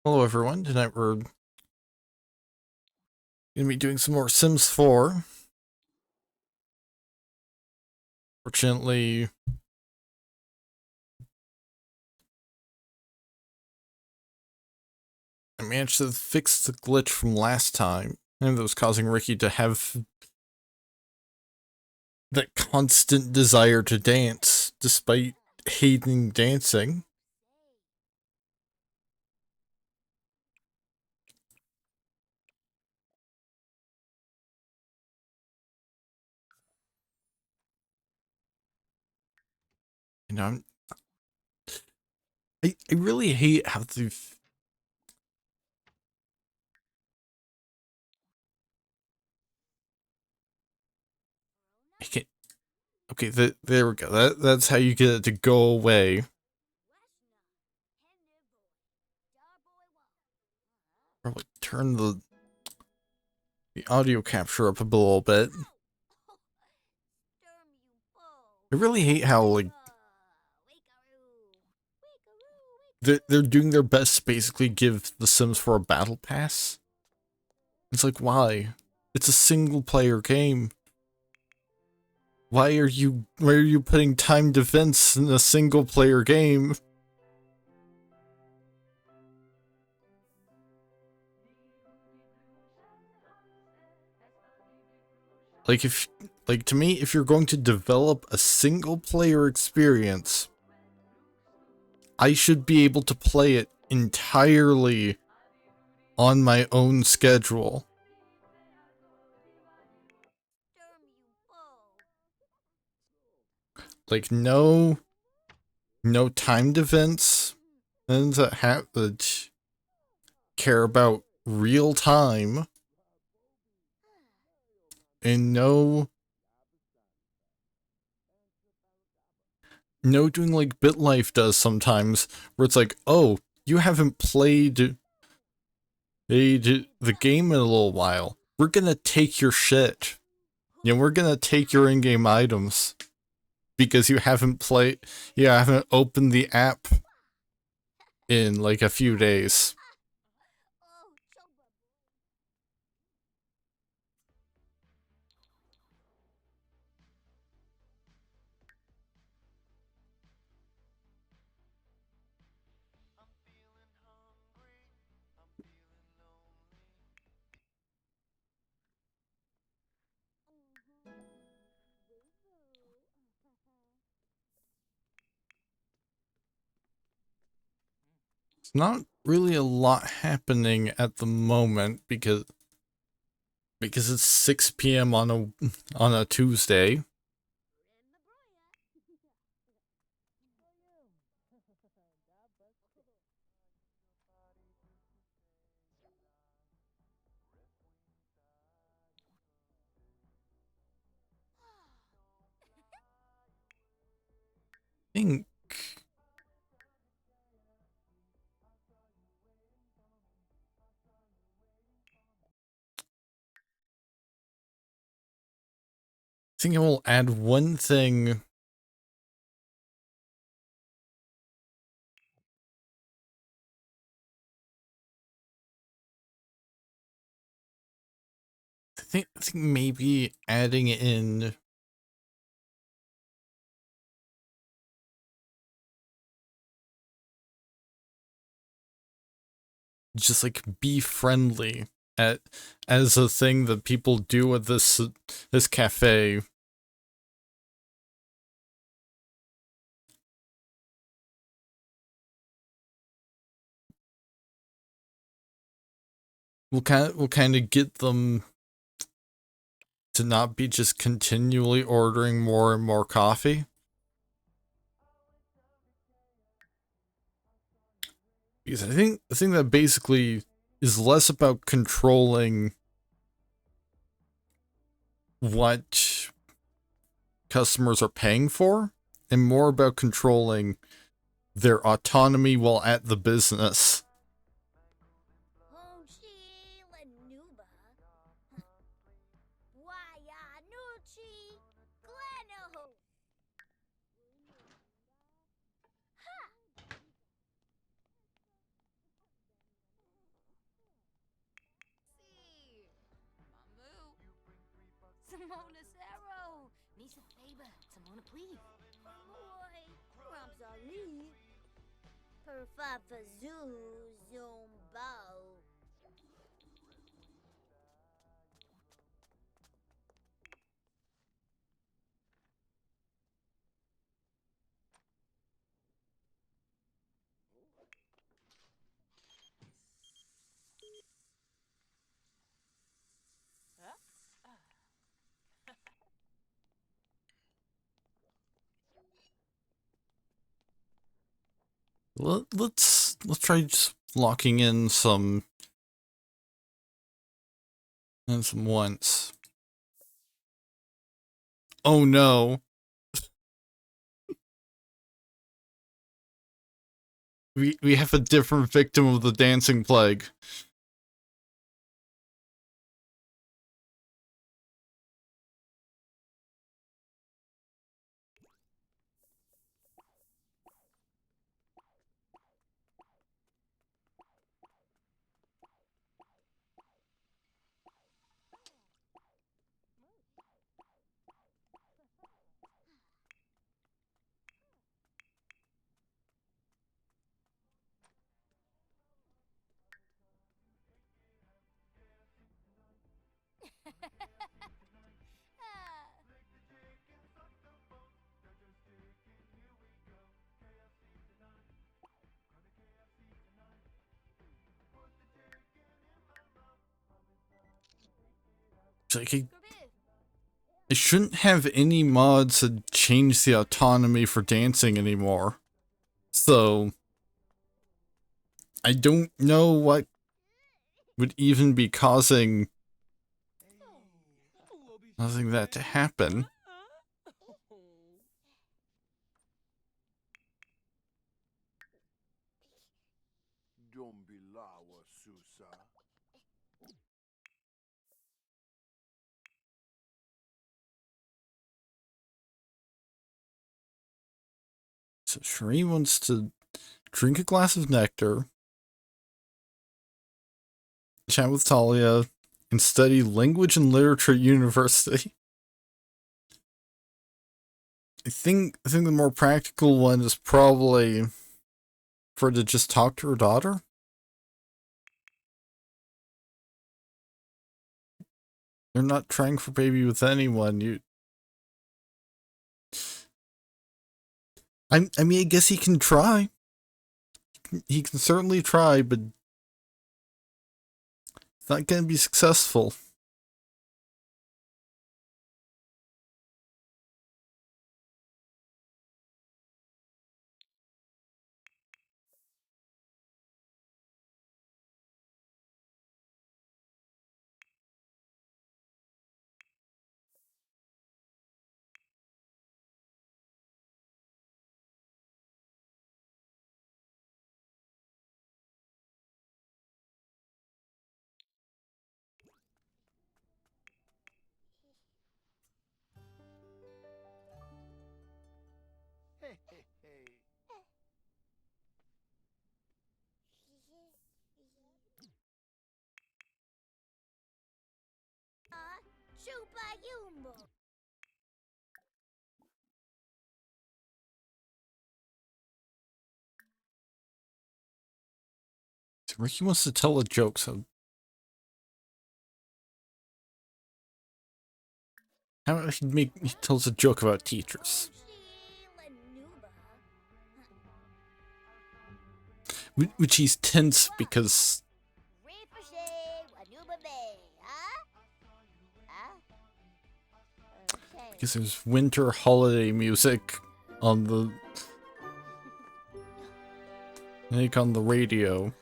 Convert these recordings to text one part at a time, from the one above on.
Hello everyone, tonight we're going to be doing some more Sims 4. Fortunately, I managed to fix the glitch from last time, and that was causing Ricky to have that constant desire to dance, despite hating dancing. You know, I really hate how they've... I can't... Okay, there we go. That's how you get it to go away. Probably turn the audio capture up a little bit. I really hate how, like, they're doing their best to basically give The Sims 4 a battle pass. It's like, why? It's a single player game. Why are you putting timed events in a single player game? Like to me, if you're going to develop a single player experience, I should be able to play it entirely on my own schedule. Like no timed events and that care about real time, and no doing like BitLife does sometimes, where it's like, oh, you haven't played the game in a little while. We're gonna take your shit. You know, we're gonna take your in-game items because you haven't opened the app in like a few days. It's not really a lot happening at the moment because it's 6 p.m. on a Tuesday. I think I will add one thing. I think maybe adding in just like be friendly as a thing that people do at this cafe. We'll kind of get them to not be just continually ordering more and more coffee. Because I think that basically is less about controlling what customers are paying for and more about controlling their autonomy while at the business. Monacero. Nisa favor. Simona please. Boy. Ramsali. Per Papa Zoo. Zombo. Let's try just locking in some once. Oh no. We have a different victim of the dancing plague. So I shouldn't have any mods that change the autonomy for dancing anymore. So I don't know what would even be causing that to happen. So Sheree wants to drink a glass of nectar, chat with Talia, and study language and literature at university. I think the more practical one is probably for her to just talk to her daughter. They're not trying for baby with anyone. I mean, I guess he can try. He can certainly try, but it's not going to be successful. Ricky wants to tell a joke, so how about he tells a joke about teachers, which he's tense because there's winter holiday music on the on the radio.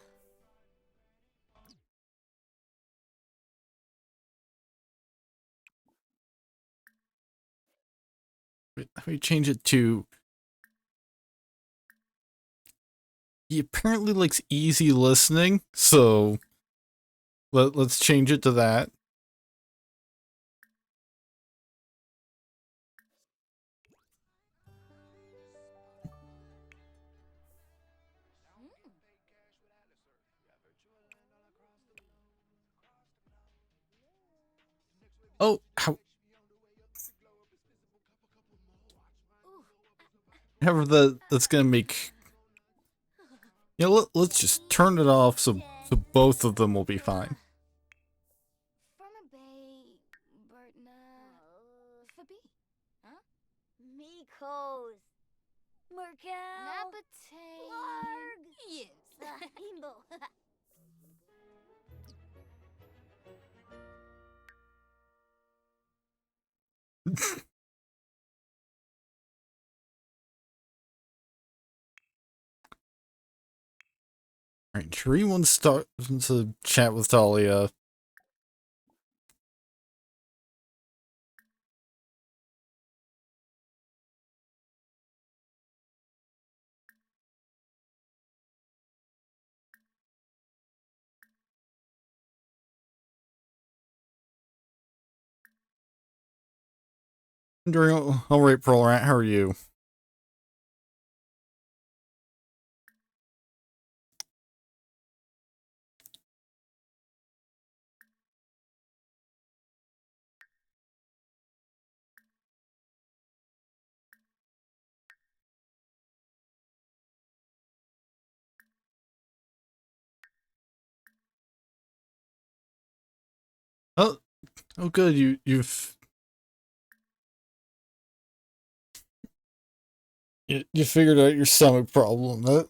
Let me change it to. He apparently likes easy listening, so let's change it to that. Oh, how However, that's gonna make, you know, let's just turn it off so both of them will be fine. From a bay, Bertna, Fabi, huh? Mikos, Merkel, Napate, Larg, yes, Himbo. Alright, Sheree wants to start to chat with Talia. Alright, Pearl Rat, how are you? Oh, oh, good. You figured out your stomach problem. That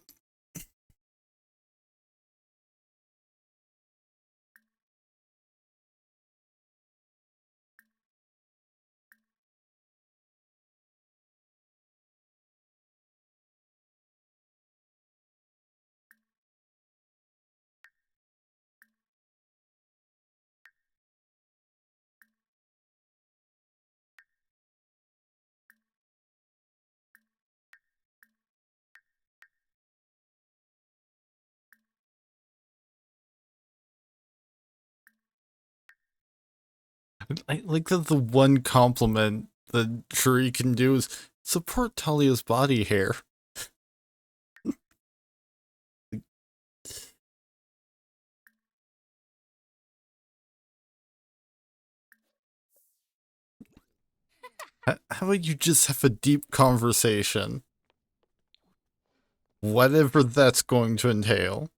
I like that the one compliment that Sheree can do is support Talia's body hair. How about you just have a deep conversation? Whatever that's going to entail.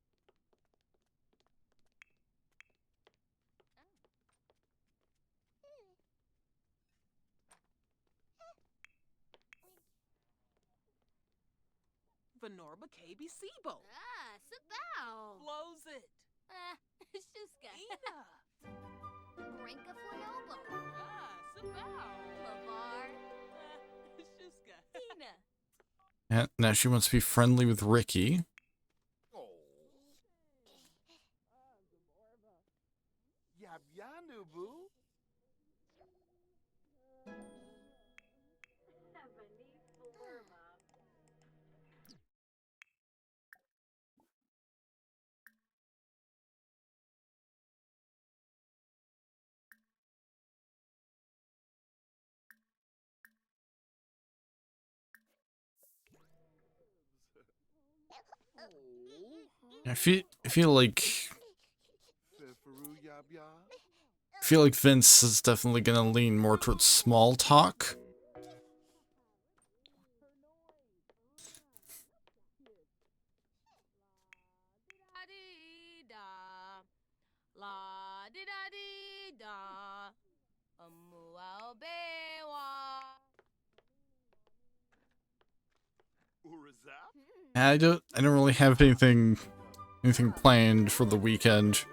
Venorba KB Sibo. Ah, Sabao. Blows it. Shuska. Ina. Brinka Flanobo. Ah, Sabao. Lavar. Shuska. Ina. And now she wants to be friendly with Ricky. Yab yanu boo. I feel like Yab yab. Vince is definitely gonna lean more towards small talk. La di da di da. Amuao bewa. Urazap? I don't really have anything planned for the weekend.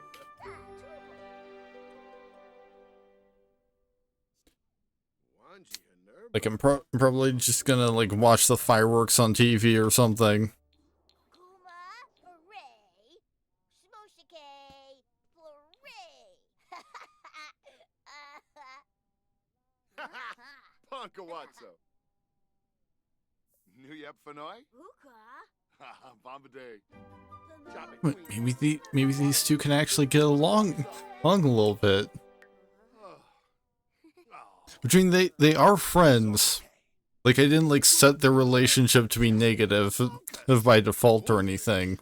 Like I'm probably just gonna like watch the fireworks on TV or something. Kuma, hooray! Smoshike, flooray! Punkawatso. New yap fanoi? Hookah? Bomba day. Wait, maybe these two can actually get along a little bit. Which I mean, they are friends. Like, I didn't like set their relationship to be negative by default or anything.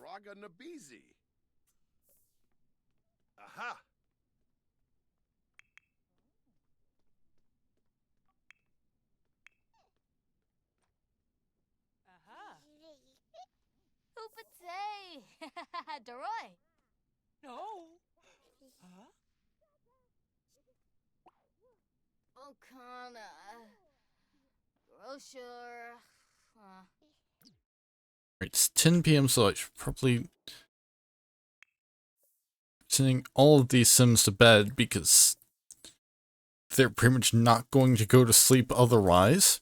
Aha. Okana. Grocer. It's 10 p.m. so I should probably sending all of these Sims to bed because they're pretty much not going to go to sleep otherwise.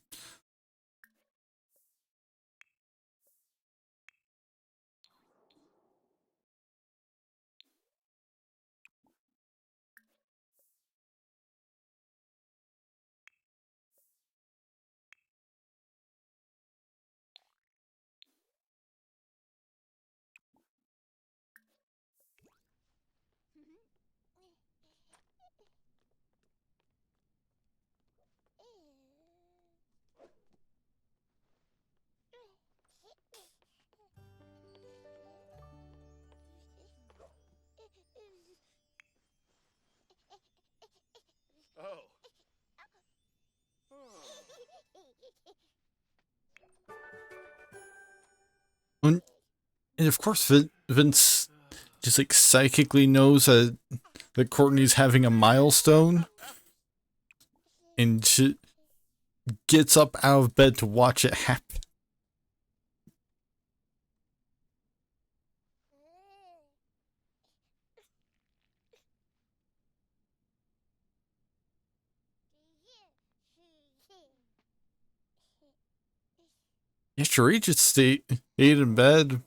Oh. And of course, Vince just like psychically knows that Courtney's having a milestone, and she gets up out of bed to watch it happen. Yeah, sure, he just stayed in bed.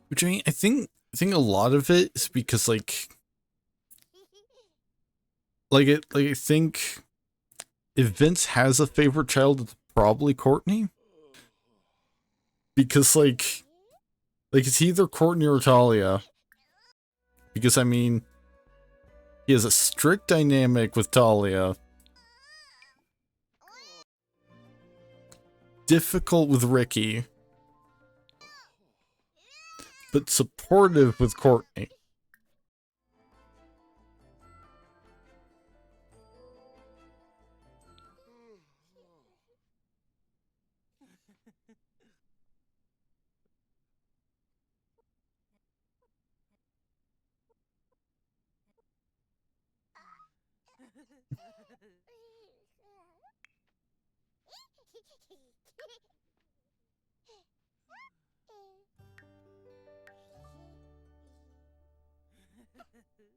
Which I mean, I think a lot of it is because I think if Vince has a favorite child, it's probably Courtney. Because it's either Courtney or Talia. Because I mean, he has a strict dynamic with Talia. Difficult with Ricky. But supportive with Courtney.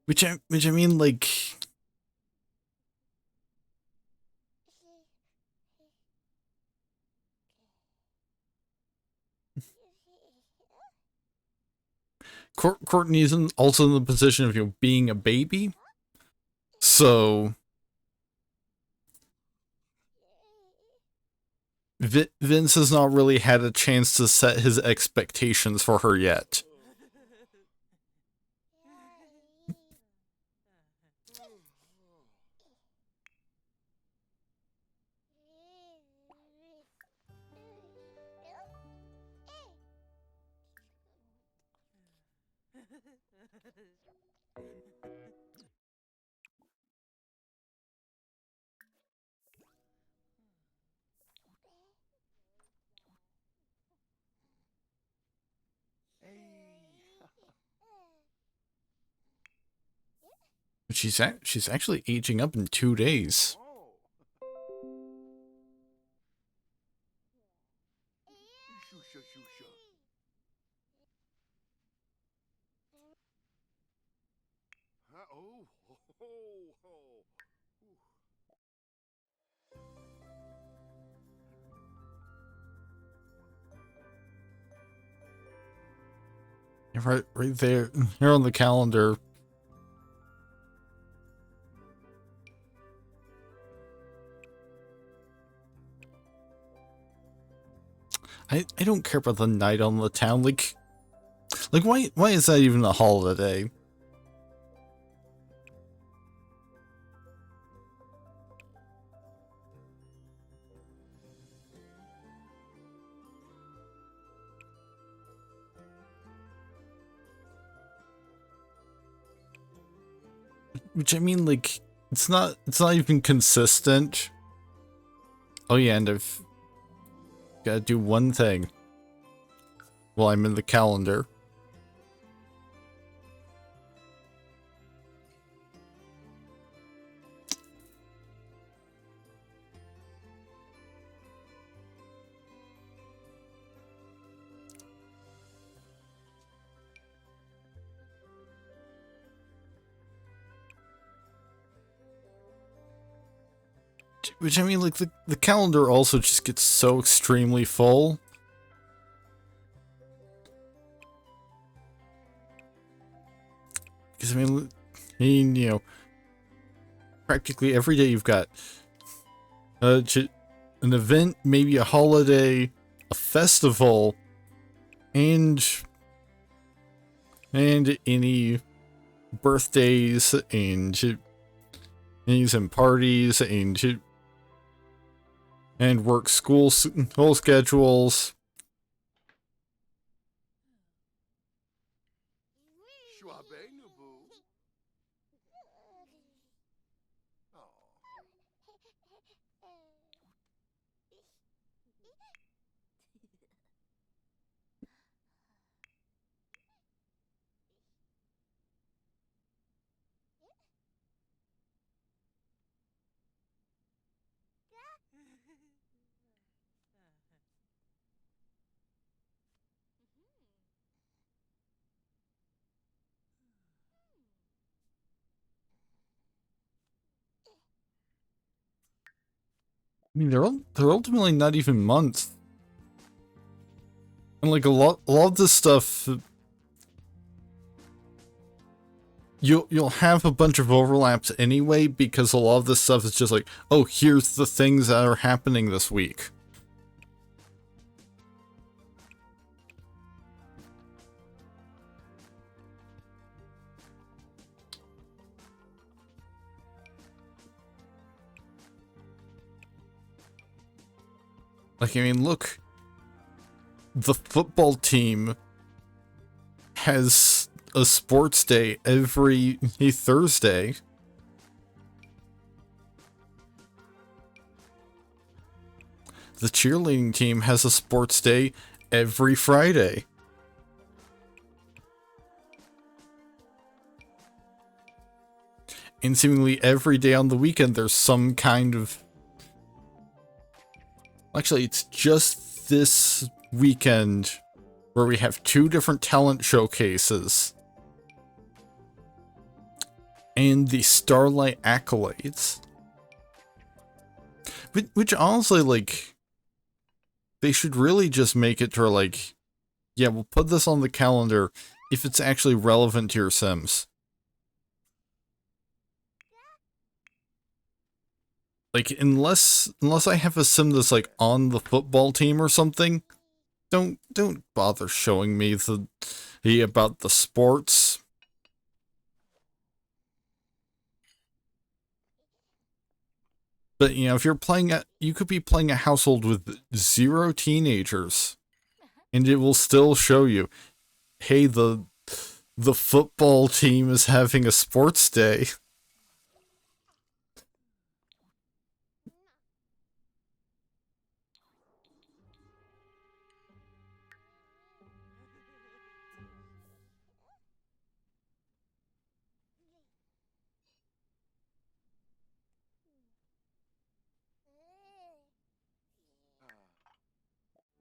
Which I mean, like, Courtney isn't also in the position of, you know, being a baby. So Vince has not really had a chance to set his expectations for her yet. She's actually aging up in 2 days. Right there, here on the calendar. I don't care about the night on the town. Like why is that even a holiday? Which I mean, like, it's not even consistent. Oh yeah, and I've gotta do one thing. while I'm in the calendar. Which, I mean, like, the calendar also just gets so extremely full. Because, I mean, you know, practically every day you've got an event, maybe a holiday, a festival, and any birthdays, and parties, and work school schedules. Schwabe Nubu. Oh. I mean, they're ultimately not even months. And like a lot of this stuff, you'll have a bunch of overlaps anyway, because a lot of this stuff is just like, oh, here's the things that are happening this week. Like, I mean, look, the football team has a sports day every Thursday. The cheerleading team has a sports day every Friday. And seemingly every day on the weekend there's some kind of... Actually, it's just this weekend where we have 2 different talent showcases. And the Starlight Accolades. Which honestly, like, they should really just make it to where, like, yeah, we'll put this on the calendar if it's actually relevant to your Sims. Like, unless I have a Sim that's, like, on the football team or something, don't bother showing me about the sports. But, you know, if you're playing you could be playing a household with 0 teenagers, and it will still show you, hey, the football team is having a sports day.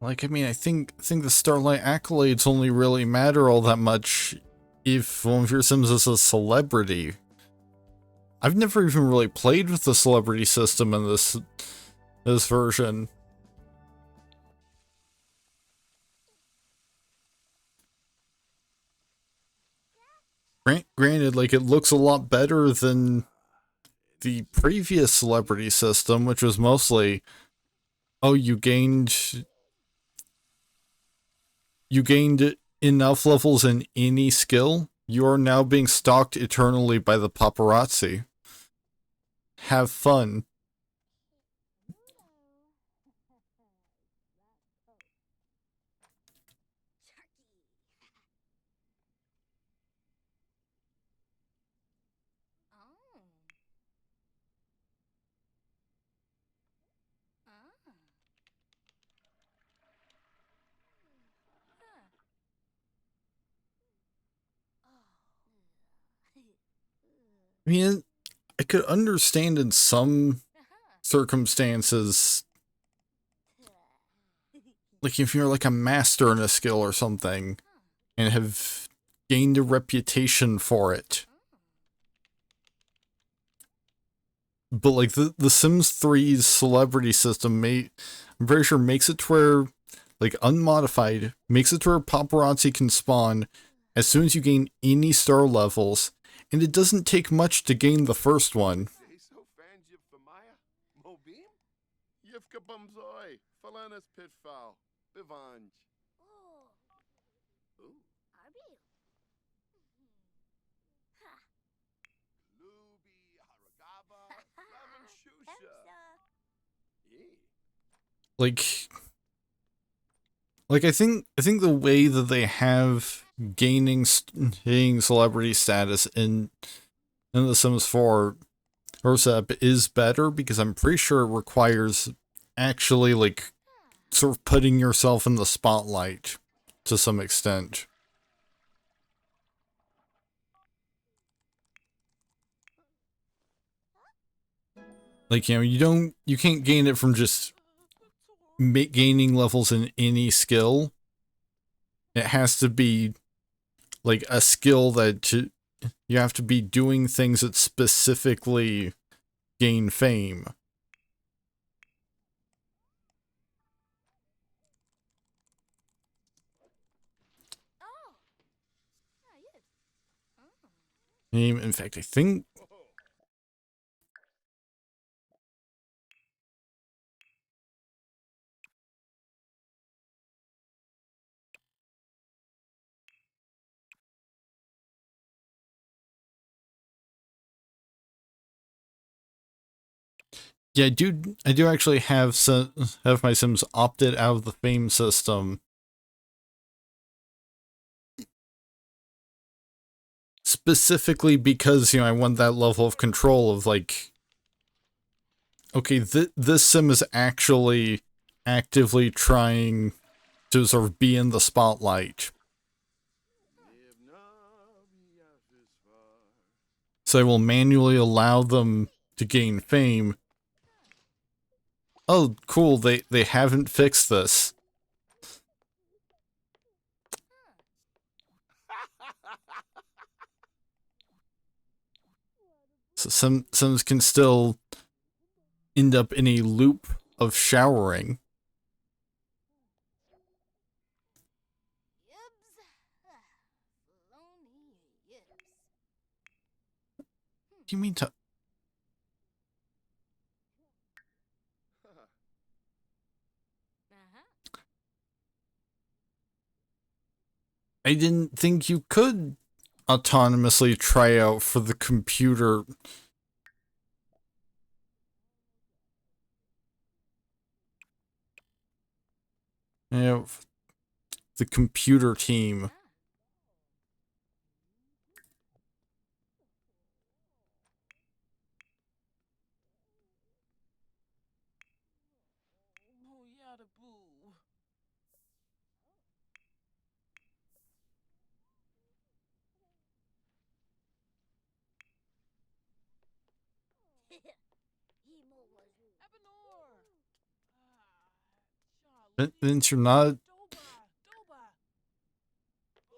Like, I mean, I think the Starlight Accolades only really matter all that much if one of your Sims is a celebrity. I've never even really played with the celebrity system in this version. Granted, like, it looks a lot better than the previous celebrity system, which was mostly, oh, you gained enough levels in any skill, you are now being stalked eternally by the paparazzi. Have fun. Oh. Ah. Huh. I mean, I could understand in some circumstances, like if you're like a master in a skill or something, and have gained a reputation for it. But like the Sims 3's celebrity system I'm pretty sure makes it to where, like unmodified, makes it to where paparazzi can spawn as soon as you gain any star levels, and it doesn't take much to gain the first one. So fanjib for Maya? Mobim? Yivka bumzoi. Falanas pitfall. Bivanj. Oh, Ooh. Arby. Ha. Luby, Haragaba, Lemon Shusha. Hemsa. Yee. Like I think the way that they have gaining celebrity status in The Sims 4 Ursep is better, because I'm pretty sure it requires actually like sort of putting yourself in the spotlight to some extent. Like, you can't gain it from just gaining levels in any skill. It has to be like a skill that you have to be doing things that specifically gain fame. Oh. Ah, yes. Oh. In fact, I think yeah, I do actually have my Sims opted out of the fame system. Specifically because, I want that level of control of like, okay, this Sim is actually actively trying to sort of be in the spotlight. So I will manually allow them to gain fame. Oh, cool, they haven't fixed this. So some Sims can still end up in a loop of showering. Yibs. Lonely yibs. Do you mean to... Uh-huh. I didn't think you could autonomously try out for the computer. The computer team. Oh, yada boo. Emo was Ebenor. Charlie. Vince, you're not... Doba.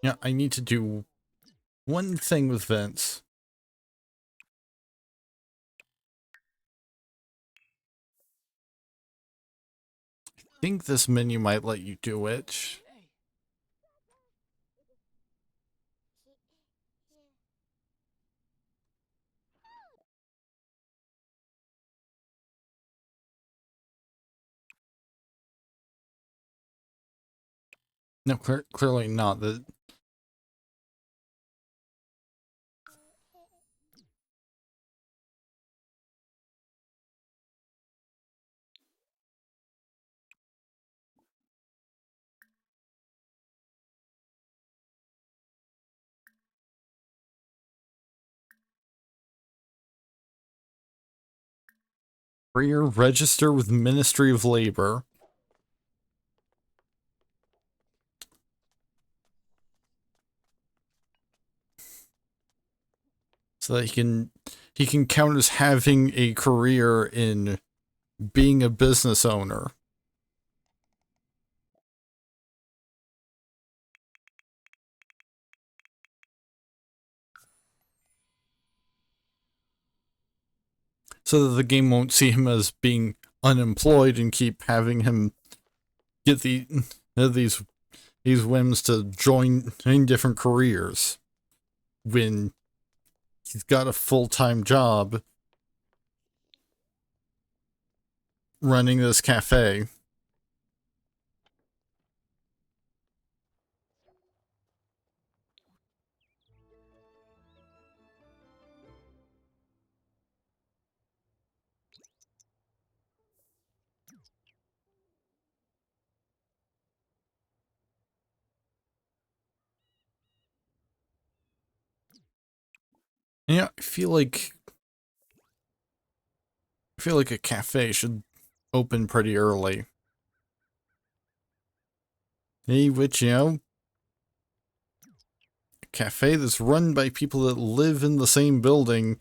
Yeah, I need to do one thing with Vince. I think this menu might let you do it. Hey. No, clearly not. The career register with Ministry of Labor. So that you can he can count as having a career in being a business owner. So that the game won't see him as being unemployed and keep having him get these whims to join in different careers when he's got a full-time job running this cafe. Yeah, I feel like a cafe should open pretty early. Which, a cafe that's run by people that live in the same building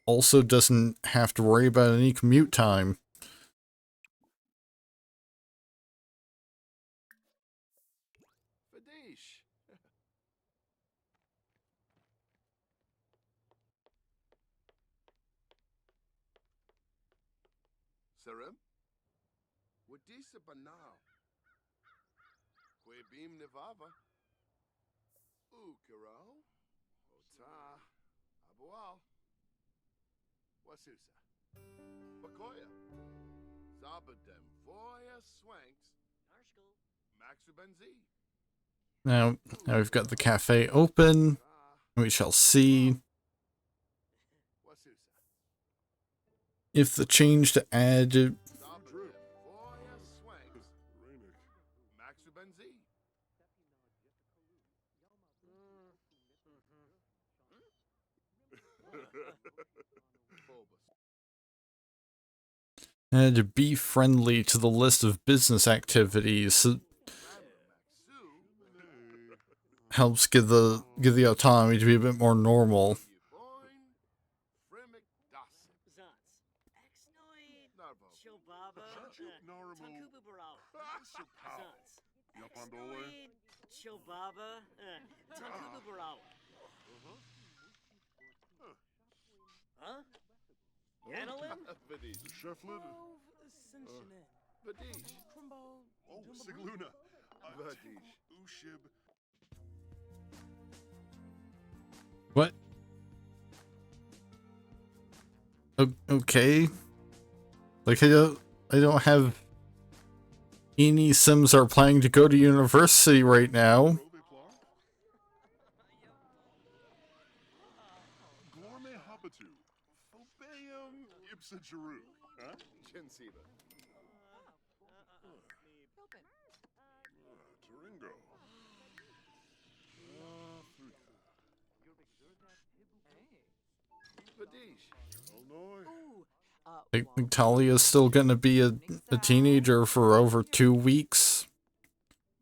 also doesn't have to worry about any commute time. Fadish. Sarim? Wadisa banal. Quebim nevava. Ukaro. Ota. Abual. Wasusa. Bakoya. Zabadem. Voya swanks. Maxu benzi. Now we've got the cafe open. We shall see if the change to add to be friendly to the list of business activities helps give the autonomy to be a bit more normal. Oh, Sigluna. Ushib. What? Okay. Like I don't have any Sims are planning to go to university right now. Gourmet habatu. Phobeum ipsa Jeru. Huh? Chensiba. Turingo. Vadish. I think Talia's still gonna be a teenager for over 2 weeks.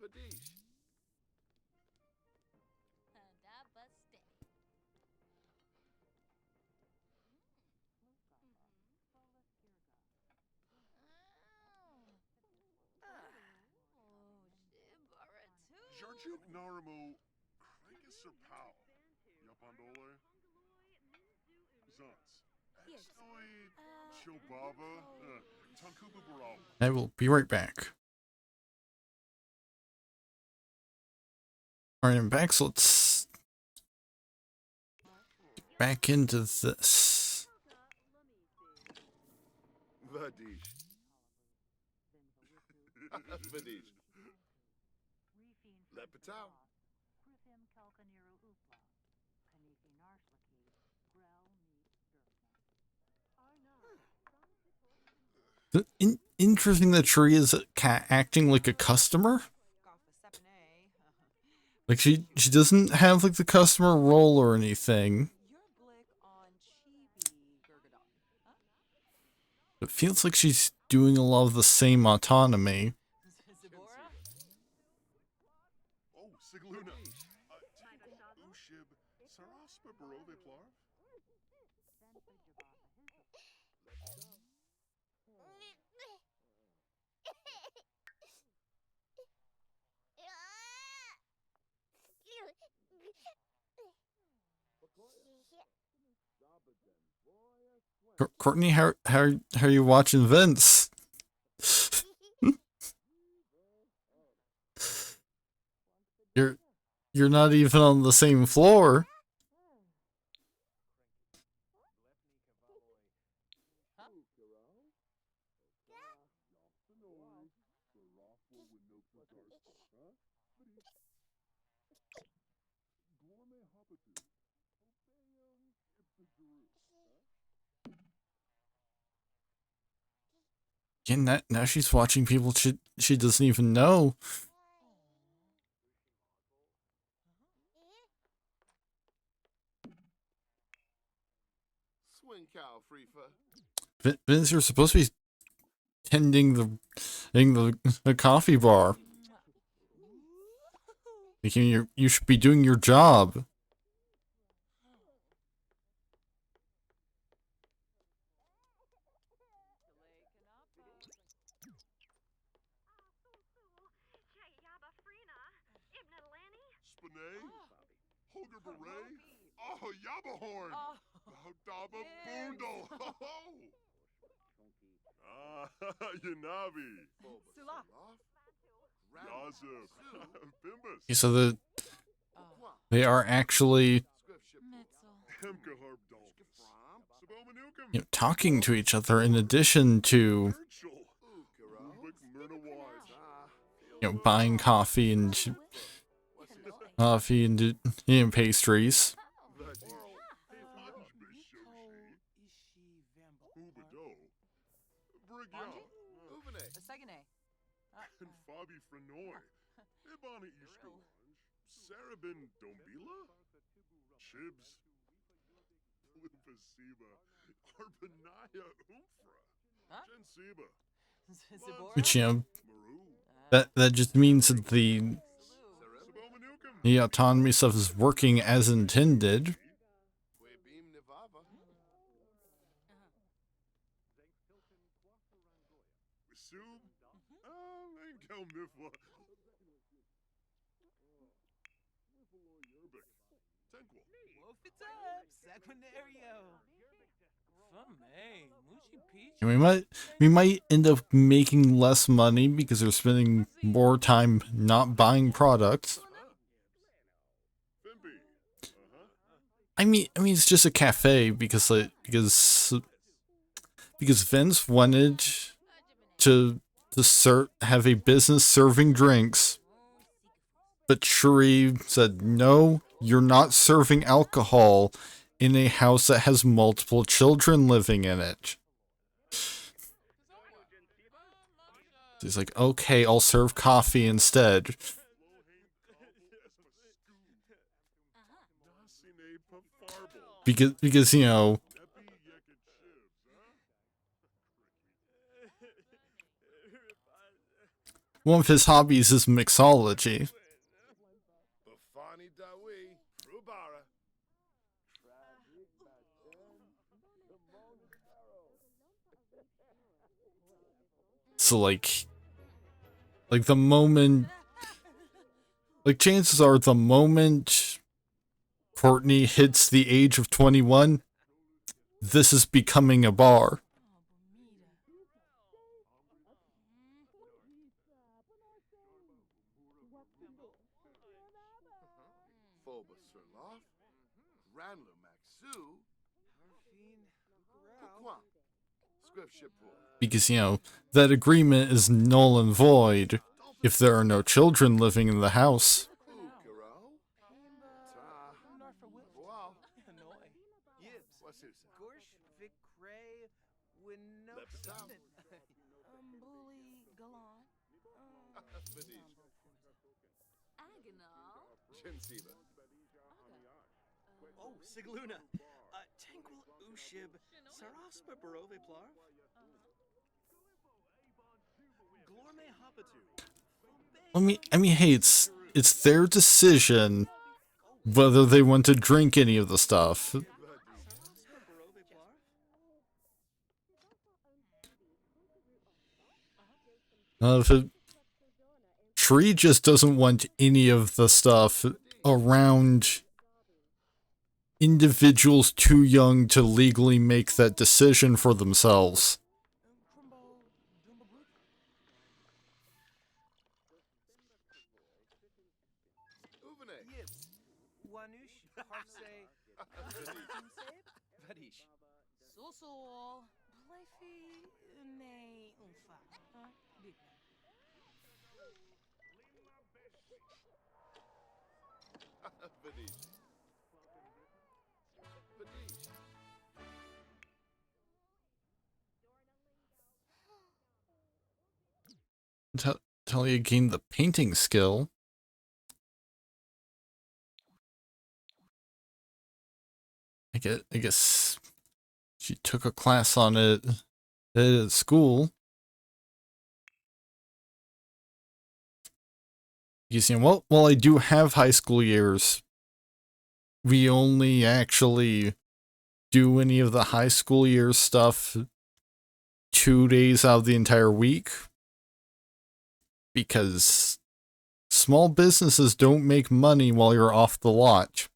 Vadish. Jarjuk Naramu. Krigus or Pow. Yapandole. Zuns. Extoid. Chilbaba. Tankubu Baral. I will be right back. Alright, I'm back, so let's get back into this. Vadish. Vadish. Lepetau. Interesting that Tree is acting like a customer. Like she doesn't have like the customer role or anything. It feels like she's doing a lot of the same autonomy. Oh, Sigluna. Ushib. Saraspa Barove Plarv. Courtney, how are you watching Vince? You're you're not even on the same floor. Yeah, now she's watching people she doesn't even know. Swing cow, Freefa. Vince, you're supposed to be tending the coffee bar. You should be doing your job. Spinay. Hoger Beret. Oh, Yabahorn. Daba Boondle. Ah, Yanabi. Yazub. Bimbus. Okay, so they are actually Hemkahurb Dolphus. Sabomanukum. talking to each other in addition to buying coffee and pastries. Fabi Frenoy. Ibana Ishkolange. Sarabin Dombila. Chibs. Lupasiba. Arpanaya Umfra. Jensiba. Which that just means that the autonomy stuff is working as intended. And we might end up making less money because they're spending more time not buying products. I mean it's just a cafe because Vince wanted to have a business serving drinks, but Shuri said no, you're not serving alcohol in a house that has multiple children living in it. He's like, okay, I'll serve coffee instead. Because one of his hobbies is mixology. So like the moment, chances are the moment Courtney hits the age of 21, this is becoming a bar. Because, that agreement is null and void if there are no children living in the house. Oh, Sigluna. Tanquil Ushib. Saraspa Barove Plar. Glorme Hopatu. I mean, hey, it's their decision whether they want to drink any of the stuff. If Tree just doesn't want any of the stuff around individuals too young to legally make that decision for themselves. Talia gained the painting skill. I guess she took a class on it at school. You see, well, I do have high school years. We only actually do any of the high school years stuff 2 days out of the entire week. Because small businesses don't make money while you're off the lot.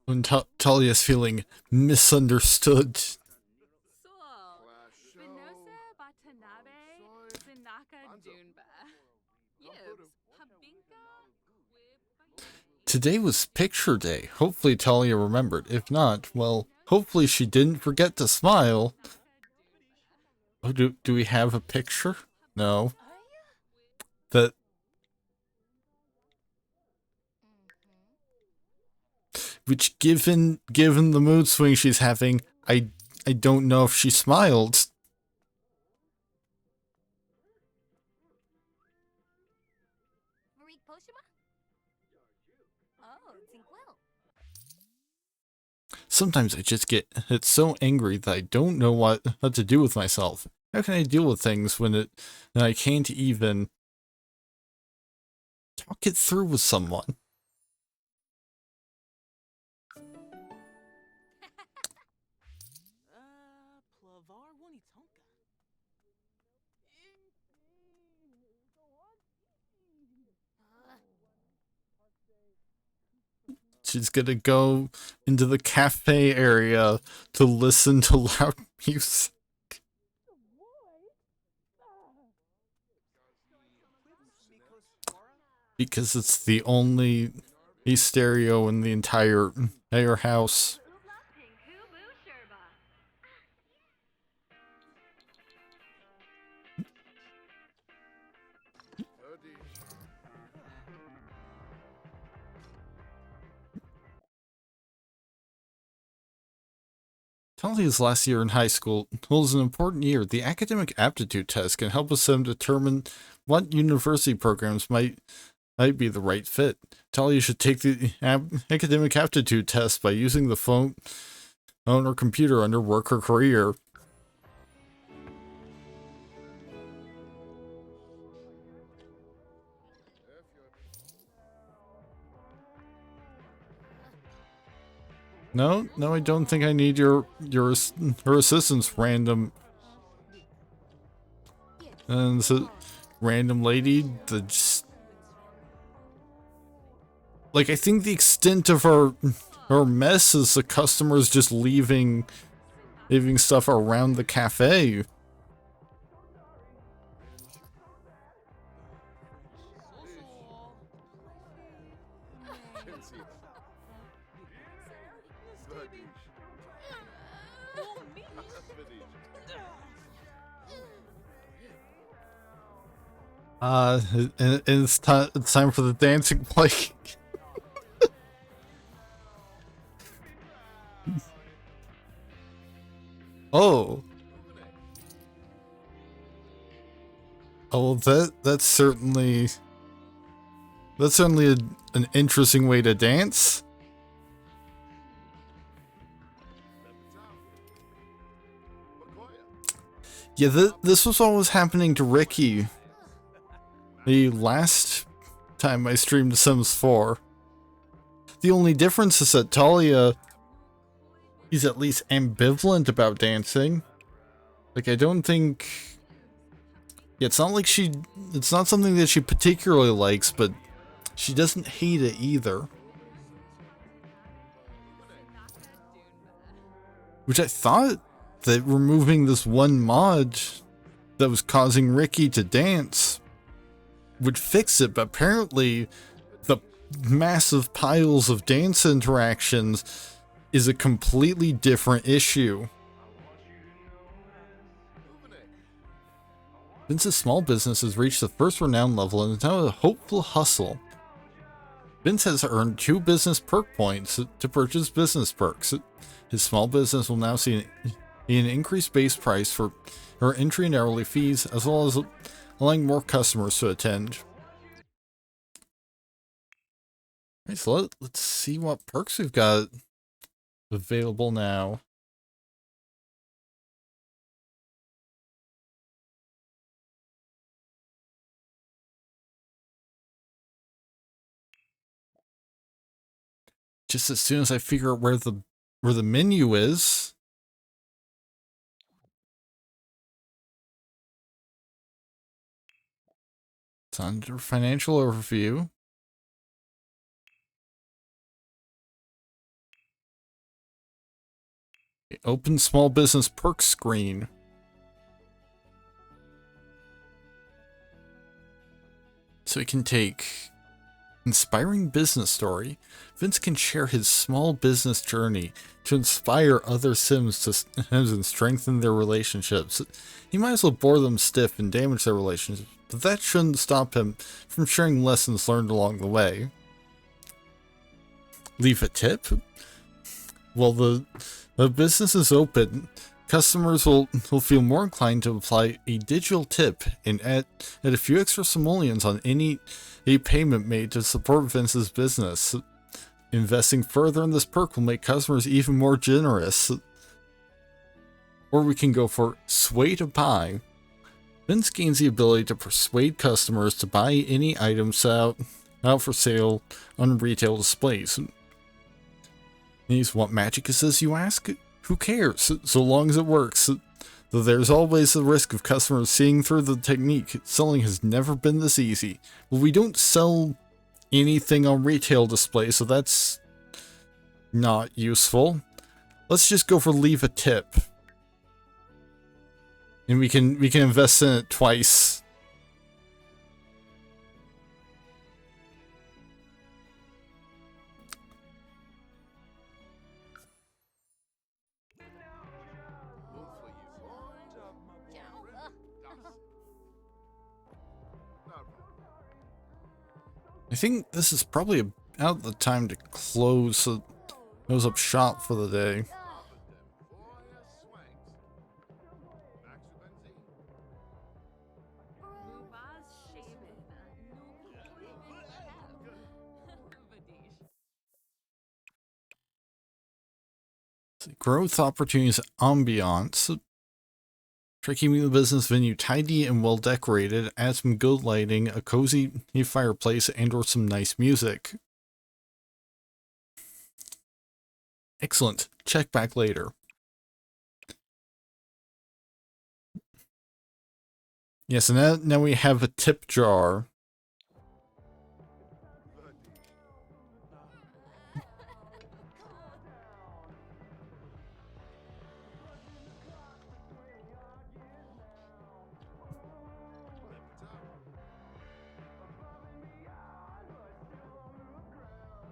When Talia's feeling misunderstood. Today was picture day. Hopefully Talia remembered. If not, well, hopefully she didn't forget to smile. Oh, do we have a picture? No. That... Which, given the mood swing she's having, I don't know if she smiled. Sometimes I just get so angry that I don't know what to do with myself. How can I deal with things when I can't even talk it through with someone? She's gonna go into the cafe area to listen to loud music. Because it's the only stereo in the entire house. Talia's last year in high school was an important year. The academic aptitude test can help us determine what university programs might be the right fit. Talia should take the academic aptitude test by using the phone or computer under work or career. No, I don't think I need her assistance, random. And it's a random lady that just... Like, I think the extent of her mess is the customers just leaving stuff around the cafe. And it's time for the dancing play. Oh. Oh, that's certainly an interesting way to dance. Yeah, this was what was happening to Ricky the last time I streamed Sims 4. The only difference is that Talia, he's at least ambivalent about dancing. Like, I don't think... Yeah, it's not like it's not something that she particularly likes, but she doesn't hate it either. Which I thought that removing this one mod that was causing Ricky to dance would fix it, but apparently the massive piles of dance interactions is a completely different issue. Vince's small business has reached the first renown level and is now a hopeful hustle. Vince has earned 2 business perk points to purchase business perks. His small business will now see an increased base price for her entry and hourly fees, as well as allowing more customers to attend. Alright, so let's see what perks we've got available now. Just as soon as I figure out where the menu is. It's under financial overview. Open small business perks screen. So we can take inspiring business story. Vince can share his small business journey to inspire other Sims and strengthen their relationships. He might as well bore them stiff and damage their relationships, but that shouldn't stop him from sharing lessons learned along the way. Leave a tip? Well, the business is open. Customers will feel more inclined to apply a digital tip and add a few extra simoleons on any payment made to support Vince's business. Investing further in this perk will make customers even more generous. Or we can go for sway to buy. Vince gains the ability to persuade customers to buy any items out for sale on retail displays. What magic is this, you ask? Who cares, so long as it works. Though there's always the risk of customers seeing through the technique, selling has never been this easy. Well, we don't sell anything on retail display, so that's not useful. Let's just go for leave a tip. And we can invest in it twice. I think this is probably about the time to close up shop for the day. Growth opportunities ambiance. Try keeping the business venue tidy and well decorated. Add some good lighting, a cozy fireplace, and or some nice music. Excellent. Check back later. Yes, and now we have a tip jar.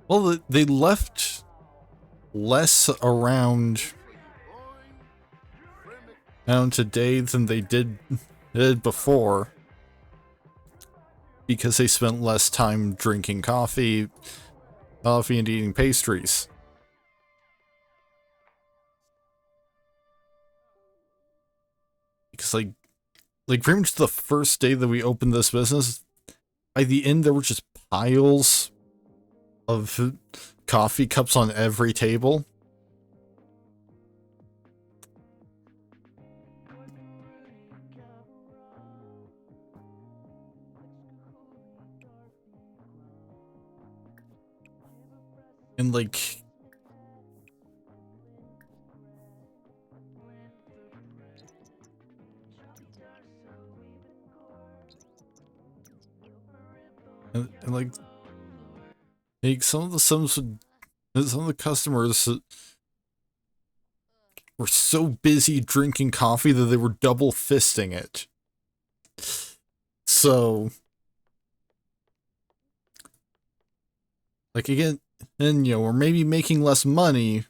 Well, they left less around today than they did before, because they spent less time drinking coffee and eating pastries. Because like pretty much the first day that we opened this business, by the end there were just piles of coffee cups on every table. And like, And like some of the Sims some of the customers were so busy drinking coffee that they were double fisting it. So, like again, and we're maybe making less money.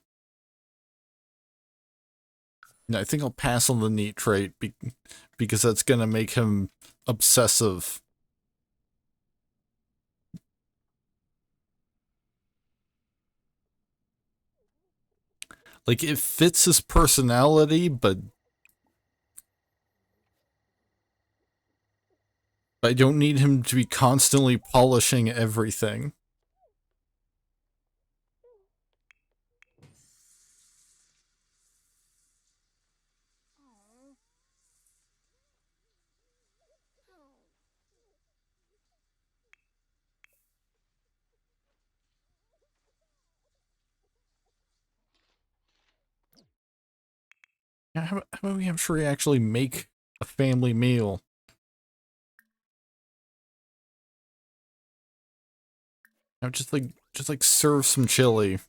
No, I think I'll pass on the neat trait because that's gonna make him obsessive. Like, it fits his personality, but I don't need him to be constantly polishing everything. Yeah, how about we have Sheree actually make a family meal? Now just like serve some chili.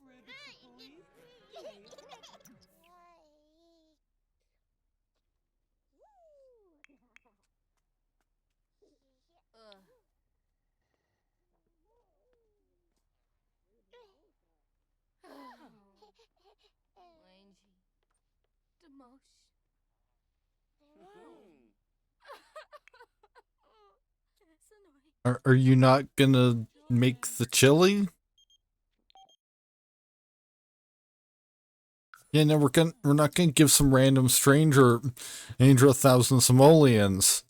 Are you not gonna make the chili? Yeah, no, we're not gonna give some random stranger Angel 1,000 simoleons.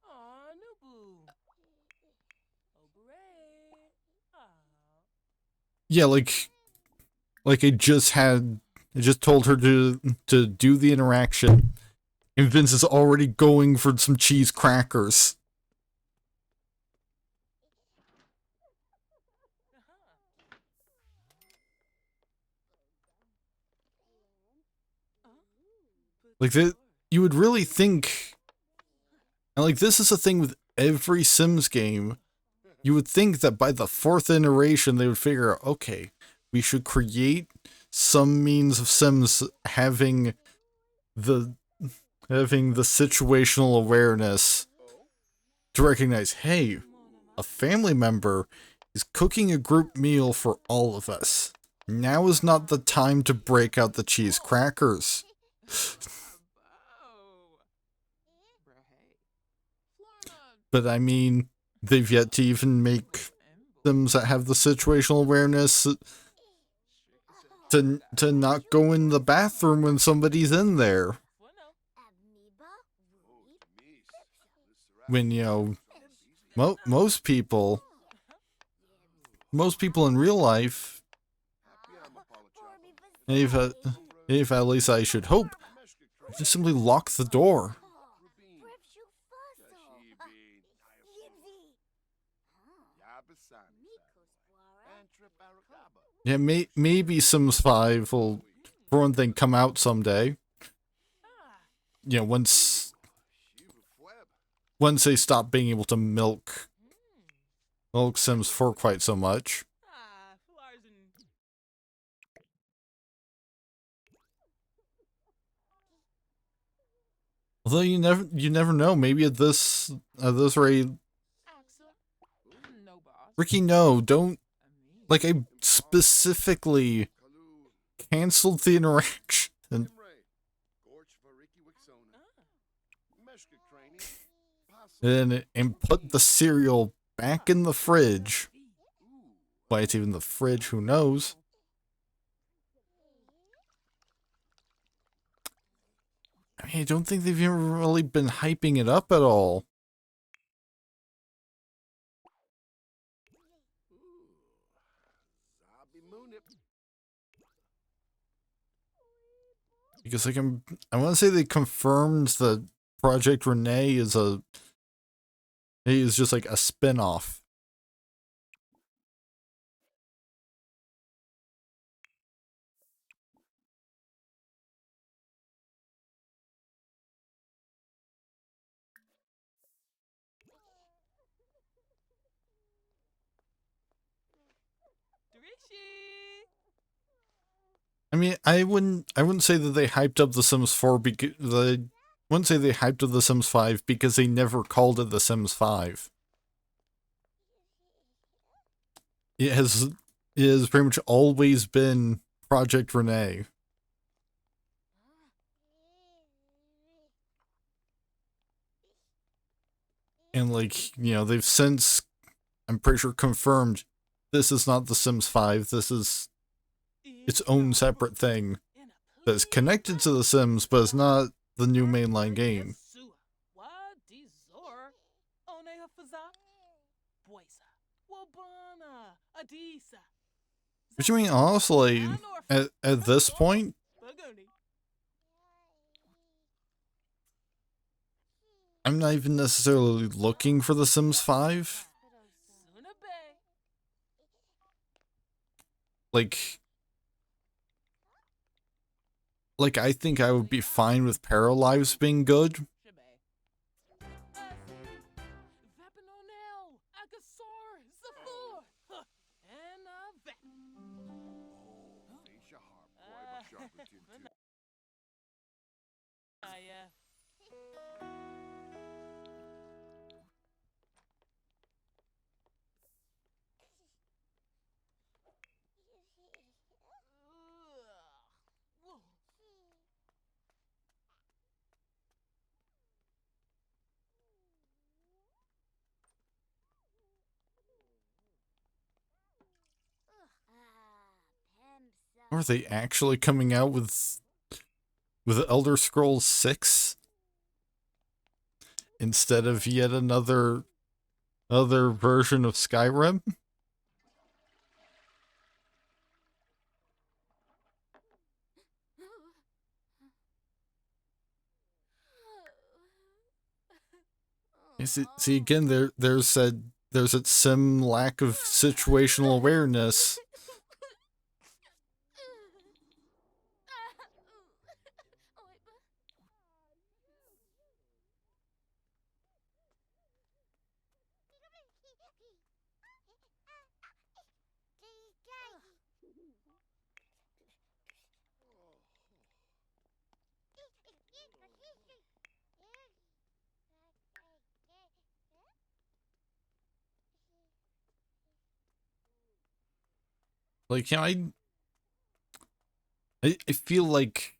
Aw, Nubu. Oh, great. Aw. Yeah, like I just told her to do the interaction, and Vince is already going for some cheese crackers. Like that, you would really think, and like this is the thing with every Sims game, you would think that by the 4th iteration they would figure out, okay, we should create some means of Sims having the situational awareness to recognize, hey, a family member is cooking a group meal for all of us. Now is not the time to break out the cheese crackers. But I mean, they've yet to even make Sims that have the situational awareness to not go in the bathroom when somebody's in there. When, most people in real life, and if at least I should hope, just simply lock the door. Yeah, maybe Sims 5 will, for one thing, come out someday. Once they stop being able to milk Sims 4 quite so much. Although you never know. Maybe at this rate, Ricky, no, don't. Like, I specifically canceled the interaction and put the cereal back in the fridge. Why it's even the fridge, who knows? I mean, I don't think they've ever really been hyping it up at all. Because like I want to say they confirmed that Project Renee is just like a spin-off. I mean, I wouldn't say that they hyped up The Sims 4 because I wouldn't say they hyped up The Sims 5 because they never called it The Sims 5. It has pretty much always been Project Renee. And like, you know, they've since, I'm pretty sure, confirmed this is not The Sims 5, this is its own separate thing that's connected to The Sims, but it's not the new mainline game. Which I mean, honestly, at this point, I'm not even necessarily looking for The Sims 5. Like I think I would be fine with Paralives being good. Are they actually coming out with Elder Scrolls 6 instead of yet another version of Skyrim? See again, there's that sim lack of situational awareness. Like, you know, I feel like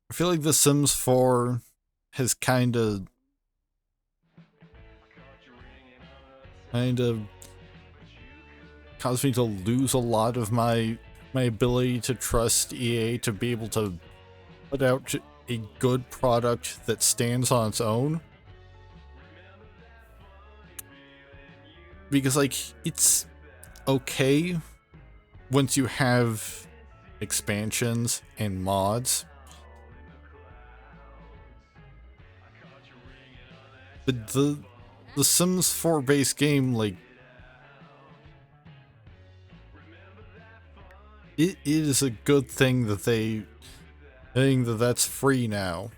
The Sims 4 has kind of caused me to lose a lot of my ability to trust EA to be able to put out a good product that stands on its own. Because, like, it's okay once you have expansions and mods. But the Sims 4 base game, like, it is a good thing that that's free now.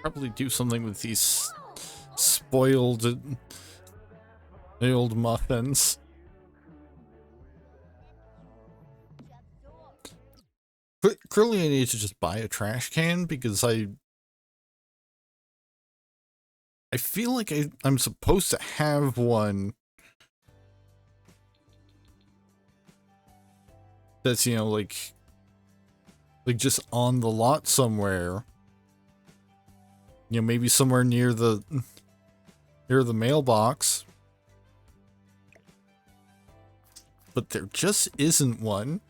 Probably do something with these spoiled old muffins. Clearly I need to just buy a trash can because I feel like I'm supposed to have one that's, you know, like just on the lot somewhere. You know, maybe somewhere near the mailbox. But there just isn't one.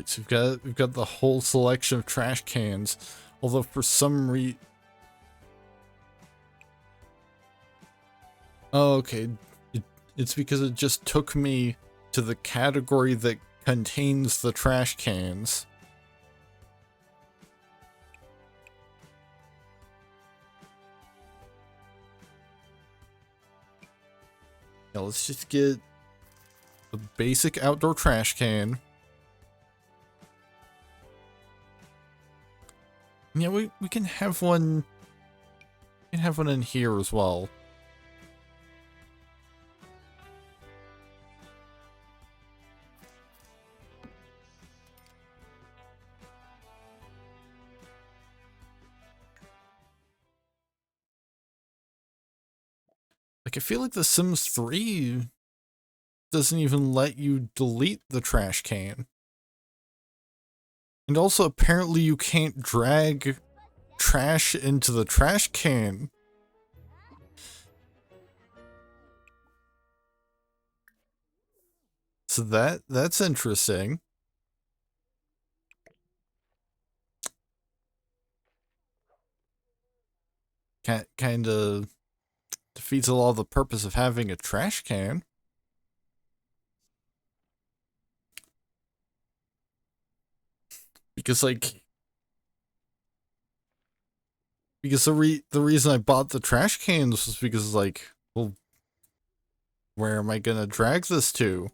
Alright, so we've got the whole selection of trash cans. Although for some oh, okay. It's because it just took me to the category that contains the trash cans. Now let's just get the basic outdoor trash can. Yeah, we can have one. We can have one in here as well. Like, I feel like The Sims 3 doesn't even let you delete the trash can. And also, apparently you can't drag trash into the trash can. So that's interesting. Kind of defeats a lot of the purpose of having a trash can. Because, like, the reason I bought the trash cans was because, like, well, where am I gonna drag this to?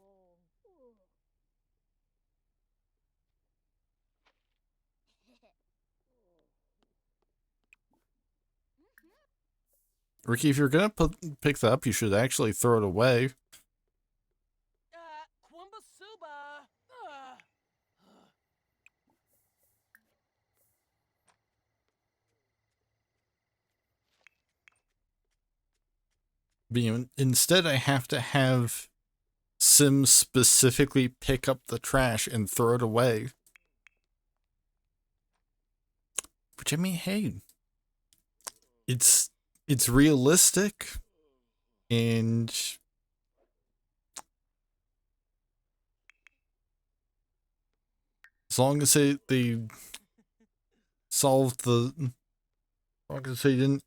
Ricky, if you're gonna pick that up, you should actually throw it away. Kwambasuba. But, you know, instead I have to have Sims specifically pick up the trash and throw it away. Which, I mean, hey, it's realistic, and as long as they solved the, as long as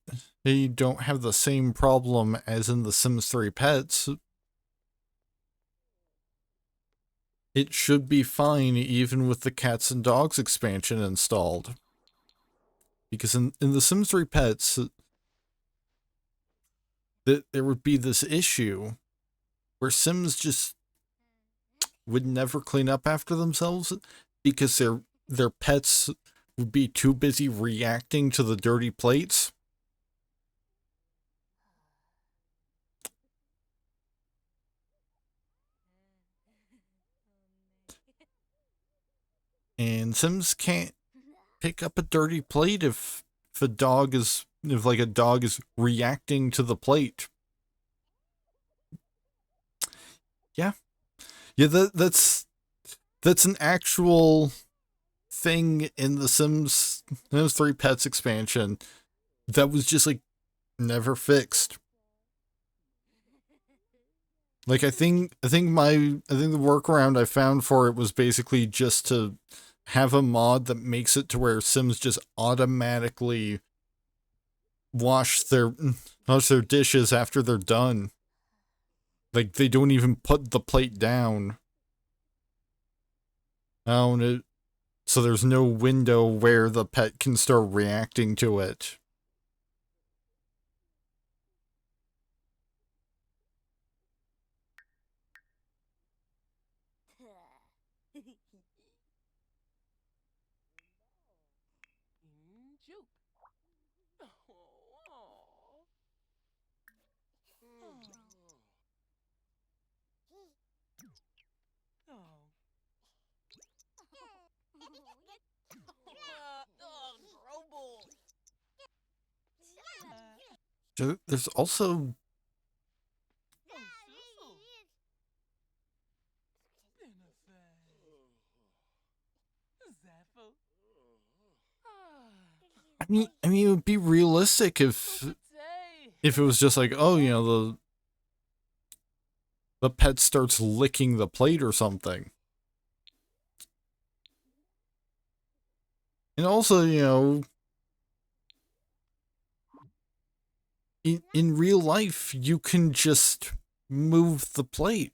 they don't have the same problem as in the Sims 3 Pets, it should be fine even with the Cats and Dogs expansion installed. Because in the Sims 3 Pets, there would be this issue where Sims just would never clean up after themselves because their pets would be too busy reacting to the dirty plates. And Sims can't pick up a dirty plate if a dog is reacting to the plate. Yeah, that's an actual thing in the Sims 3 Pets expansion that was just, like, never fixed. Like, I think the workaround I found for it was basically just to have a mod that makes it to where Sims just automatically wash their dishes after they're done. Like, they don't even put the plate down. So there's no window where the pet can start reacting to it. Juke. There's also I mean, it would be realistic if it was just like, oh, you know, the pet starts licking the plate or something. And also, you know, in real life, you can just move the plate.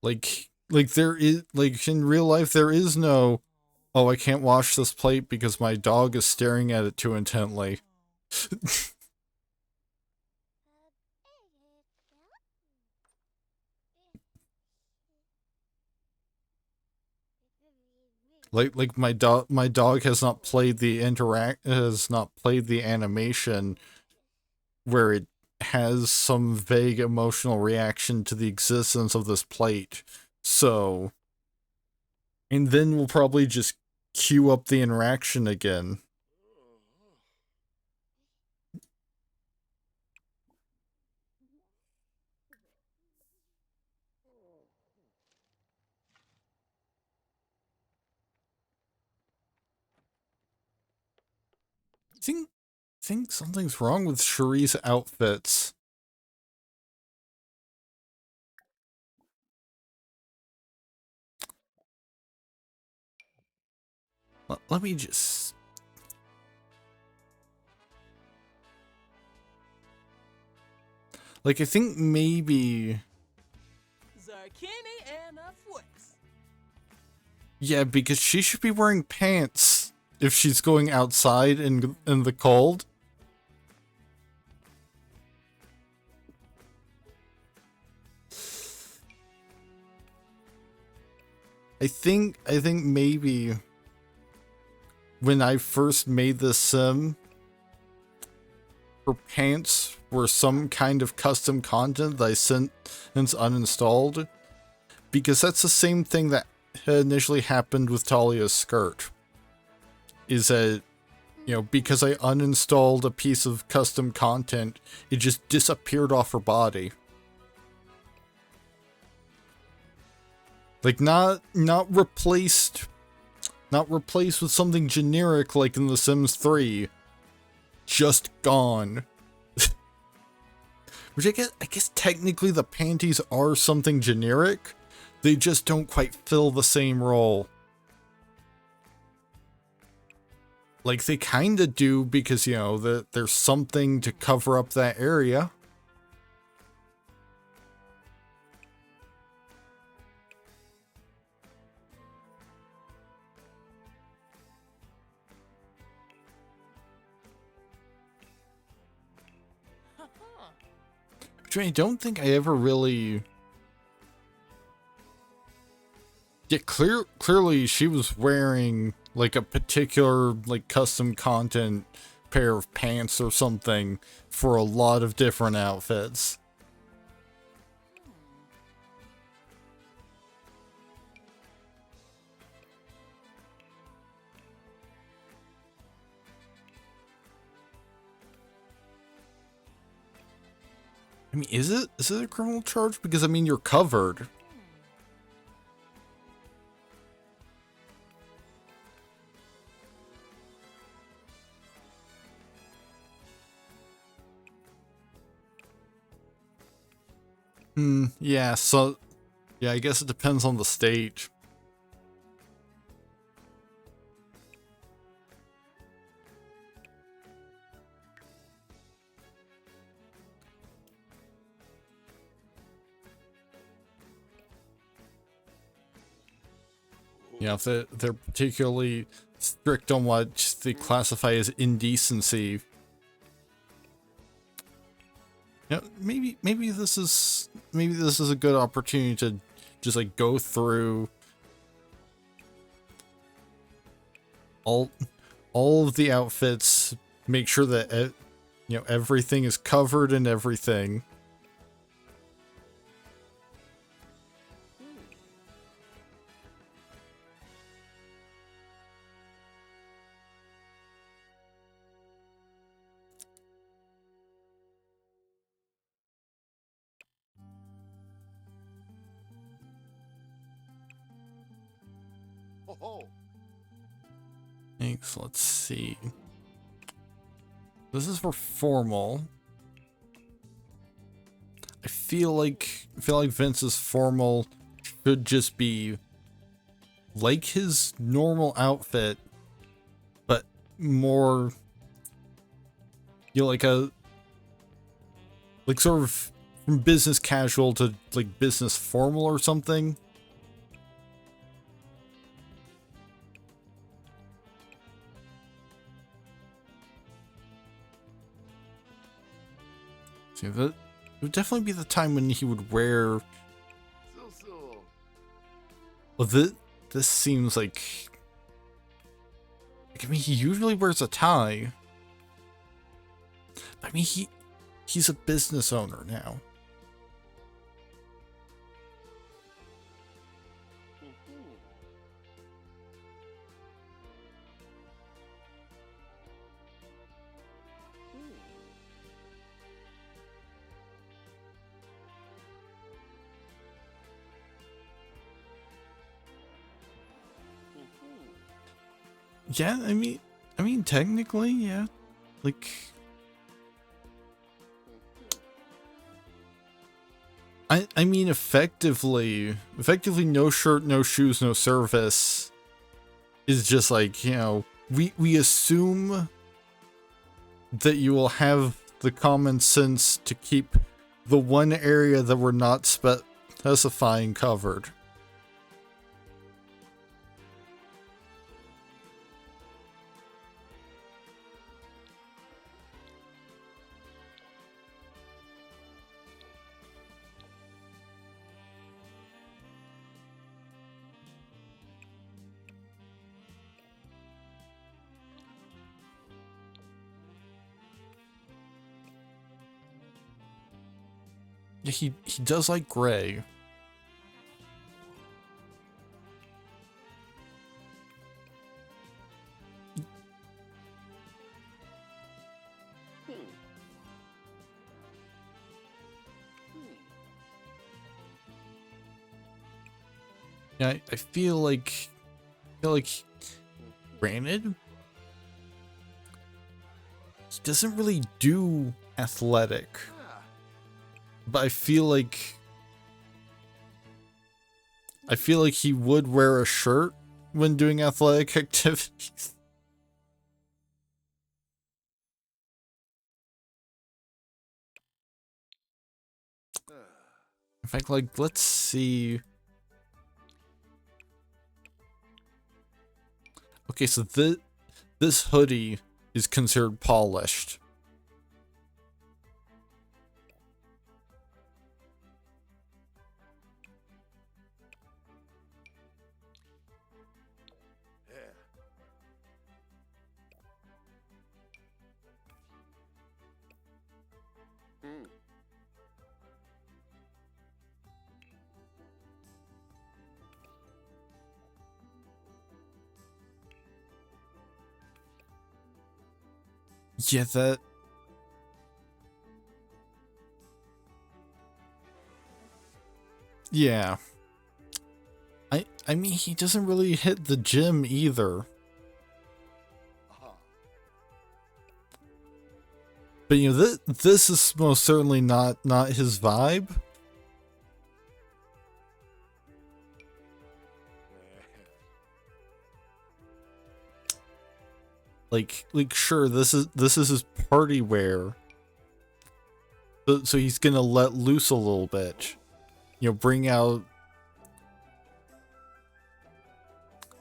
Like there is, like in real life, there is no, oh, I can't wash this plate because my dog is staring at it too intently. Like my dog has not played the animation where it has some vague emotional reaction to the existence of this plate. So, and then we'll probably just queue up the interaction again. I think something's wrong with Cherie's outfits. Let me just... Like, I think maybe... Yeah, because she should be wearing pants if she's going outside in the cold. I think maybe when I first made this sim, her pants were some kind of custom content that I since uninstalled, because that's the same thing that had initially happened with Talia's skirt. Is that, you know, because I uninstalled a piece of custom content, it just disappeared off her body. Like, not replaced with something generic like in The Sims 3. Just gone. Which I guess technically the panties are something generic. They just don't quite fill the same role. Like, they kinda do because, you know, there's something to cover up that area. Which I don't think I ever really... Yeah, clearly she was wearing, like, a particular, like, custom content pair of pants or something for a lot of different outfits. I mean, is it a criminal charge? Because, I mean, you're covered. Yeah, so... Yeah, I guess it depends on the state. Yeah, if they're particularly strict on what they classify as indecency. Yeah, maybe this is a good opportunity to just like go through all of the outfits, make sure that you know, everything is covered and everything. Oh, Thanks, let's see. This is for formal. feel like Vince's formal should just be like his normal outfit, but more, you know, like sort of from business casual to like business formal or something. So that it would definitely be the time when he would wear. Well, this seems like I mean, he usually wears a tie. I mean, he's a business owner now. Yeah, I mean, technically, yeah. Like, I mean, effectively, no shirt, no shoes, no service is just like, you know, we assume that you will have the common sense to keep the one area that we're not specifying covered. Yeah, he does like gray. Yeah, I feel like granted, he doesn't really do athletic, but I feel like he would wear a shirt when doing athletic activities. In fact, like, let's see. Okay, so this hoodie is considered polished. Yeah, that. Yeah. I mean, he doesn't really hit the gym either. But you know, this is most certainly not his vibe. Like sure, this is his party wear. So he's gonna let loose a little bit. You know, bring out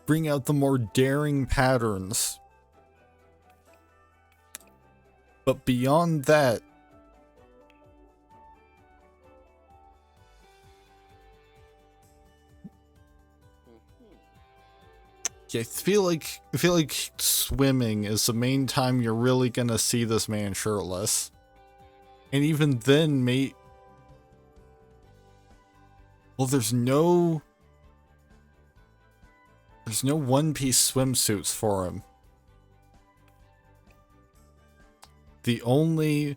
the more daring patterns. But beyond that, yeah, I feel like swimming is the main time you're really gonna see this man shirtless. And even then, well, there's no one-piece swimsuits for him. The only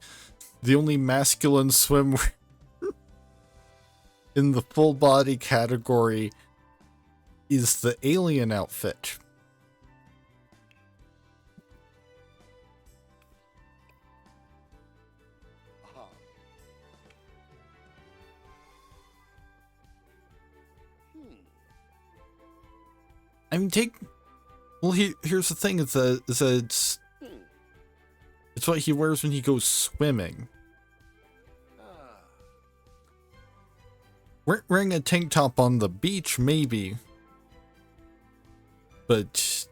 masculine swimwear in the full body category is the alien outfit. I mean, well, here's the thing: it's what he wears when he goes swimming. Ah. Wearing a tank top on the beach, maybe, but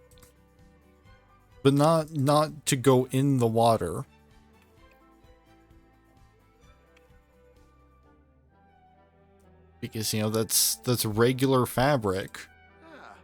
not to go in the water. Because, you know, that's regular fabric. Ah.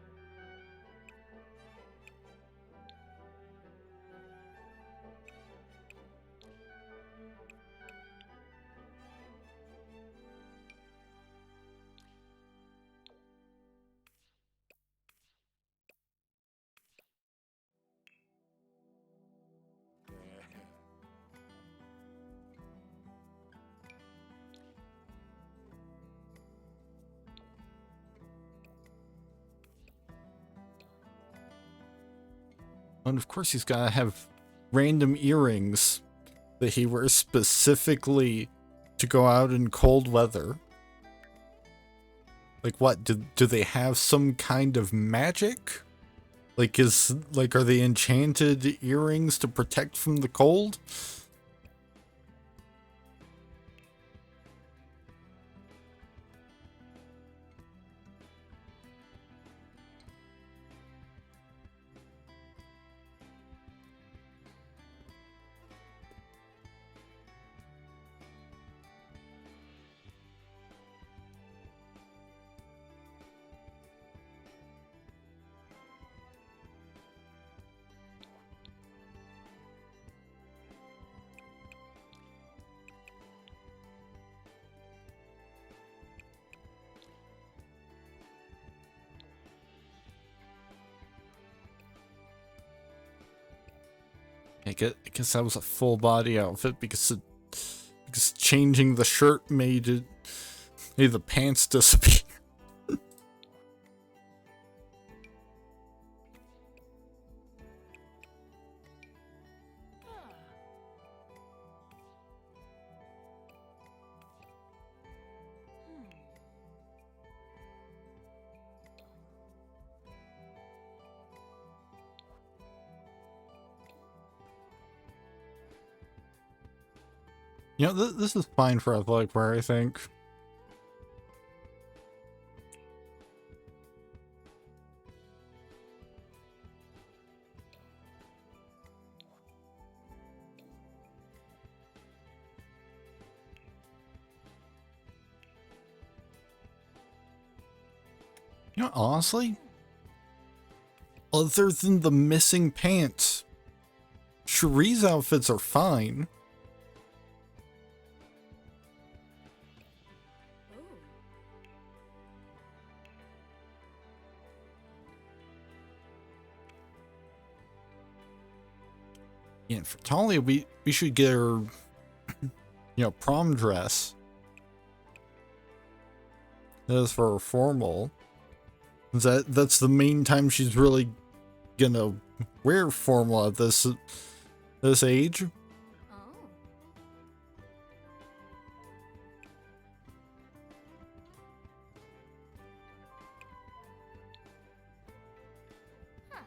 And of course he's gotta have random earrings that he wears specifically to go out in cold weather. Like what? Do they have some kind of magic? Like are they enchanted earrings to protect from the cold? I guess that was a full body outfit because changing the shirt made the pants disappear. You know, this is fine for athletic wear, I think. You know, honestly, other than the missing pants, Cherie's outfits are fine. Yeah, and for Talia, we should get her, you know, prom dress. As for her formal, that's the main time she's really gonna wear formal at this age. Oh. Huh.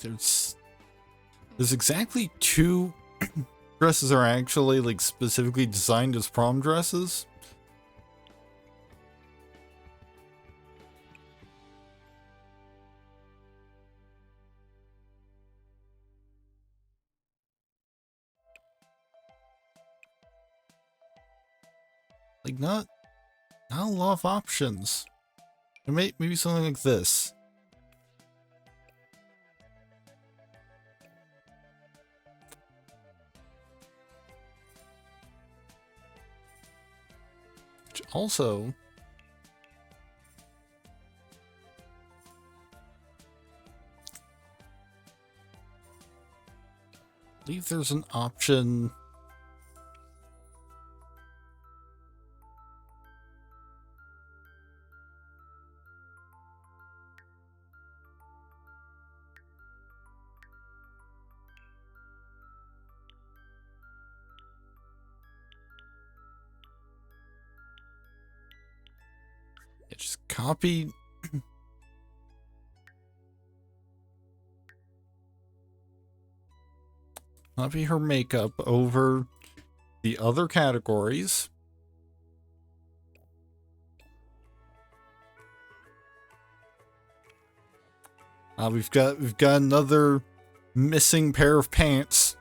There's exactly two dresses are actually like specifically designed as prom dresses. Like not a lot of options. Maybe something like this. Which also, I believe there's an option. copy copy her makeup over the other categories. We've got another missing pair of pants.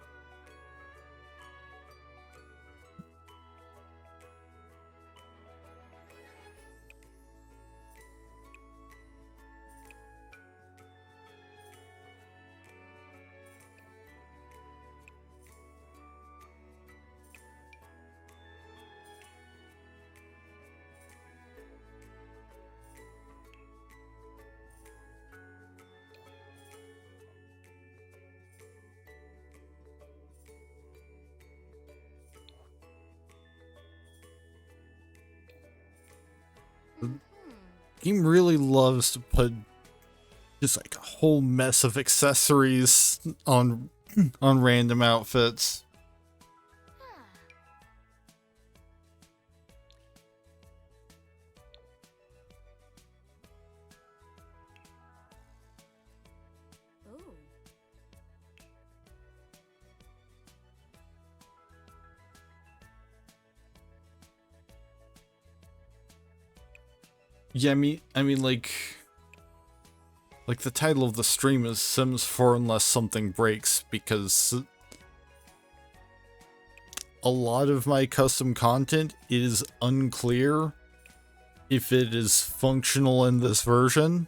Game really loves to put just like a whole mess of accessories on random outfits. Ooh. Yeah, I mean like the title of the stream is Sims 4 Unless Something Breaks, because a lot of my custom content is unclear if it is functional in this version.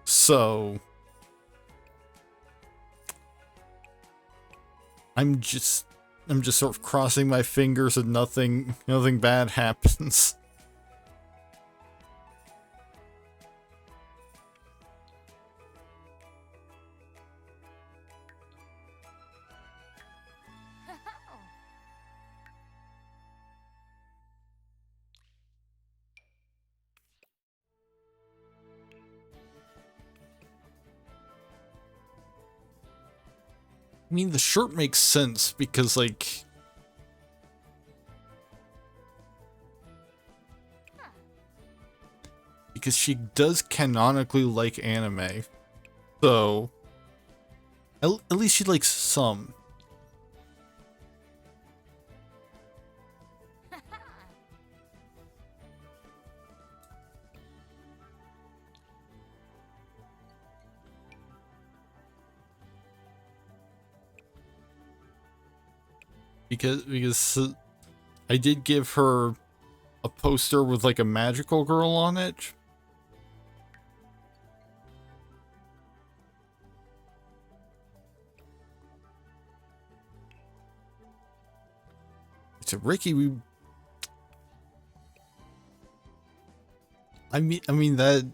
So I'm just sort of crossing my fingers and nothing bad happens. I mean, the shirt makes sense because, like, because she does canonically like anime. So, at least she likes some. Because I did give her a poster with like a magical girl on it. So Ricky, I mean that.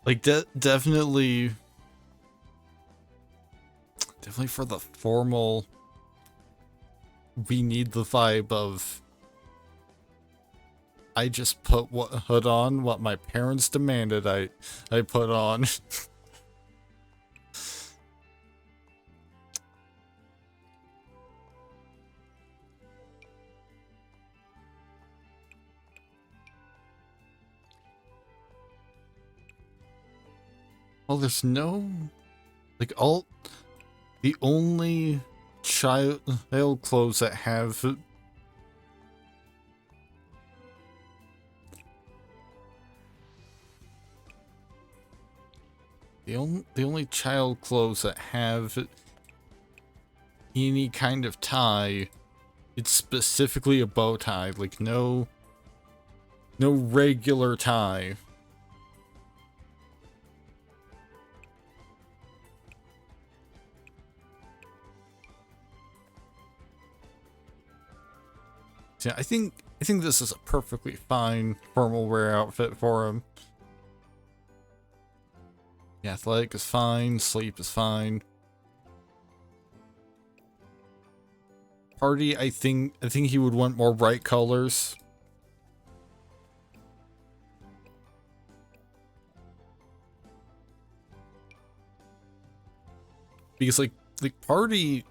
Like, definitely for the formal, we need the vibe of, I just put what my parents demanded I put on. Well, there's no, like, the only child clothes that have the only child clothes that have any kind of tie, it's specifically a bow tie, like no regular tie. So yeah, I think this is a perfectly fine formal wear outfit for him. Yeah, athletic is fine, sleep is fine. Party, I think he would want more bright colors. Because like like party,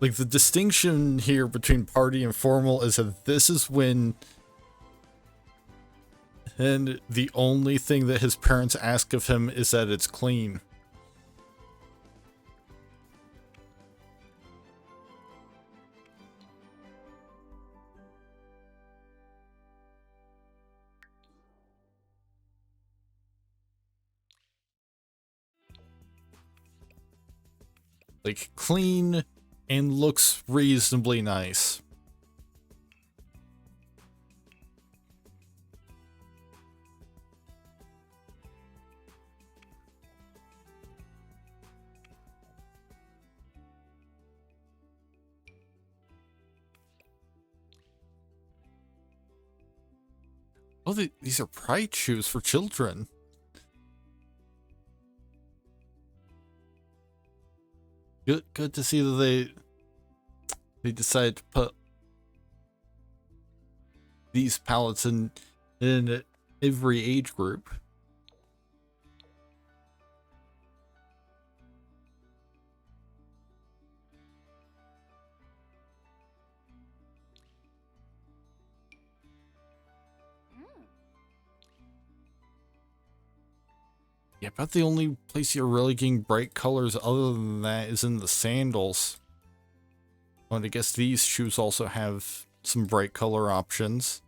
like the distinction here between party and formal is that this is when, and the only thing that his parents ask of him is that it's clean. Like, clean and looks reasonably nice. Oh, these are pride shoes for children. Good to see that they decided to put these palettes in every age group. Yeah, about the only place you're really getting bright colors other than that is in the sandals. And I guess these shoes also have some bright color options.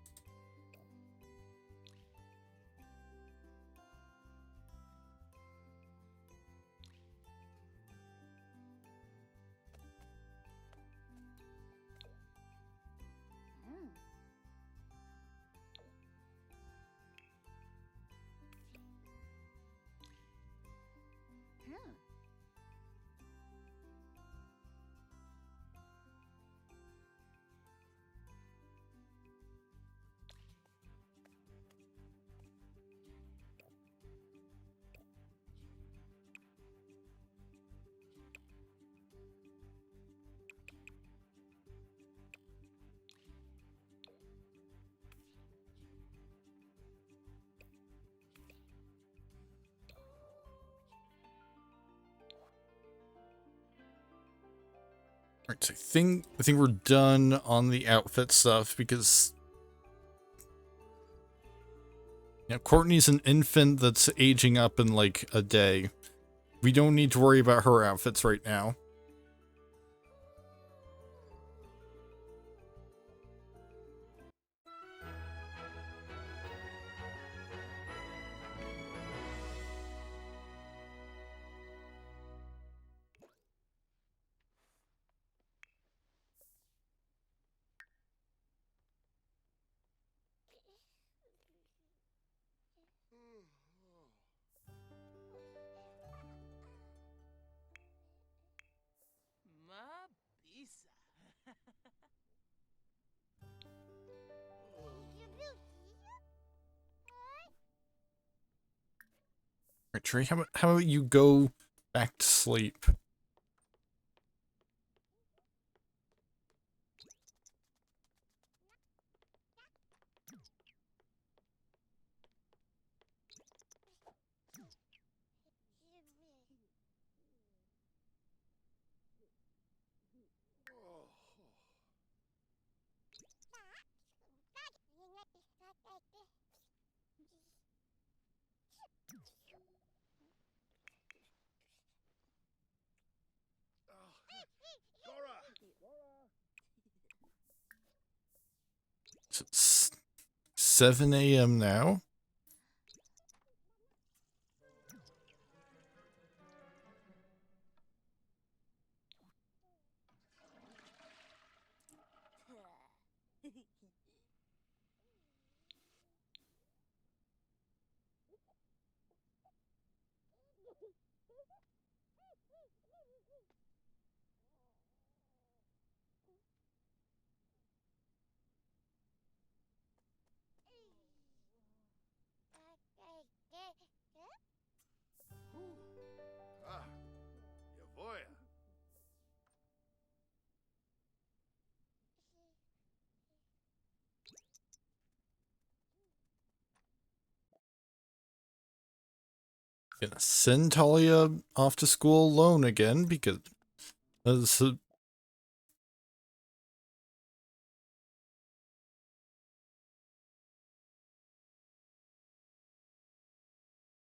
Alright, so I think we're done on the outfit stuff because Courtney's an infant that's aging up in like a day. We don't need to worry about her outfits right now. Ma bisa. Alright, Trey, how about you go back to sleep? So it's 7 a.m. now. Ah, Yavoya. Gonna send Talia off to school alone again because So,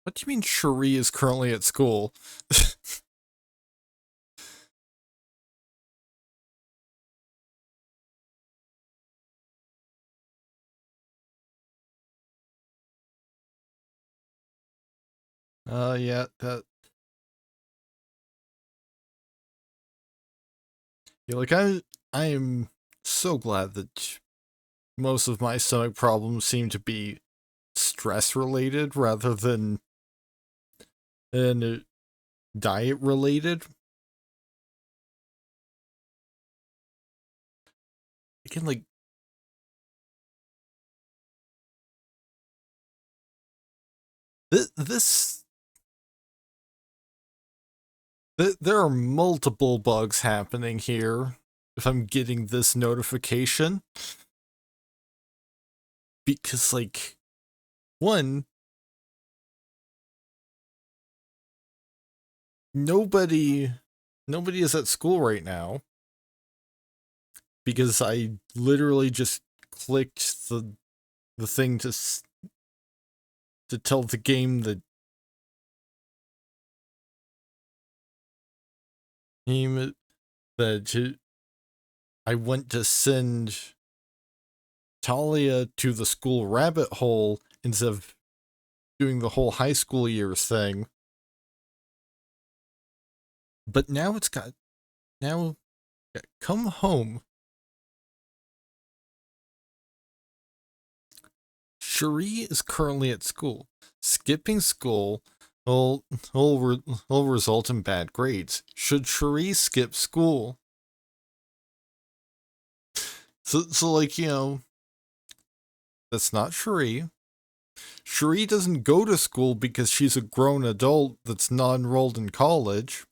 what do you mean Cherie is currently at school? Yeah, yeah, like I am so glad that most of my stomach problems seem to be stress related rather than diet related. Again, like this there are multiple bugs happening here. If I'm getting this notification, because like one, nobody nobody is at school right now because I literally just clicked the thing to tell the game that I went to send Talia to the school rabbit hole instead of doing the whole high school years thing. But now it's got now come home. Cherie is currently at school. Skipping school will will result in bad grades. Should Cherie skip school? So like, you know, that's not Cherie. Cherie doesn't go to school because she's a grown adult that's not enrolled in college.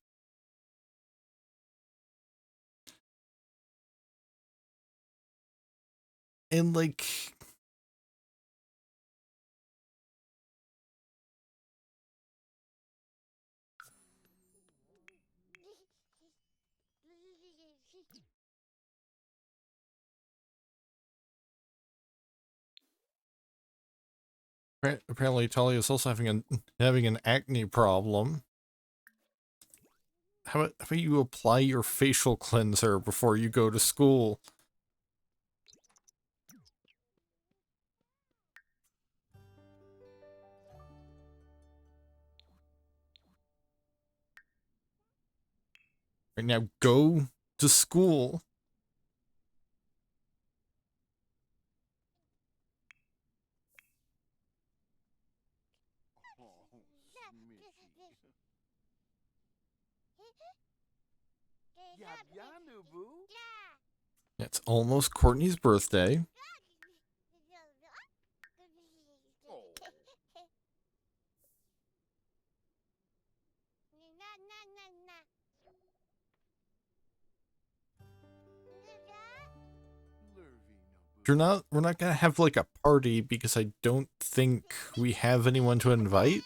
And like, apparently Talia is also having an acne problem. How about you apply your facial cleanser before you go to school? Right now, go to school. It's almost Courtney's birthday. We're not gonna have like a party because I don't think we have anyone to invite.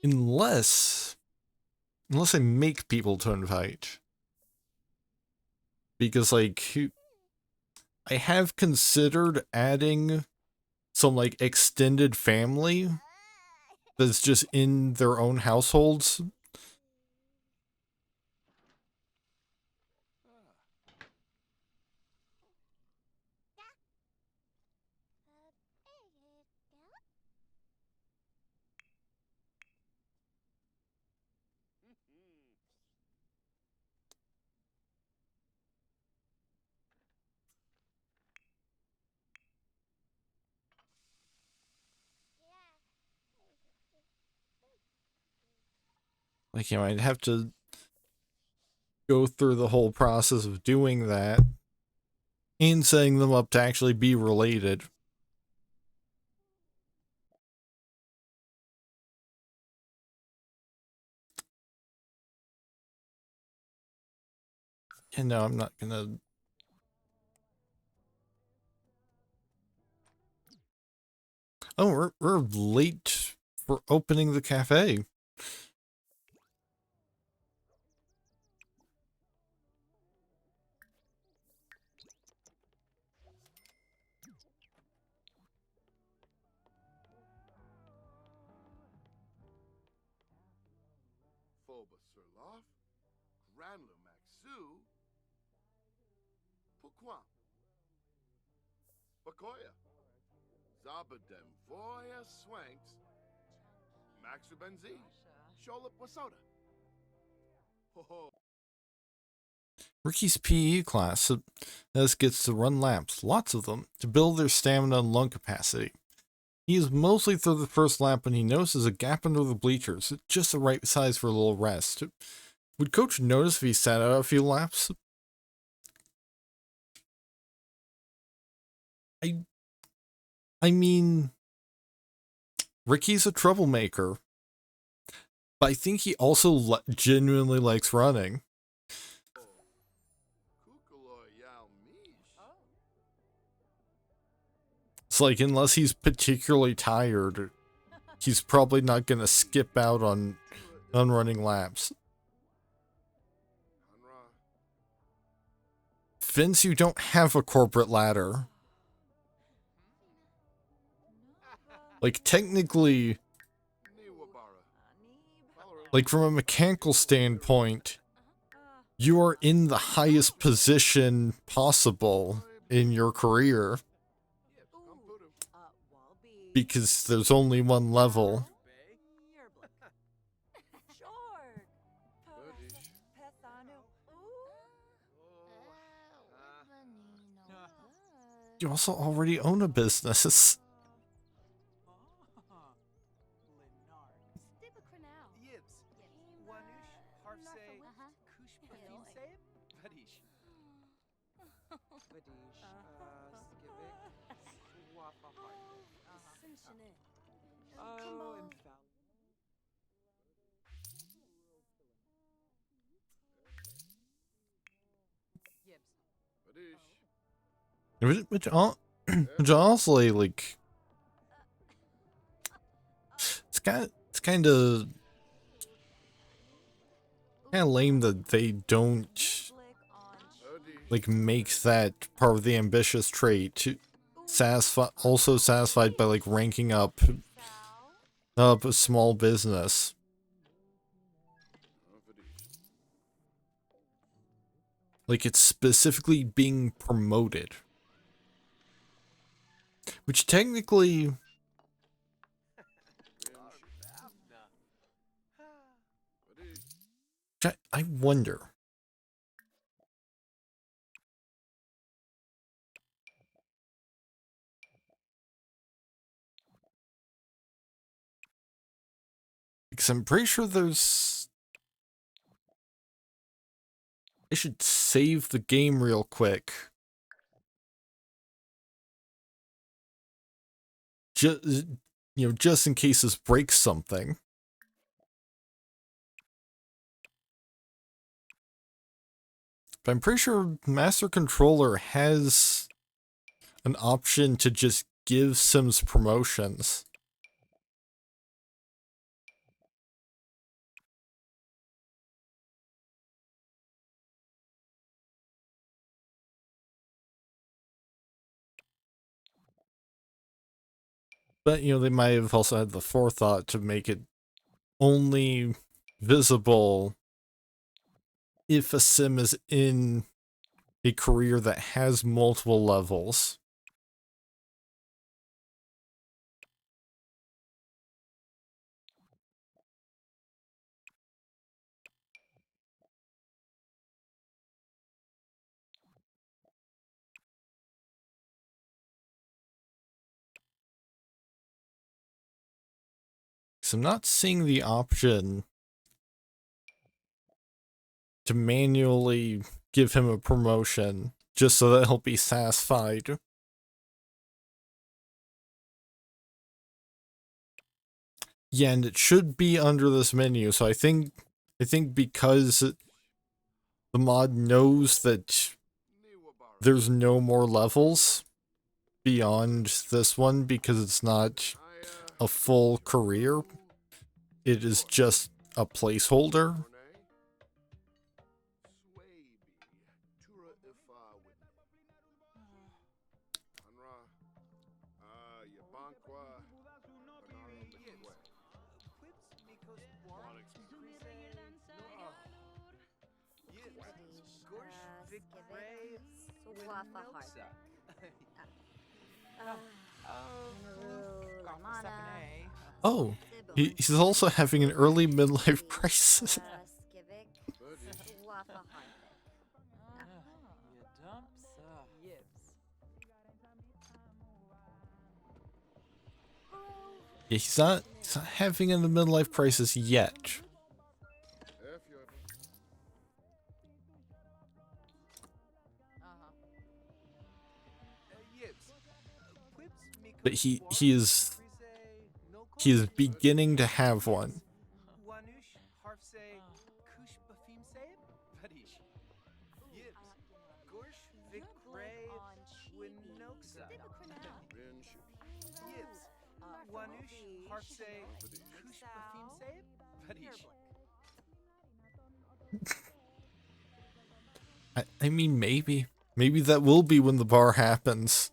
Unless I make people to invite. Because like I have considered adding some like extended family that's just in their own households. Like, you know, I'd have to go through the whole process of doing that and setting them up to actually be related. And no, I'm not gonna. Oh, we're late for opening the cafe. Boba Surloff, Granlu Maxu, Pourquoi? Bakoya, Zabadem Voya Swanks, Maxu Benzi, Shola Wasoda. Ho ho. Ricky's PE class thus gets to run laps, lots of them, to build their stamina and lung capacity. He is mostly through the first lap when he notices a gap under the bleachers, just the right size for a little rest. Would Coach notice if he sat out a few laps? I mean, Ricky's a troublemaker, but I think he also genuinely likes running. It's like, unless he's particularly tired, he's probably not going to skip out on running laps. Vince, you don't have a corporate ladder. Like, technically, like, from a mechanical standpoint, you are in the highest position possible in your career. Because there's only one level. You also already own a business. Which honestly, like, it's kind of lame that they don't like make that part of the ambitious trait also satisfied by like ranking up a small business. Like, it's specifically being promoted. Which technically... I wonder. Because I'm pretty sure there's... I should save the game real quick. Just in case this breaks something. But I'm pretty sure Master Controller has an option to just give Sims promotions. But, they might have also had the forethought to make it only visible if a sim is in a career that has multiple levels. So I'm not seeing the option to manually give him a promotion just so that he'll be satisfied. Yeah, and it should be under this menu, so I think because the mod knows that there's no more levels beyond this one because it's not a full career, it is just a placeholder. Vicray Wafa Winoxa. Oh, he's also having an early midlife crisis. Yeah, he's not having a midlife crisis yet. But he is beginning to have one. I mean, maybe that will be when the bar happens.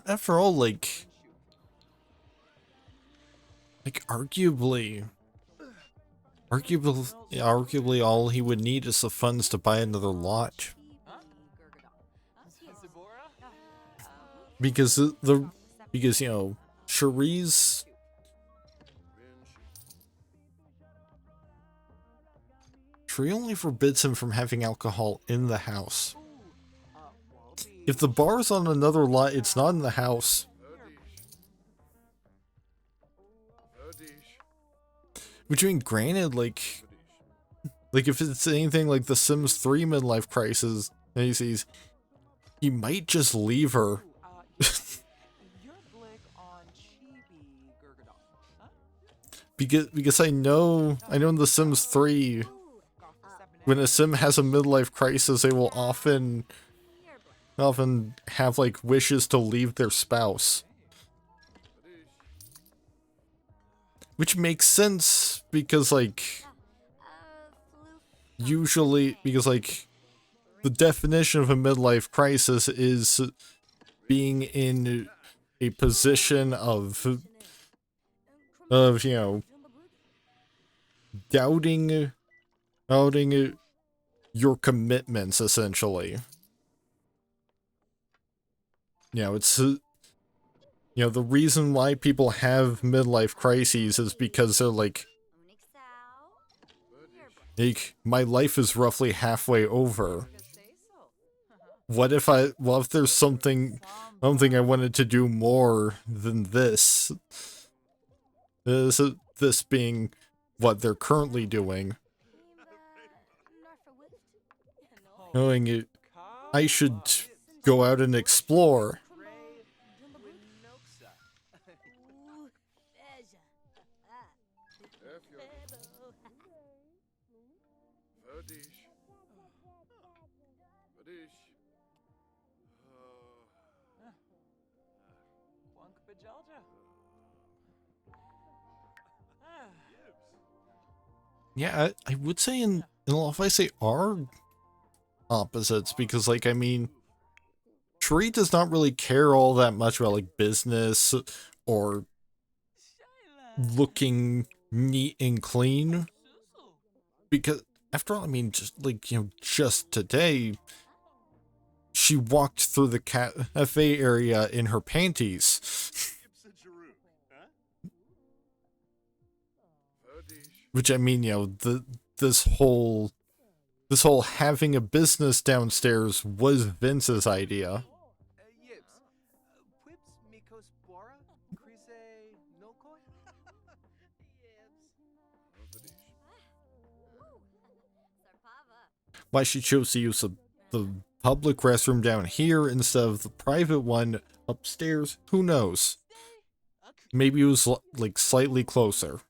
After all, like arguably all he would need is the funds to buy another lot. Because because you know, Cherie's Cherie only forbids him from having alcohol in the house. If the bar's on another lot, it's not in the house. Which, I mean, granted, like if it's anything like the Sims 3 midlife crisis, and he sees, he might just leave her. because I know in the Sims 3, when a Sim has a midlife crisis, they will often have like wishes to leave their spouse. Which makes sense because like usually the definition of a midlife crisis is being in a position of you know, doubting your commitments, essentially. You know, it's you know, the reason why people have midlife crises is because they're like, my life is roughly halfway over. What if there's something I wanted to do more than this? This being what they're currently doing. Knowing it, I should go out and explore. Yeah, I would say in all, if I say are opposites, because like, I mean, Tree does not really care all that much about like business or looking neat and clean, because after all, I mean, just like, you know, just today she walked through the cafe area in her panties. Which, I mean, you know, this whole having a business downstairs was Vince's idea. Why she chose to use the public restroom down here instead of the private one upstairs, who knows? Maybe it was like slightly closer.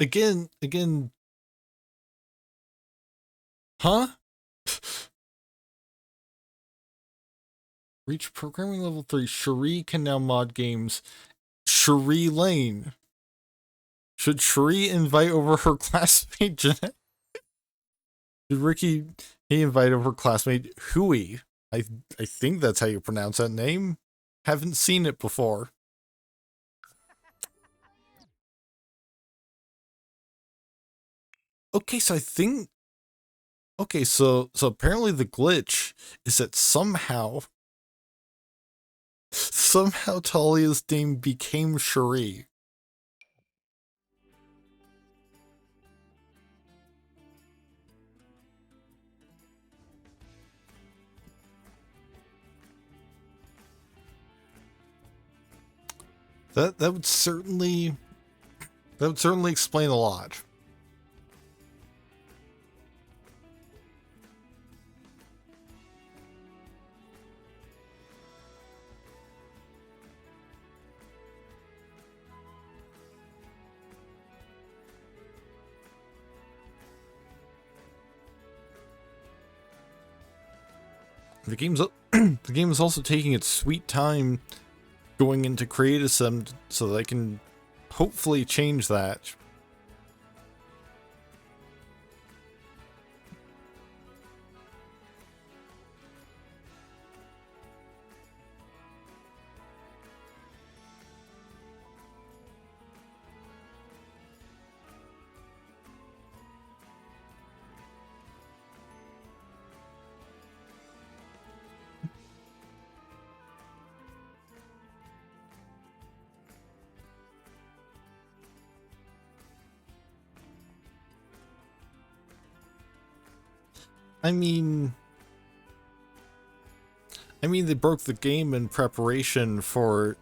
Again, huh? Reach programming level 3. Cherie can now mod games. Cherie Lane. Should Cherie invite over her classmate Jeanette? Should Ricky invite over her classmate Hui? I think that's how you pronounce that name. Haven't seen it before. Okay, so I think... Okay, so apparently the glitch is that somehow Talia's name became Cherie. That would certainly explain a lot. The game is also taking its sweet time going into creative sim so they can hopefully change that. I mean, they broke the game in preparation for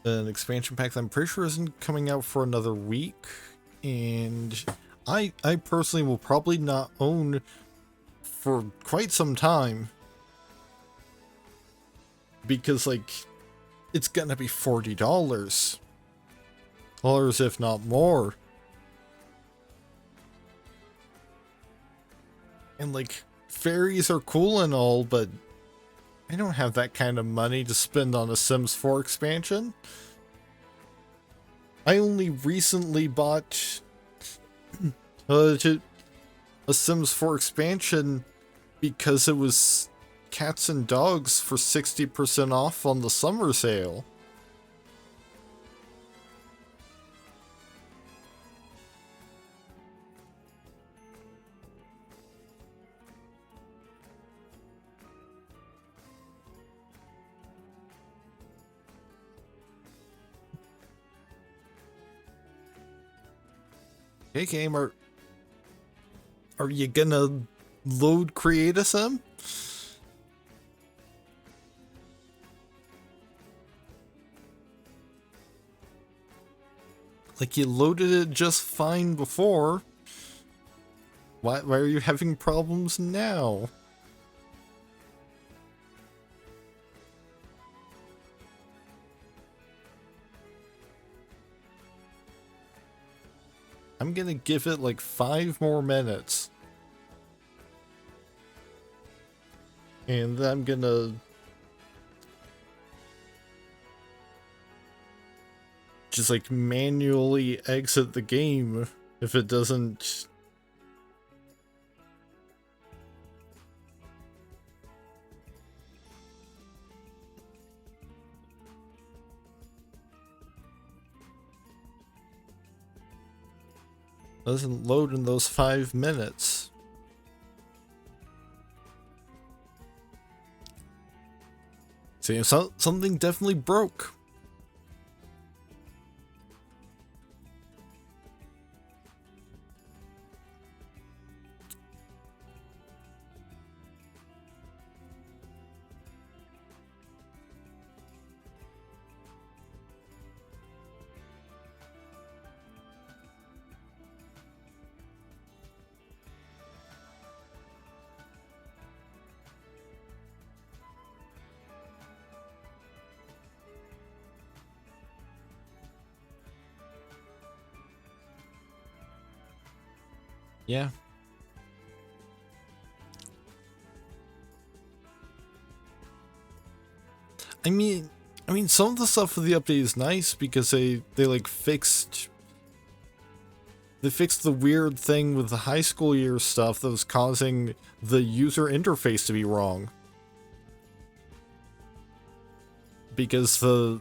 an expansion pack that I'm pretty sure isn't coming out for another week, and I personally will probably not own for quite some time because, like, it's gonna be $40, if not more. And, like, fairies are cool and all, but I don't have that kind of money to spend on a Sims 4 expansion. I only recently bought a Sims 4 expansion because it was cats and dogs for 60% off on the summer sale. Hey game, are you gonna load create a sim? Like, you loaded it just fine before. Why are you having problems now? I'm gonna give it like 5 more minutes. And then I'm gonna just like manually exit the game if it doesn't load in those 5 minutes. See, something definitely broke. Yeah. I mean, some of the stuff with the update is nice because they like fixed the weird thing with the high school year stuff that was causing the user interface to be wrong. Because the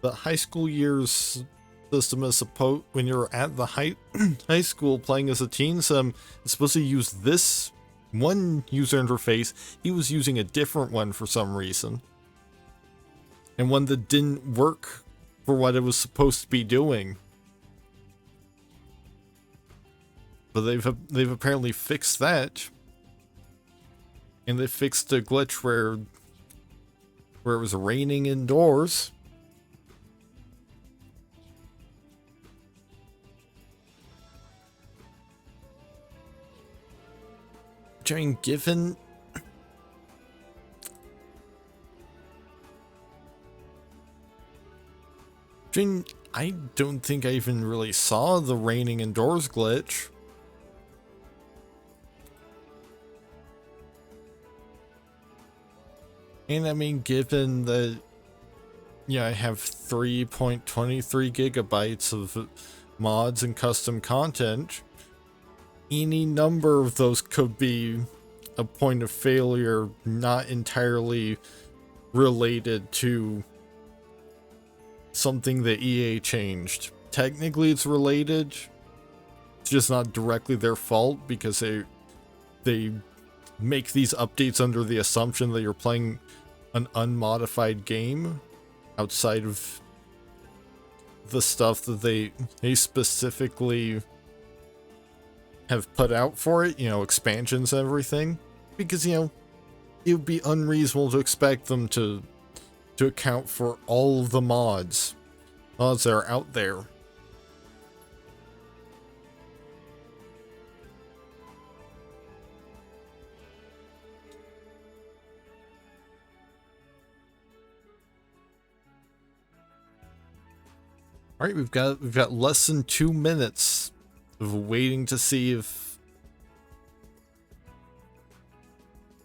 high school years system is supposed, when you're at the high school playing as a teen sim, it's supposed to use this one user interface. He was using a different one for some reason. And one that didn't work for what it was supposed to be doing. But they've apparently fixed that. And they fixed the glitch where it was raining indoors. Which, I mean, given I don't think I even really saw the raining indoors glitch. And I mean, given that, yeah, I have 3.23 gigabytes of mods and custom content, any number of those could be a point of failure, not entirely related to something that EA changed. Technically it's related, it's just not directly their fault because they make these updates under the assumption that you're playing an unmodified game outside of the stuff that they specifically have put out for it, you know, expansions and everything, because, you know, it would be unreasonable to expect them to account for all of the mods that are out there. All right, we've got less than 2 minutes of waiting to see if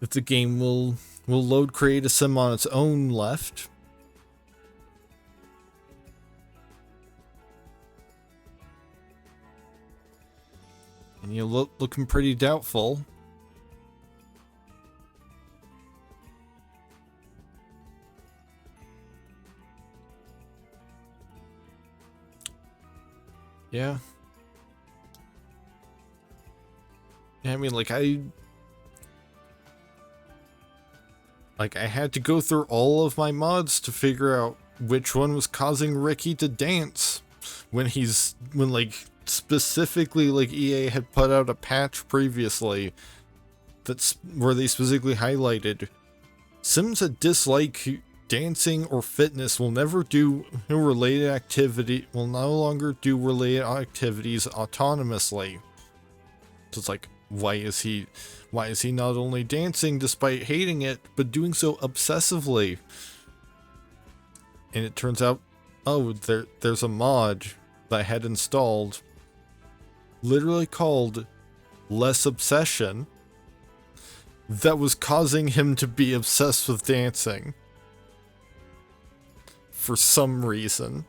the game will load create a sim on its own left. And you're looking pretty doubtful. Yeah. I mean, like I had to go through all of my mods to figure out which one was causing Ricky to dance when like specifically, like, EA had put out a patch previously that's where they specifically highlighted Sims that dislike dancing or fitness will never do related activity, will no longer do related activities autonomously. So it's like, why is he not only dancing despite hating it, but doing so obsessively? And it turns out, oh, there's a mod that I had installed, literally called Less Obsession, that was causing him to be obsessed with dancing. For some reason.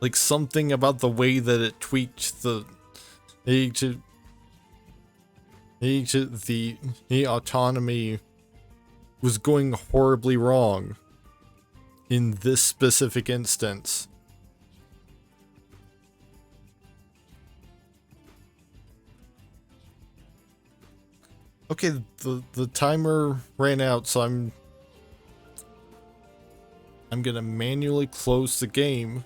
Like, something about the way that it tweaked the autonomy was going horribly wrong in this specific instance. Okay, the timer ran out, so I'm gonna manually close the game.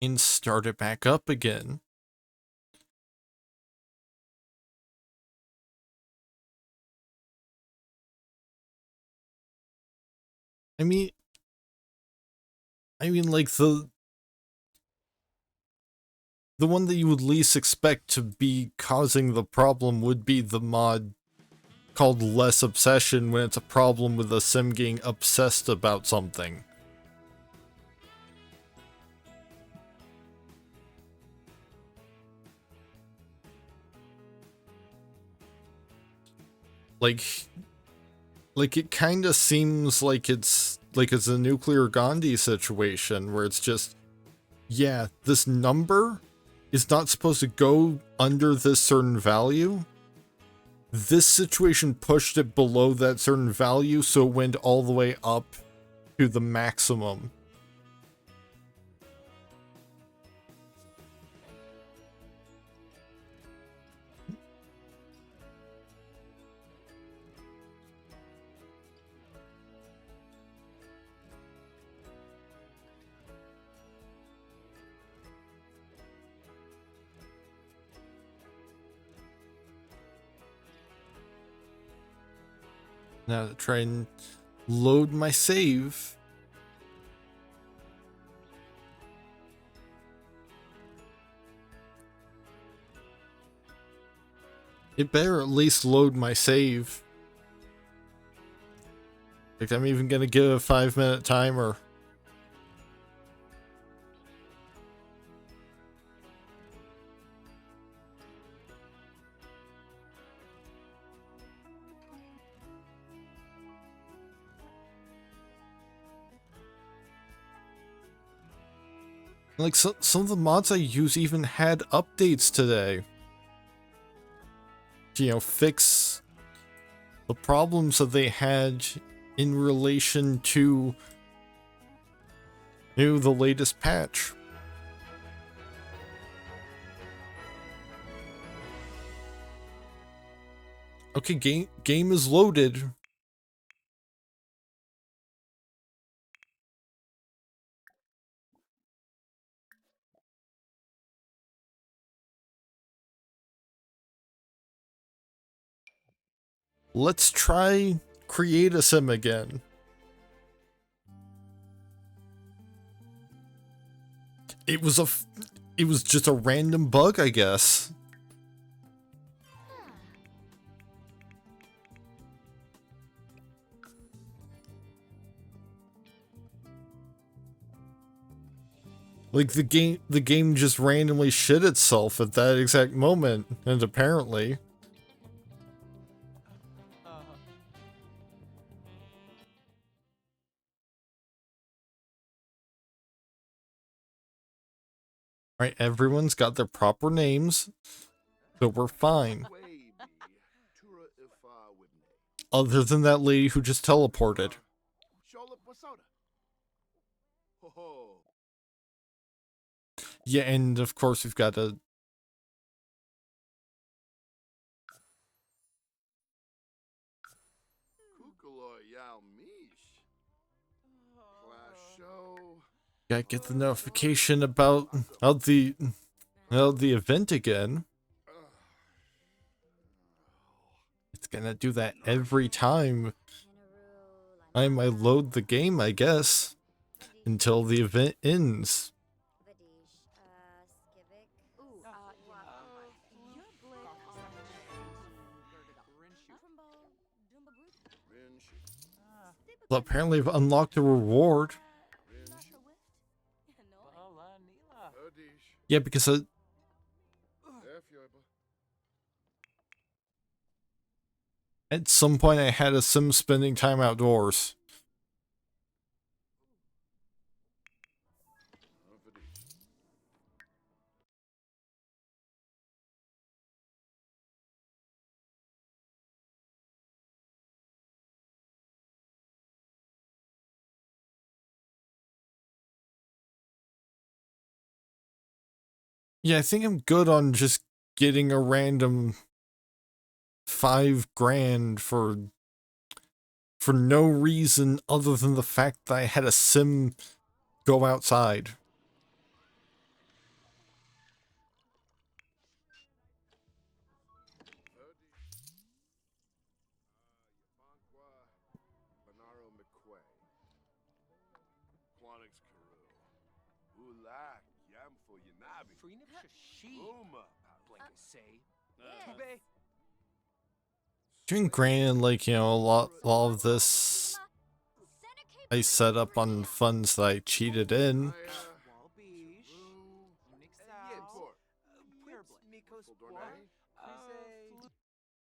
And start it back up again. I mean, like the one that you would least expect to be causing the problem would be the mod called Less Obsession, when it's a problem with a sim getting obsessed about something. Like it kind of seems like it's a nuclear Gandhi situation where it's just, yeah, this number is not supposed to go under this certain value. This situation pushed it below that certain value, so it went all the way up to the maximum. Now to try and load my save. It better at least load my save. Like, I'm even gonna give a 5-minute timer. Like, some of the mods I use even had updates today. You know, fix the problems that they had in relation to the latest patch. Okay, game is loaded. Let's try create a sim again. It was just a random bug, I guess. Like the game just randomly shit itself at that exact moment, and apparently. Right, everyone's got their proper names, so we're fine. Other than that lady who just teleported. Yeah, and of course we've got a... Gotta get the notification about the event again. It's gonna do that every time I load the game, I guess, until the event ends. Well, apparently I've unlocked a reward. Yeah, because at some point I had a sim spending time outdoors. Yeah, I think I'm good on just getting a random $5,000 for no reason other than the fact that I had a sim go outside. Granted, like, you know, a lot of this I set up on funds that I cheated in.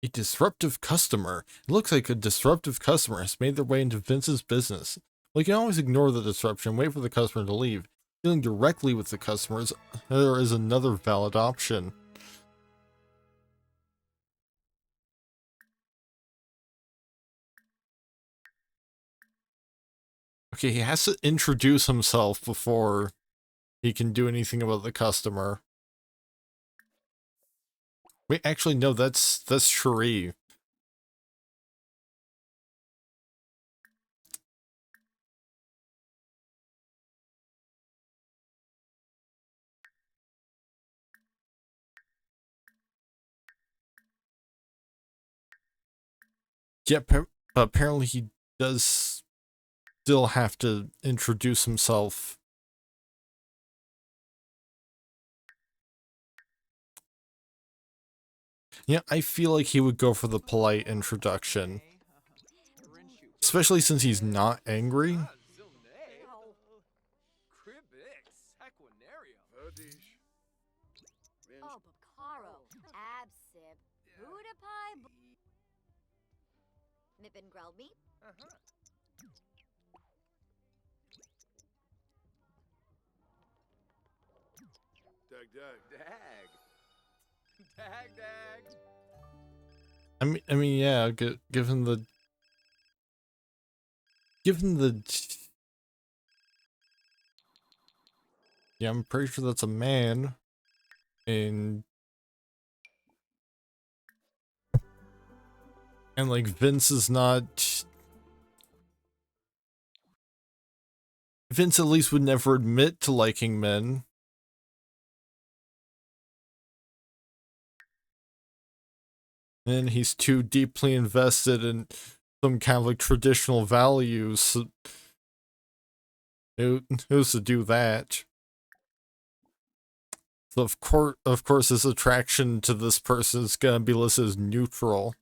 A disruptive customer. It looks like a disruptive customer has made their way into Vince's business. We can always ignore the disruption and wait for the customer to leave. Dealing directly with the customers there is another valid option. Okay, he has to introduce himself before he can do anything about the customer. Wait, actually, no, that's Cherie. Yeah, apparently he does still have to introduce himself. Yeah, I feel like he would go for the polite introduction. Especially since he's not angry. Oh, Bacaro, Absib, Budapai, Nippin grilled meat. Dag. I mean, yeah, given the yeah, I'm pretty sure that's a man, and like Vince is not. Vince at least would never admit to liking men. And he's too deeply invested in some kind of like traditional values. Who's to do that? So of course, his attraction to this person is gonna be listed as neutral.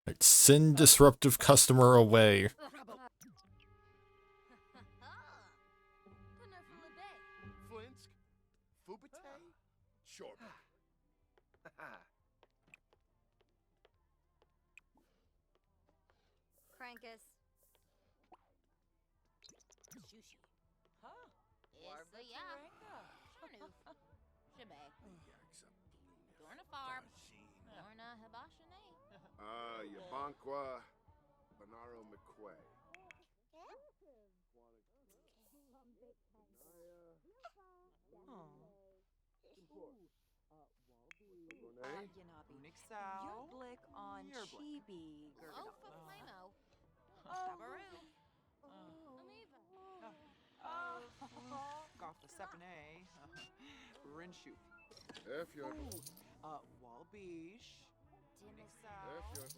Like, send disruptive customer away. Flinsk, Fubate, Shorba. Crankus. Sushi. Is yeah. Sharnoof. Shibe. Dorna Farb. Dorna Hibashine. Yabanqua, Bonaro McQuay. Unixow. Blick on Chibi. Oh, for Plano. Tabaroo. Golf the 7A. Rinshoot. Fjord. Walbeesh. Unixow. Yearblick.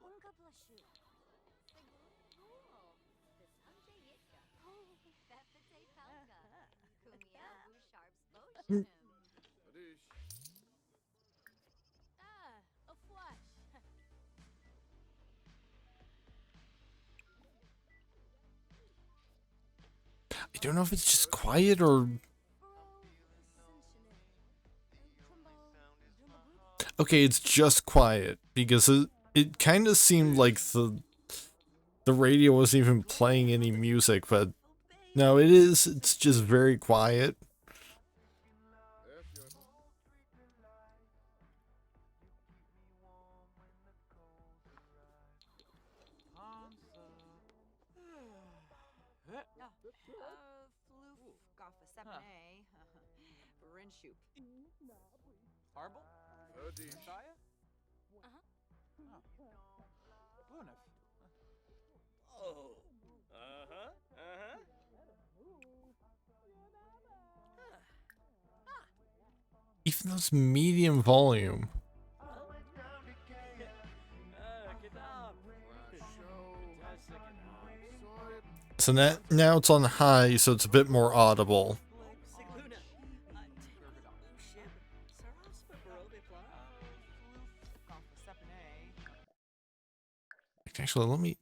Unga Blashu. Sanjay Yitka. Befete Pelka. Kumia Busharp's Motion. Adish. A flush. I don't know if it's just quiet or... Okay, it's just quiet, because it kind of seemed like the radio wasn't even playing any music, but no, it is. It's just very quiet. Floof. Golf the 7A. Rinshoot. Harble. Adish. Messiah? Bunif. Oh. Even though it's medium volume. So now it's on high, so it's a bit more audible. Actually, let me...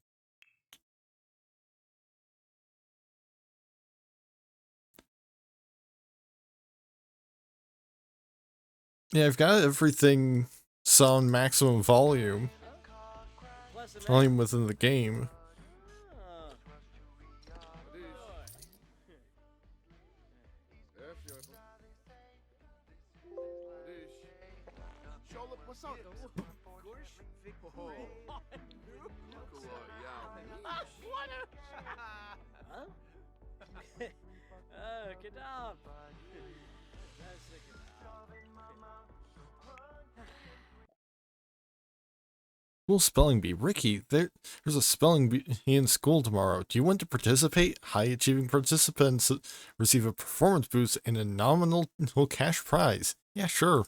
Yeah, I've got everything set on maximum volume. Volume within the game. Get up! Cool spelling bee. Ricky, there's a spelling bee in school tomorrow. Do you want to participate? High-achieving participants receive a performance boost and a nominal cash prize. Yeah, sure.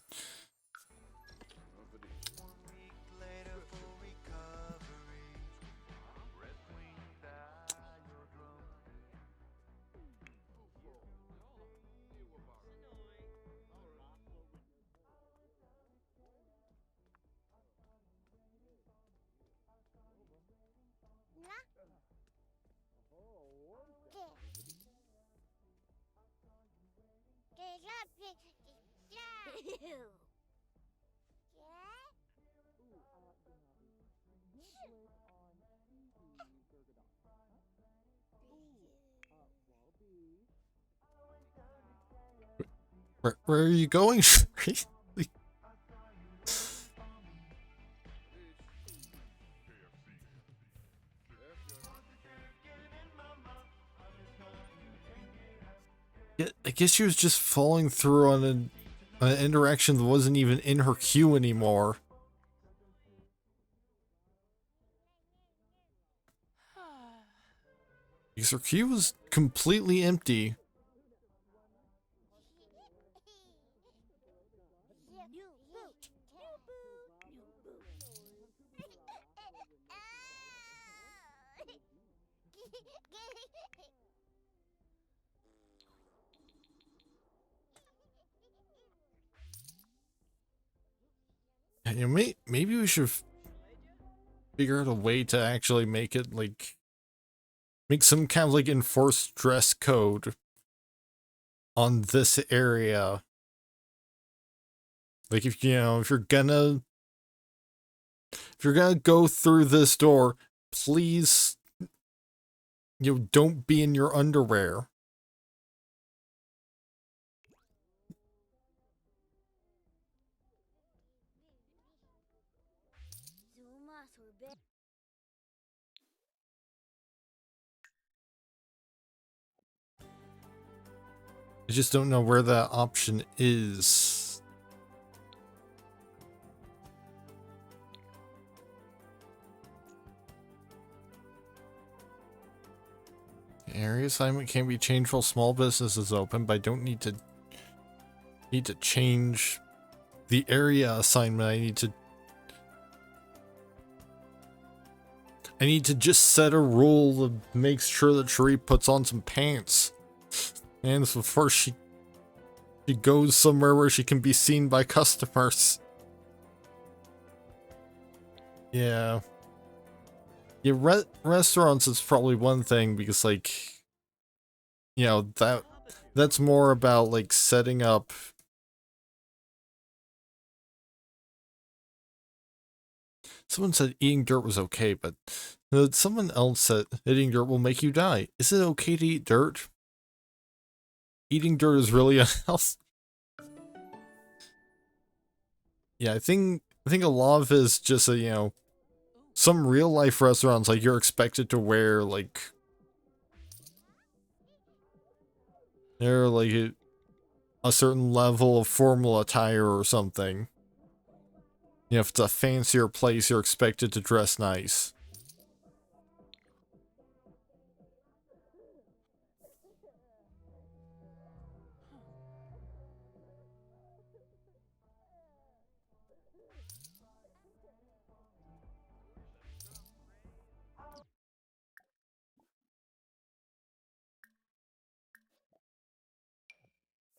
Where are you going? Yeah, I guess she was just following through on an interaction that wasn't even in her queue anymore. Because her queue was completely empty. And, you know, maybe we should figure out a way to actually make it like make some kind of like enforced dress code on this area. Like if you're gonna go through this door, please don't be in your underwear. I just don't know where that option is. Area assignment can be changed while small business is open, but I don't need to change the area assignment. I need to just set a rule that makes sure that Cherie puts on some pants. And before she goes somewhere where she can be seen by customers. Yeah. Yeah, restaurants is probably one thing because, like, that's more about, like, setting up. Someone said eating dirt was okay, but someone else said eating dirt will make you die. Is it okay to eat dirt? Eating dirt is really unhealthy. Yeah, I think a lot of it is just some real life restaurants, like, you're expected to wear, like, they're like a certain level of formal attire or something. If it's a fancier place, you're expected to dress nice.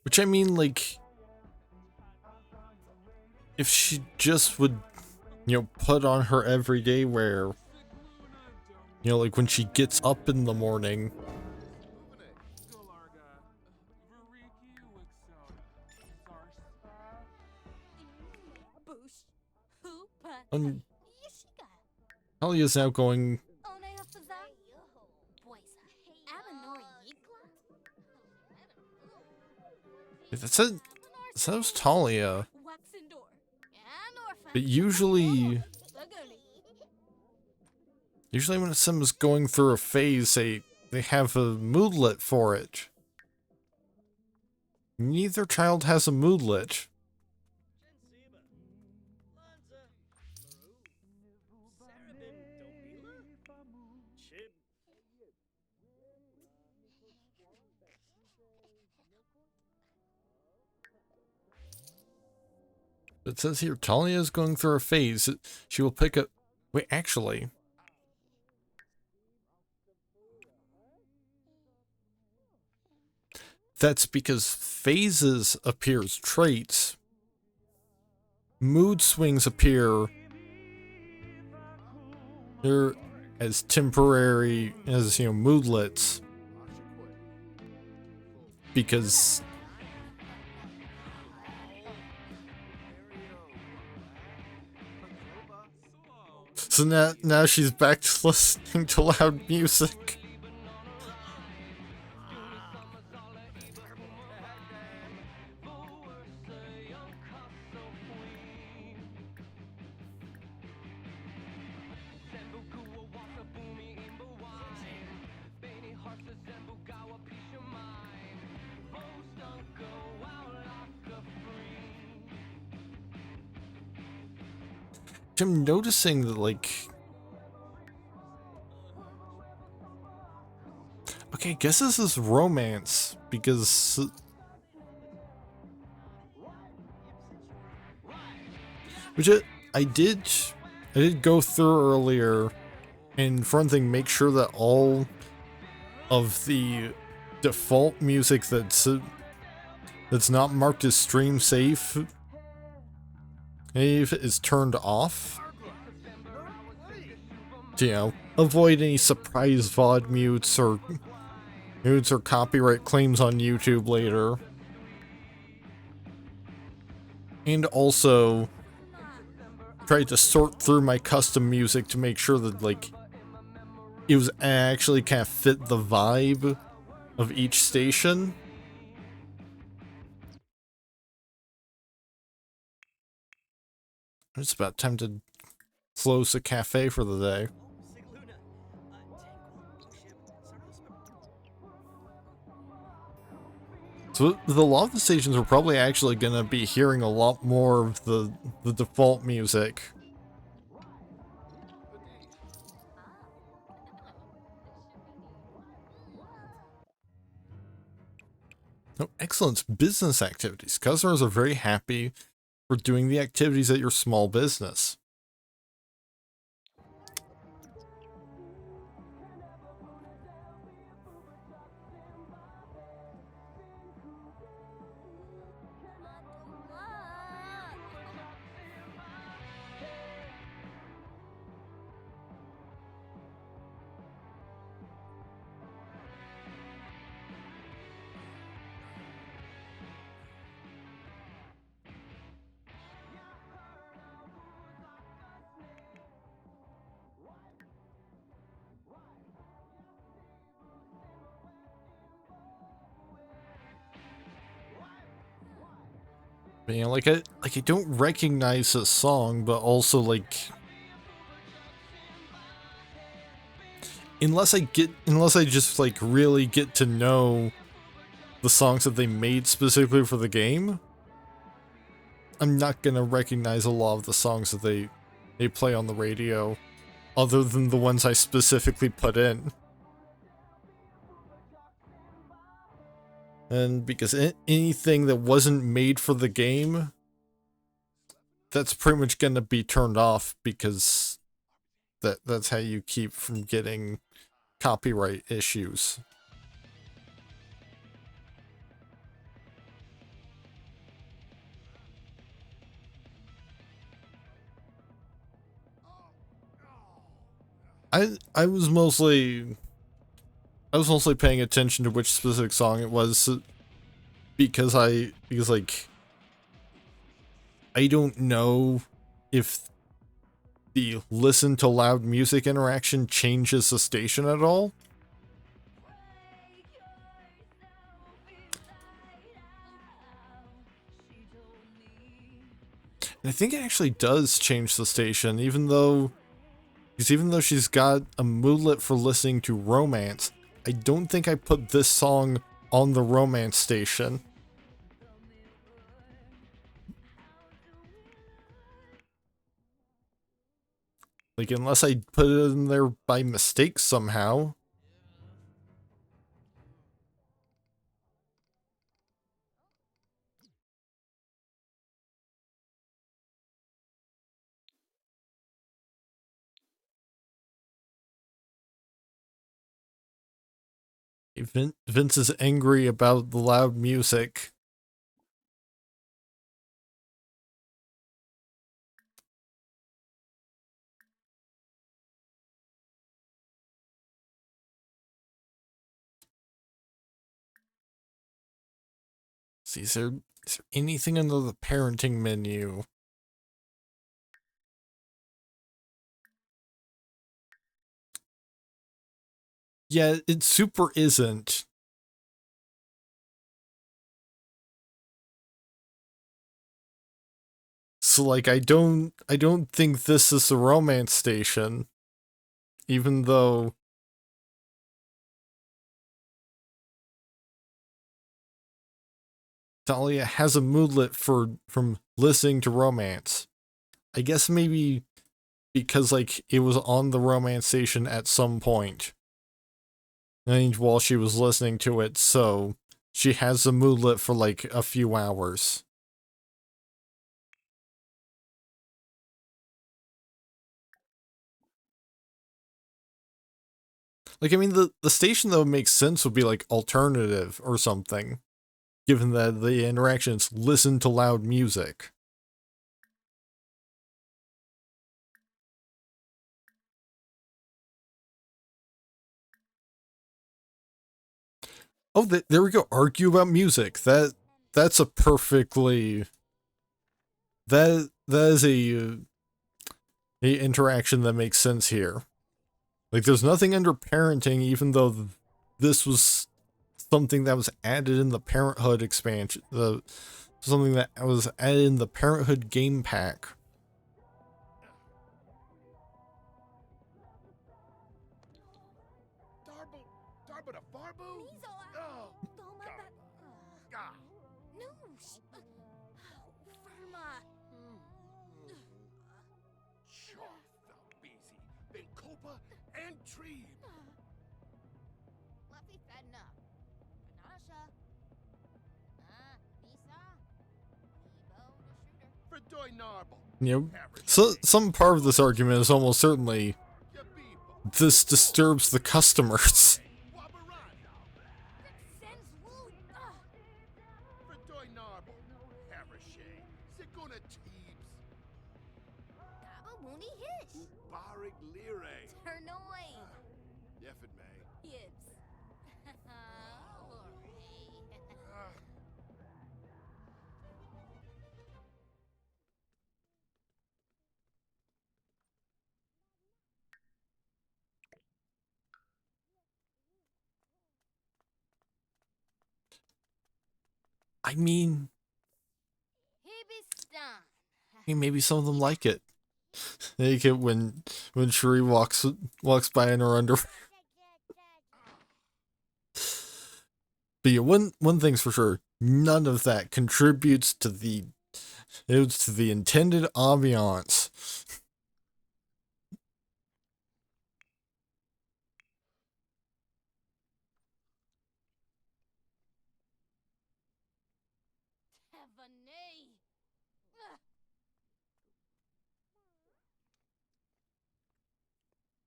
Which I mean, like, if she just would, put on her everyday wear, like when she gets up in the morning, Boosh. Hoopa. um, Yeshika. Talia's now going. One hafaza. Boisa. Amanori yikla. That was Talia. Waxendor. But usually when someone's going through a phase, they have a moodlet for it. Neither child has a moodlet. It says here, Talia is going through a phase. She will pick up... Wait, actually... That's because phases appear as traits. Mood swings appear here as temporary, as, moodlets. Because... So now she's back to listening to loud music. I'm noticing that, like... Okay, I guess this is romance, because... Which I did go through earlier, and for one thing, make sure that all of the default music that's not marked as stream safe is turned off. To, avoid any surprise VOD mutes or copyright claims on YouTube later. And also tried to sort through my custom music to make sure that, like, it was actually kind of fit the vibe of each station. It's about time to close the cafe for the day. So a lot of the stations are probably actually going to be hearing a lot more of the default music. Oh, excellent. Business activities. Customers are very happy for doing the activities at your small business. You know, like I don't recognize a song, but also, like, unless I just, like, really get to know the songs that they made specifically for the game, I'm not gonna recognize a lot of the songs that they play on the radio, other than the ones I specifically put in. And because anything that wasn't made for the game, that's pretty much gonna be turned off, because that's how you keep from getting copyright issues. I was mostly paying attention to which specific song it was because like I don't know if the listen to loud music interaction changes the station at all. And I think it actually does change the station, even though she's got a moodlet for listening to romance, I don't think I put this song on the romance station. Like, unless I put it in there by mistake somehow. Vince is angry about the loud music. See, is there anything under the parenting menu? Yeah, it super isn't. So like I don't think this is the romance station. Even though Dahlia has a moodlet from listening to romance. I guess maybe because like it was on the romance station at some point. And while she was listening to it, so she has a moodlet for like a few hours. Like, I mean, the station that would make sense would be like alternative or something, given that the interactions listen to loud music. Oh, there we go. Argue about music. That's a perfectly that is a interaction that makes sense here. Like, there's nothing under parenting, even though this was something that was added in the Parenthood expansion. Something that was added in the Parenthood game pack. Darbo the Farbo? Oh, God. Noosh. Firma. Choth the busy. Bencopa and Tree. Fluffy Fedna. Anasha. Lisa. Ebo the shooter. For Doy Narble. You know, so some part of this argument is almost certainly this disturbs the customers. Sends Woo. For Doy Narble. Havershey. Siguna Teebs. Gaba Mooney Hish. Barig Lire. Ternoi. Yeffed May. Yibs. I mean, maybe some of them like it. They like it when Shuri walks by in her underwear. But yeah, one thing's for sure, none of that contributes to the intended ambiance.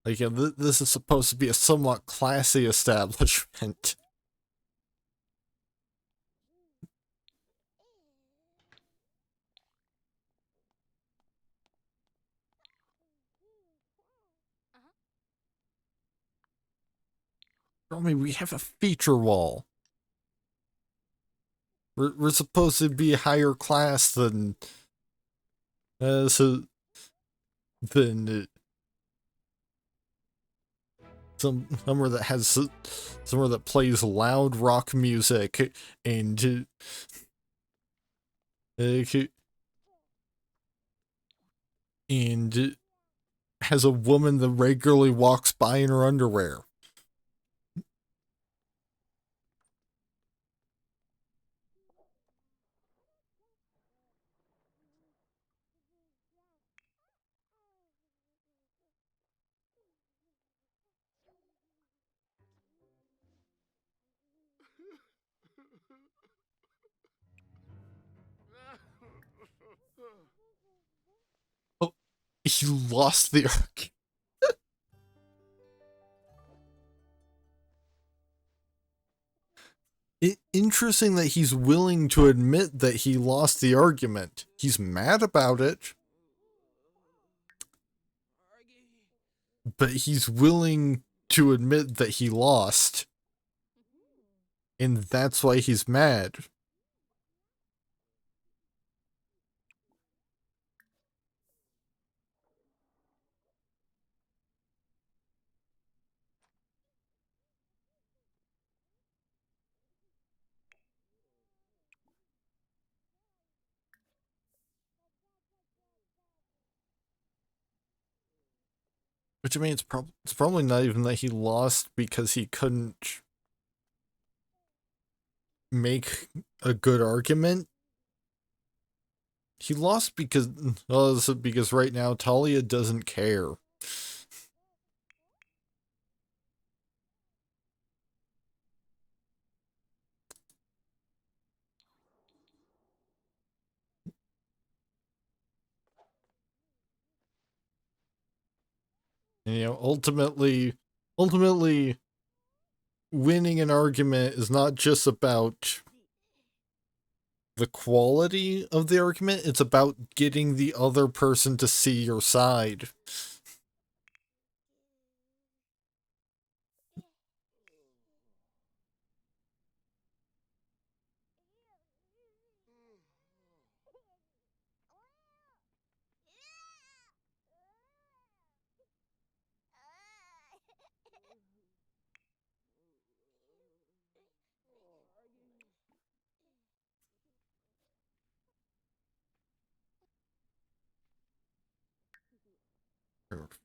Like, this is supposed to be a somewhat classy establishment. I mean, we have a feature wall. We're supposed to be higher class than so than somewhere that has somewhere that plays loud rock music and and has a woman that regularly walks by in her underwear. Oh, he lost the arc. Interesting that he's willing to admit that he lost the argument. He's mad about it, but he's willing to admit that he lost, and that's why he's mad. Which, I mean, it's probably not even that he lost because he couldn't make a good argument. He lost because, well, because right now Talia doesn't care. And, you know, ultimately, winning an argument is not just about the quality of the argument, it's about getting the other person to see your side.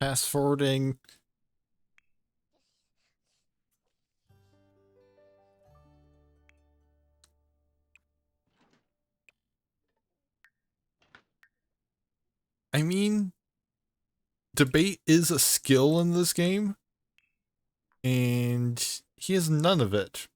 Fast forwarding. I mean, debate is a skill in this game, and he has none of it.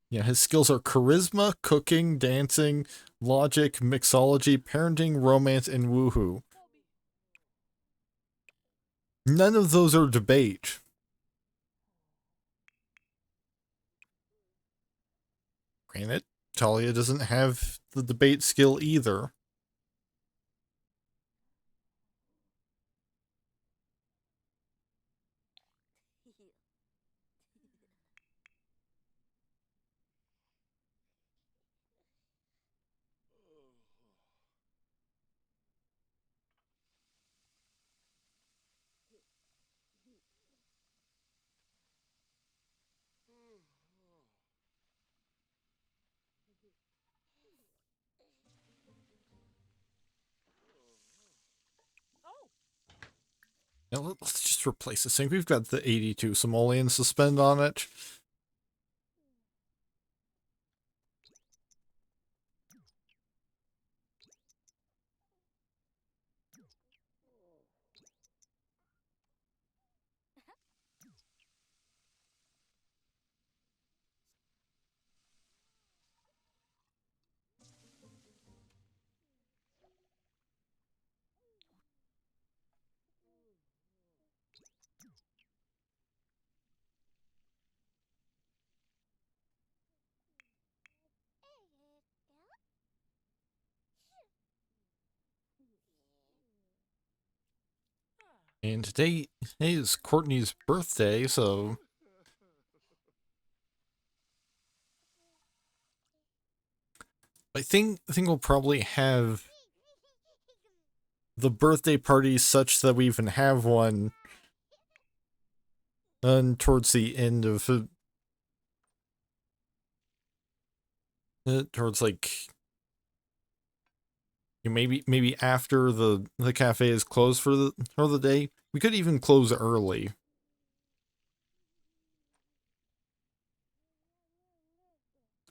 Yeah, his skills are charisma, cooking, dancing, logic, mixology, parenting, romance, and woohoo. None of those are debate. Granted, Talia doesn't have the debate skill either. Now let's just replace this thing. We've got the 82 simoleons to spend on it. And today is Courtney's birthday, so I think we'll probably have the birthday party such that we even have one towards the end of towards like maybe after the cafe is closed for the day. We could even close early.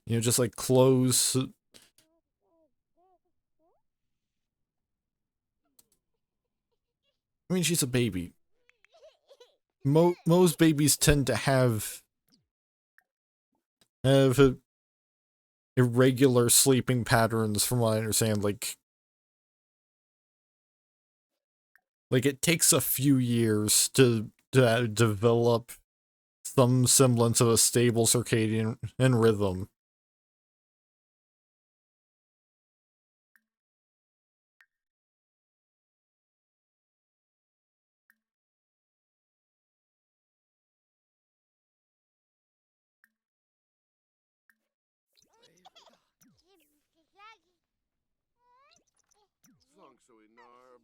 You know, just like close. I mean, she's a baby. Most babies tend to have irregular sleeping patterns, from what I understand. Like it takes a few years to develop some semblance of a stable circadian and rhythm. Slunk so we narb.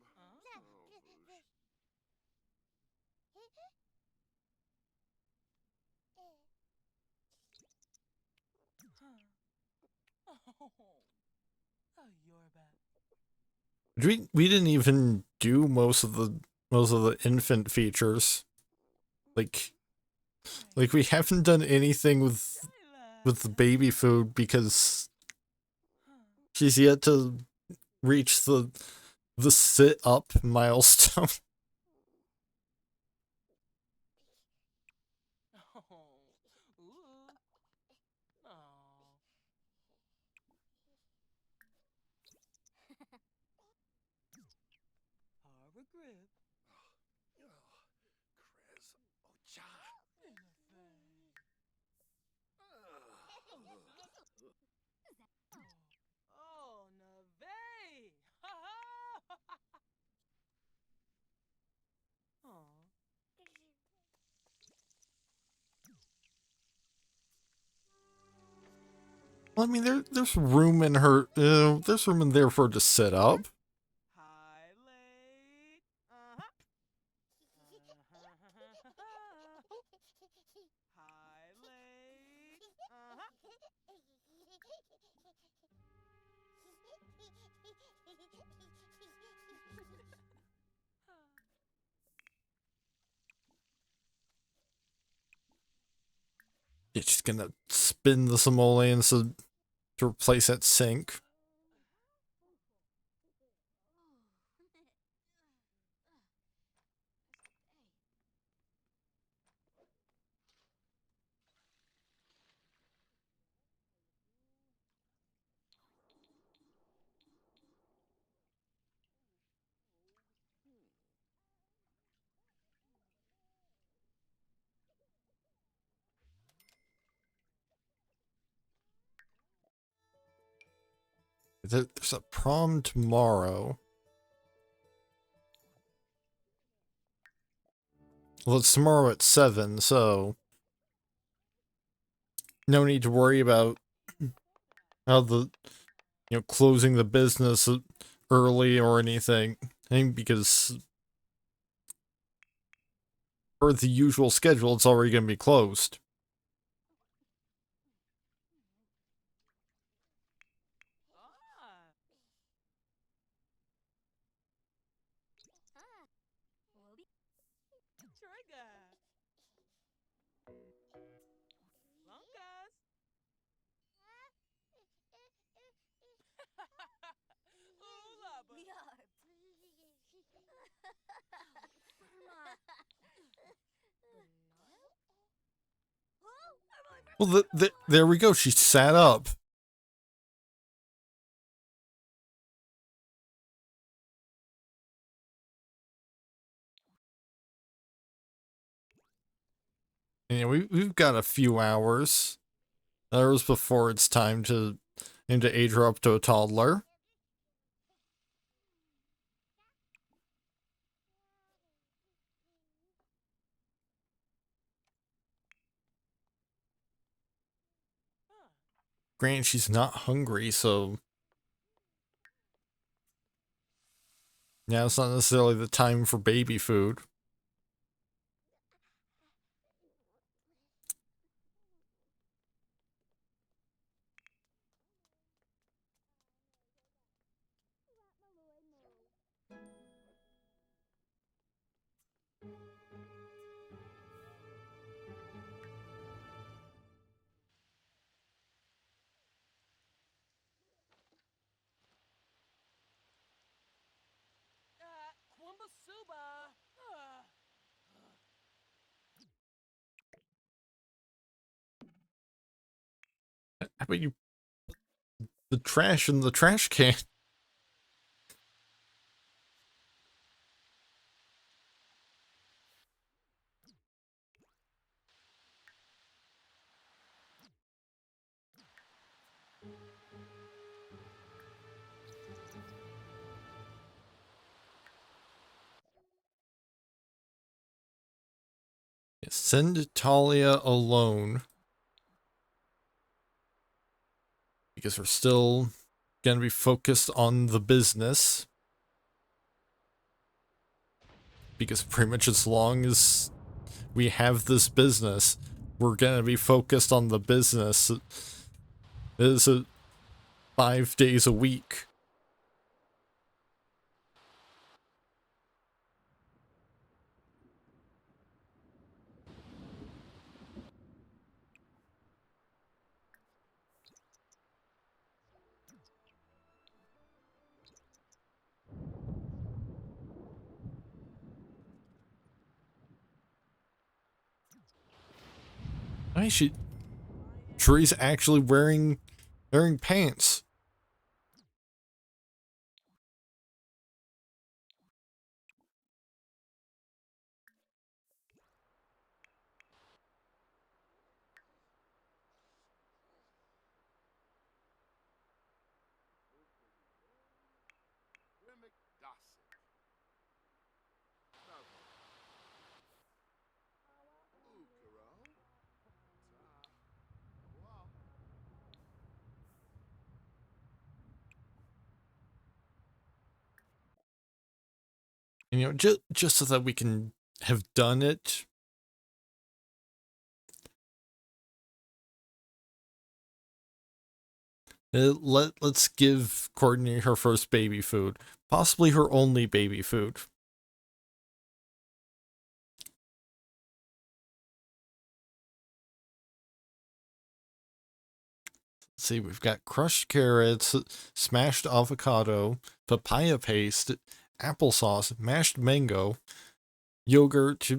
Oh, you're bad. We didn't even do most of the infant features. Like we haven't done anything with the baby food because she's yet to reach the sit up milestone. Oh, ooh. Oh. Harbor grip. Chris. Ocha. In the face. Oh, Nave! Ha ha! Aw. Well, I mean, there's room in her. There's room in there for her to sit up. High late. Uh-huh. High late. Uh-huh. Yeah, she's gonna spin the simoleons to replace that sink. There's a prom tomorrow. Well, it's tomorrow at 7, so no need to worry about how closing the business early or anything. I think because per the usual schedule, it's already going to be closed. Ah. Trigger. Lunkas. Ooh, lava. Well, there we go. She sat up. And, we've got a few hours. Hours before it's time to age her up to a toddler. Granted, she's not hungry, so now it's not necessarily the time for baby food. Kwambasuba. How about you put the trash in the trash can? Send Talia alone. Because we're still gonna be focused on the business. Because pretty much as long as we have this business, we're gonna be focused on the business. It's 5 days a week. I should. Tree's actually wearing pants. And, you know, just so that we can have done it. Let's give Courtney her first baby food. Possibly her only baby food. Let's see, we've got crushed carrots, smashed avocado, papaya paste, applesauce, mashed mango, yogurt,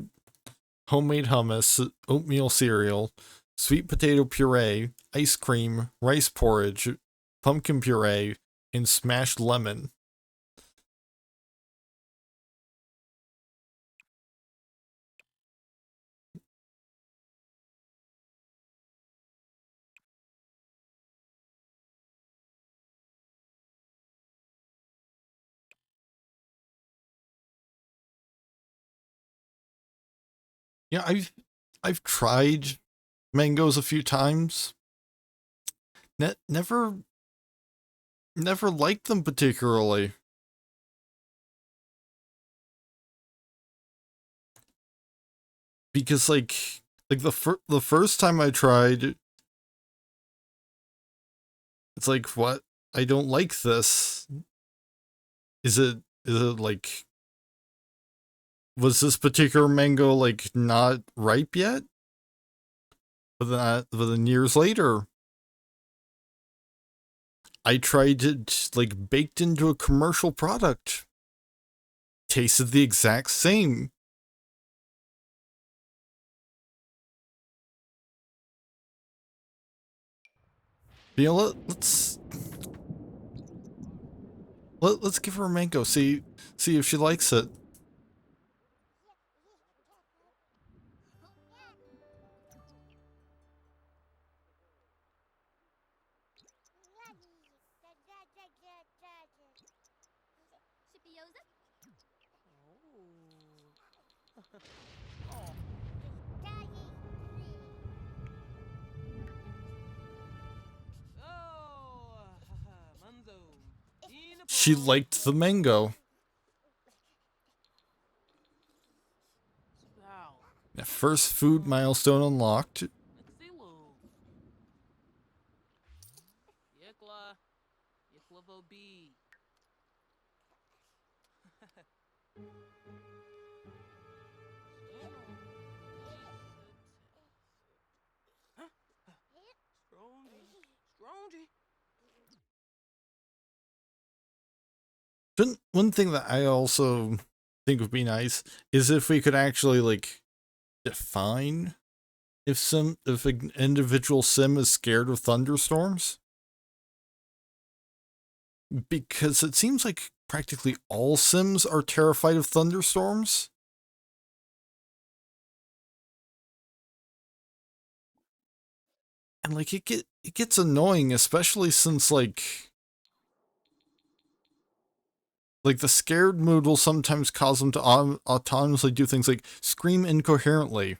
homemade hummus, oatmeal cereal, sweet potato puree, ice cream, rice porridge, pumpkin puree, and smashed lemon. Yeah, I've tried mangoes a few times. Never liked them particularly. Because like the first time I tried, it's like, what? I don't like this. Is it like, was this particular mango like not ripe yet? But then years later, I tried it like baked into a commercial product. Tasted the exact same. You know, let's give her a mango. See if she likes it. Shipioza? She liked the mango. Yeah, first food milestone unlocked. One thing that I also think would be nice is if we could actually like define if an individual sim is scared of thunderstorms, because it seems like practically all sims are terrified of thunderstorms. And like it gets annoying, especially since like the scared mood will sometimes cause them to autonomously do things like scream incoherently.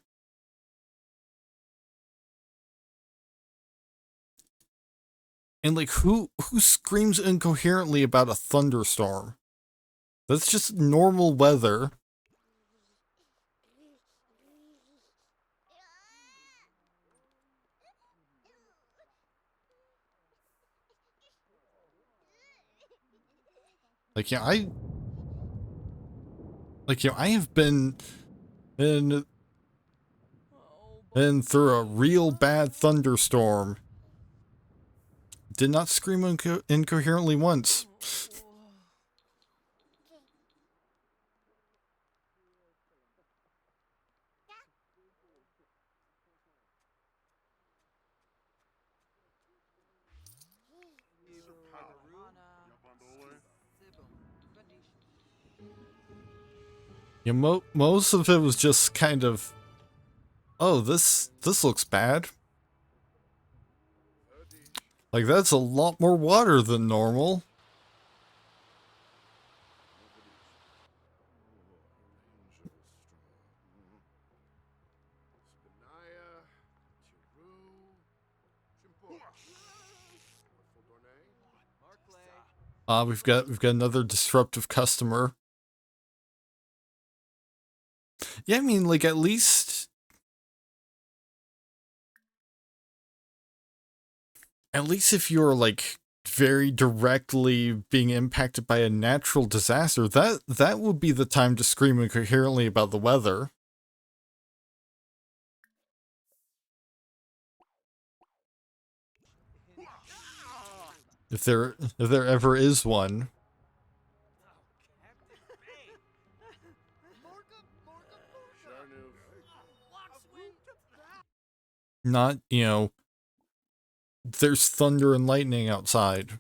And like who screams incoherently about a thunderstorm? That's just normal weather. Like yeah, I have been in through a real bad thunderstorm. Did not scream incoherently once. Yeah, most of it was just kind of, oh, this looks bad. Like that's a lot more water than normal. We've got another disruptive customer. Yeah, I mean, like at least if you're like very directly being impacted by a natural disaster, that would be the time to scream incoherently about the weather. If there ever is one. Not, you know, there's thunder and lightning outside.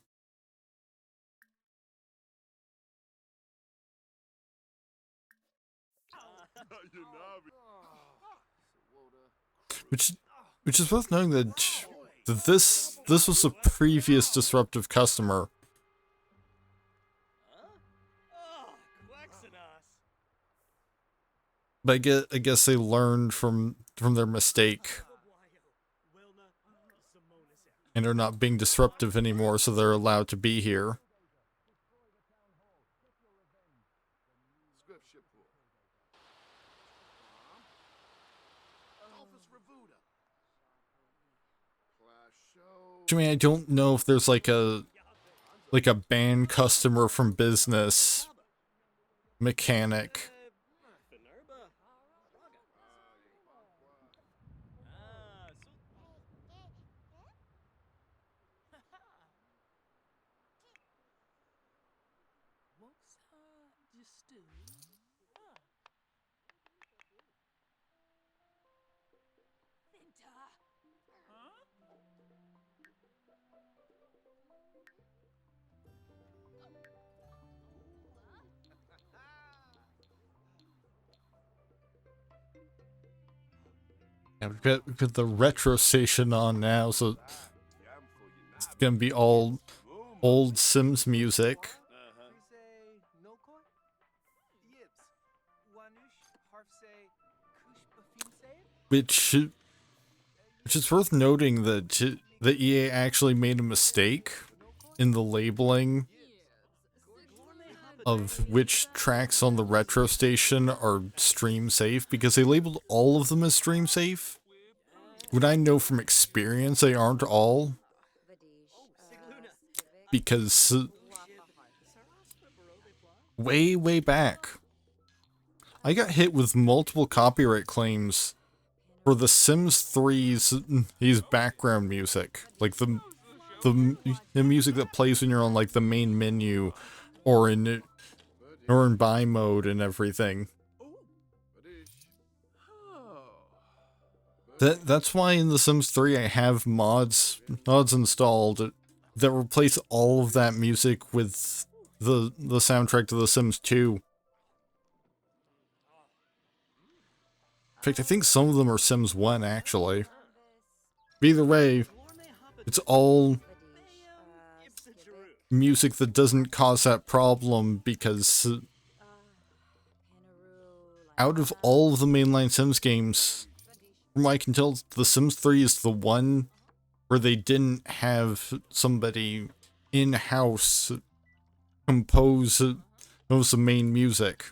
Which is worth knowing that this was a previous disruptive customer. But I guess they learned from their mistake and are not being disruptive anymore, so they're allowed to be here. I mean, I don't know if there's like a banned customer from business mechanic. Yeah, we've got the retro station on now, so it's gonna be all old Sims music. Which is worth noting that the EA actually made a mistake in the labeling of which tracks on the retro station are stream safe because they labeled all of them as stream safe. When I know from experience they aren't all, because way back, I got hit with multiple copyright claims for The Sims 3's background music, like the music that plays when you're on like the main menu or in buy mode and everything. That's why in The Sims 3 I have mods installed that replace all of that music with the soundtrack to The Sims 2. In fact, I think some of them are Sims 1 actually. Either way, it's all music that doesn't cause that problem because out of all of the mainline Sims games, from what I can tell, The Sims 3 is the one where they didn't have somebody in-house compose most of the main music.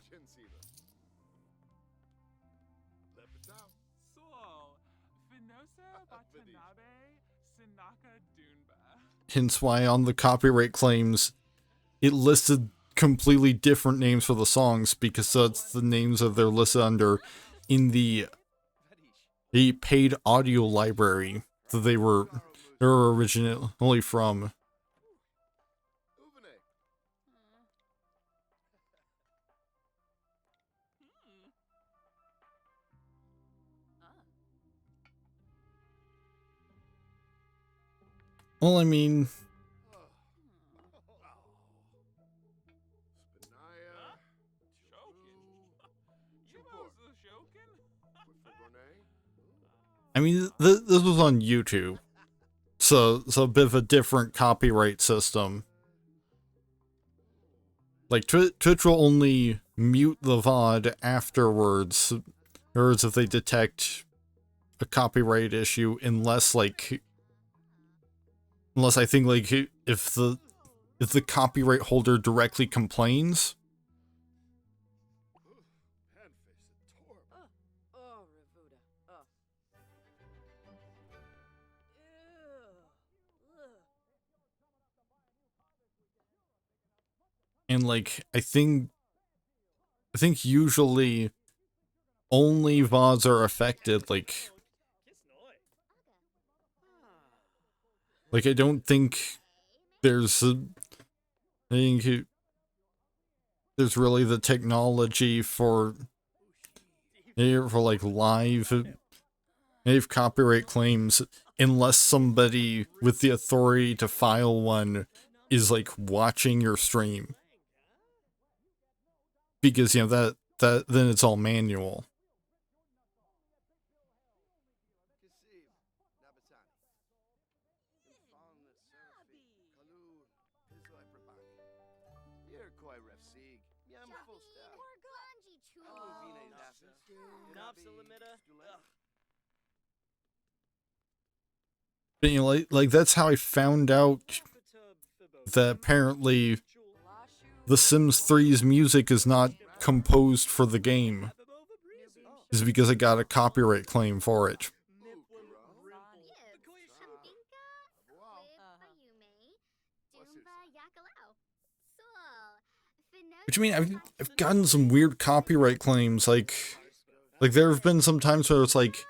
Hence why on the copyright claims, it listed completely different names for the songs because that's the names that they're listed under in the paid audio library that they were originally from. Well, I mean, this was on YouTube, so a bit of a different copyright system. Like Twitch will only mute the VOD afterwards, or as if they detect a copyright issue, unless I think like if the copyright holder directly complains. And like I think usually only VODs are affected, like I don't think there's really the technology for like live copyright claims unless somebody with the authority to file one is like watching your stream. Because that then it's all manual. But like that's how I found out that apparently The Sims 3's music is not composed for the game, is because I got a copyright claim for it. Which I mean, I've gotten some weird copyright claims, like there have been some times where it's like,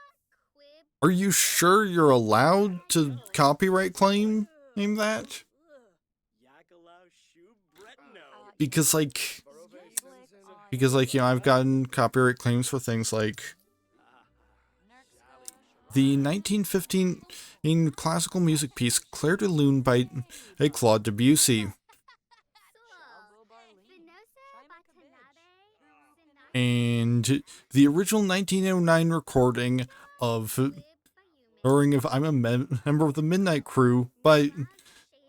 are you sure you're allowed to copyright claim that? Because I've gotten copyright claims for things like the 1915 classical music piece Clair de Lune by Claude Debussy. And the original 1909 recording of I'm a Member of the Midnight Crew by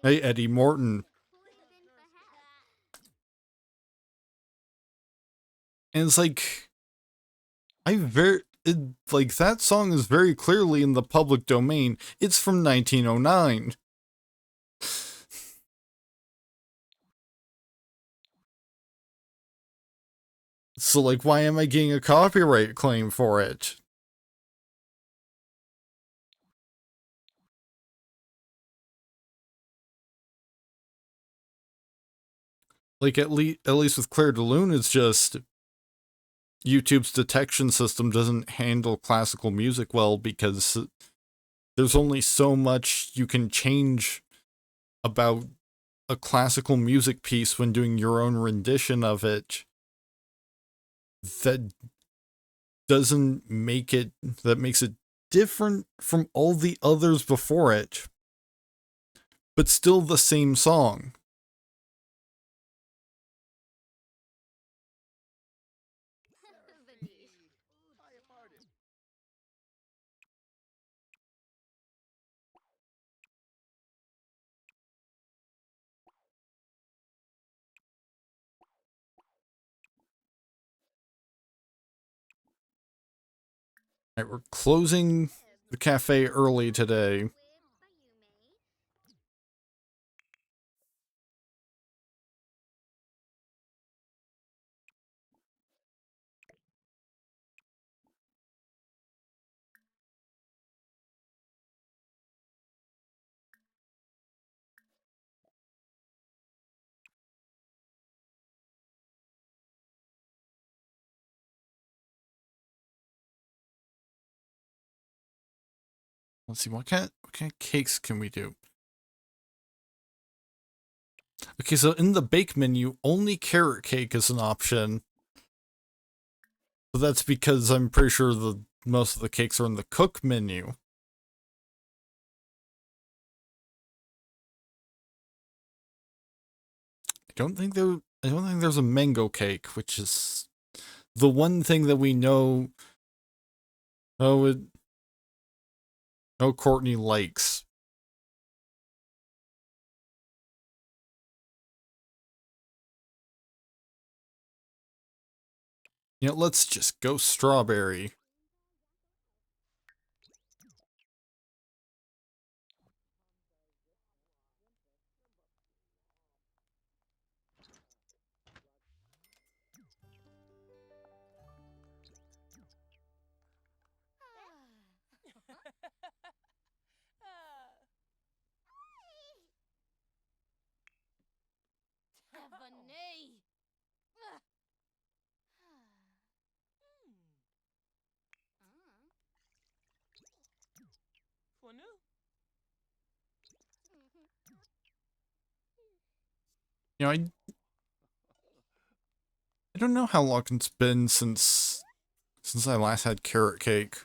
Eddie Morton. And it's like, that song is very clearly in the public domain. It's from 1909. So, like, why am I getting a copyright claim for it? Like, at least with Claire de Lune, it's just YouTube's detection system doesn't handle classical music well because there's only so much you can change about a classical music piece when doing your own rendition of it that doesn't make it, that makes it different from all the others before it, but still the same song. Alright, we're closing the cafe early today. Let's see, what kind of cakes can we do? Okay, so in the bake menu, only carrot cake is an option. But that's because I'm pretty sure most of the cakes are in the cook menu. I don't think there's a mango cake, which is the one thing that we know. Oh, Courtney likes. You know, let's just go strawberry. Heavenly. For new? You know, I don't know how long it's been since I last had carrot cake.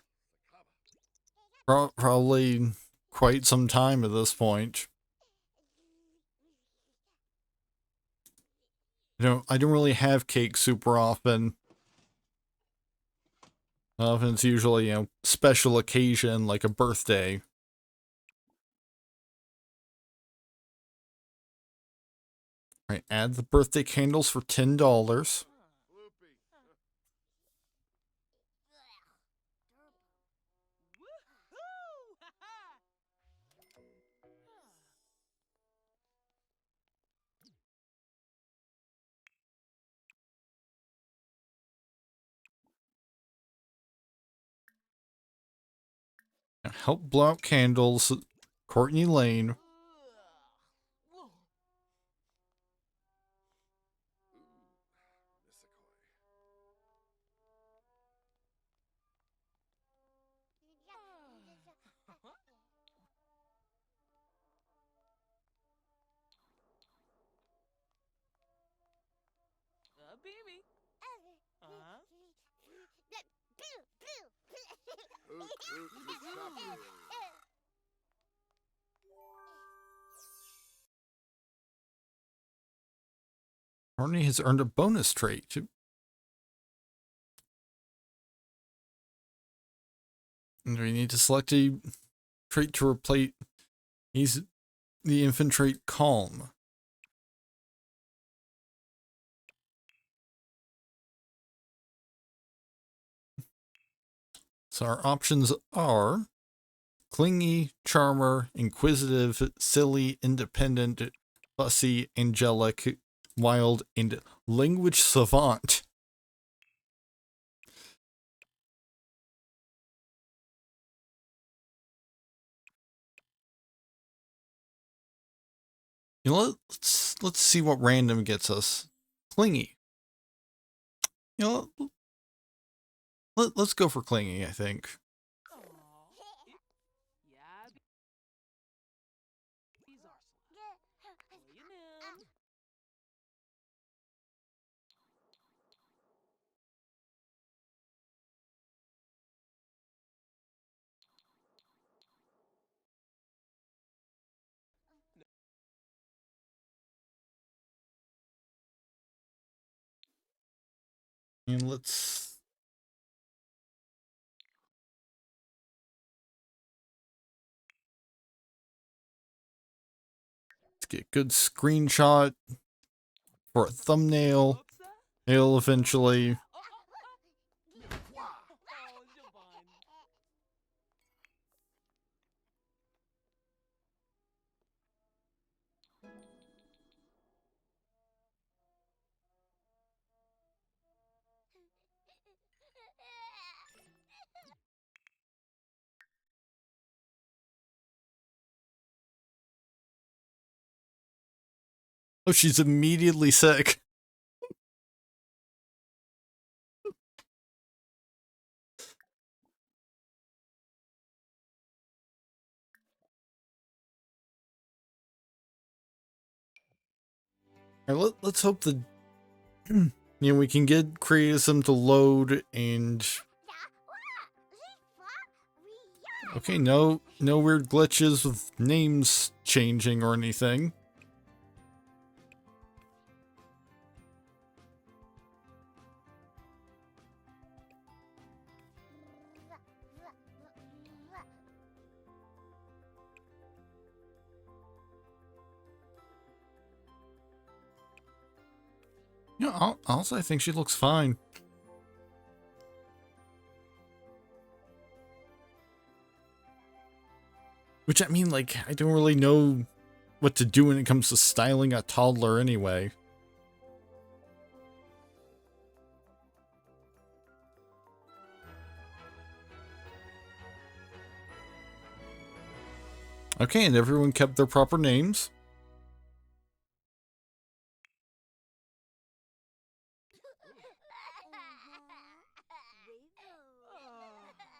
Probably quite some time at this point. I don't really have cake super often. Often it's usually, special occasion like a birthday. Right, add the birthday candles for $10. Now help blow out candles, Courtney Lane. Baby. Uh-huh. Courtney has earned a bonus trait. And we need to select a trait to replace the infant trait Calm. So our options are clingy, charmer, inquisitive, silly, independent, fussy, angelic, wild, and language savant. You know, let's see what random gets us. Clingy. You know, let's go for clingy, I think. Yeah, these are And let's get a good screenshot for a thumbnail. It'll eventually. Oh, she's immediately sick. All right, let's hope that we can get Creatism to load and. Okay, no weird glitches with names changing or anything. Yeah, also I think she looks fine. Which, I mean, like, I don't really know what to do when it comes to styling a toddler anyway. Okay, and everyone kept their proper names.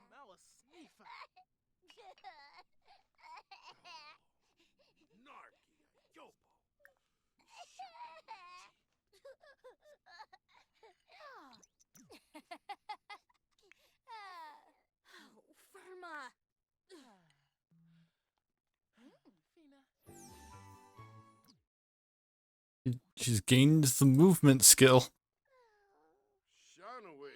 that was sneaky. Narky, yopo. Firma. She's gained the movement skill. Shine away.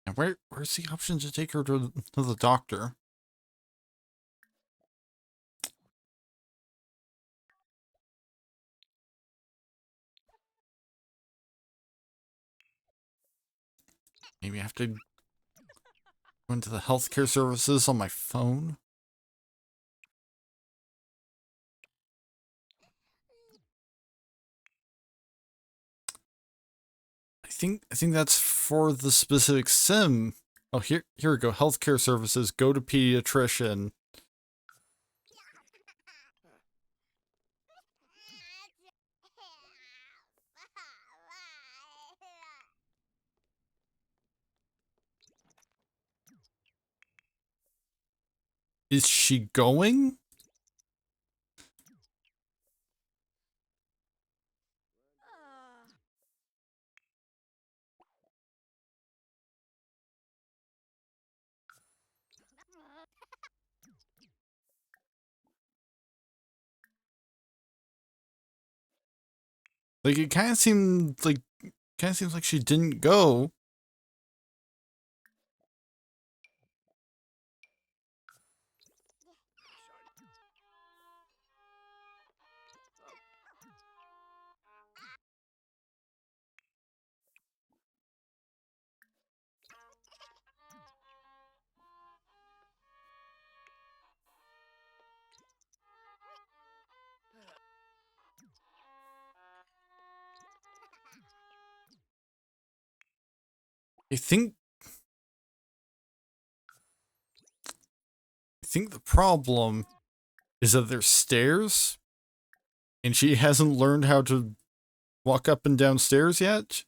And where's the option to take her to the doctor? Maybe I have to go into the healthcare services on my phone? I think that's for the specific sim. Oh, here we go. Healthcare services. Go to pediatrician. Is she going? Like, it kind of seemed like seems like she didn't go. I think the problem is that there's stairs, and she hasn't learned how to walk up and down stairs yet.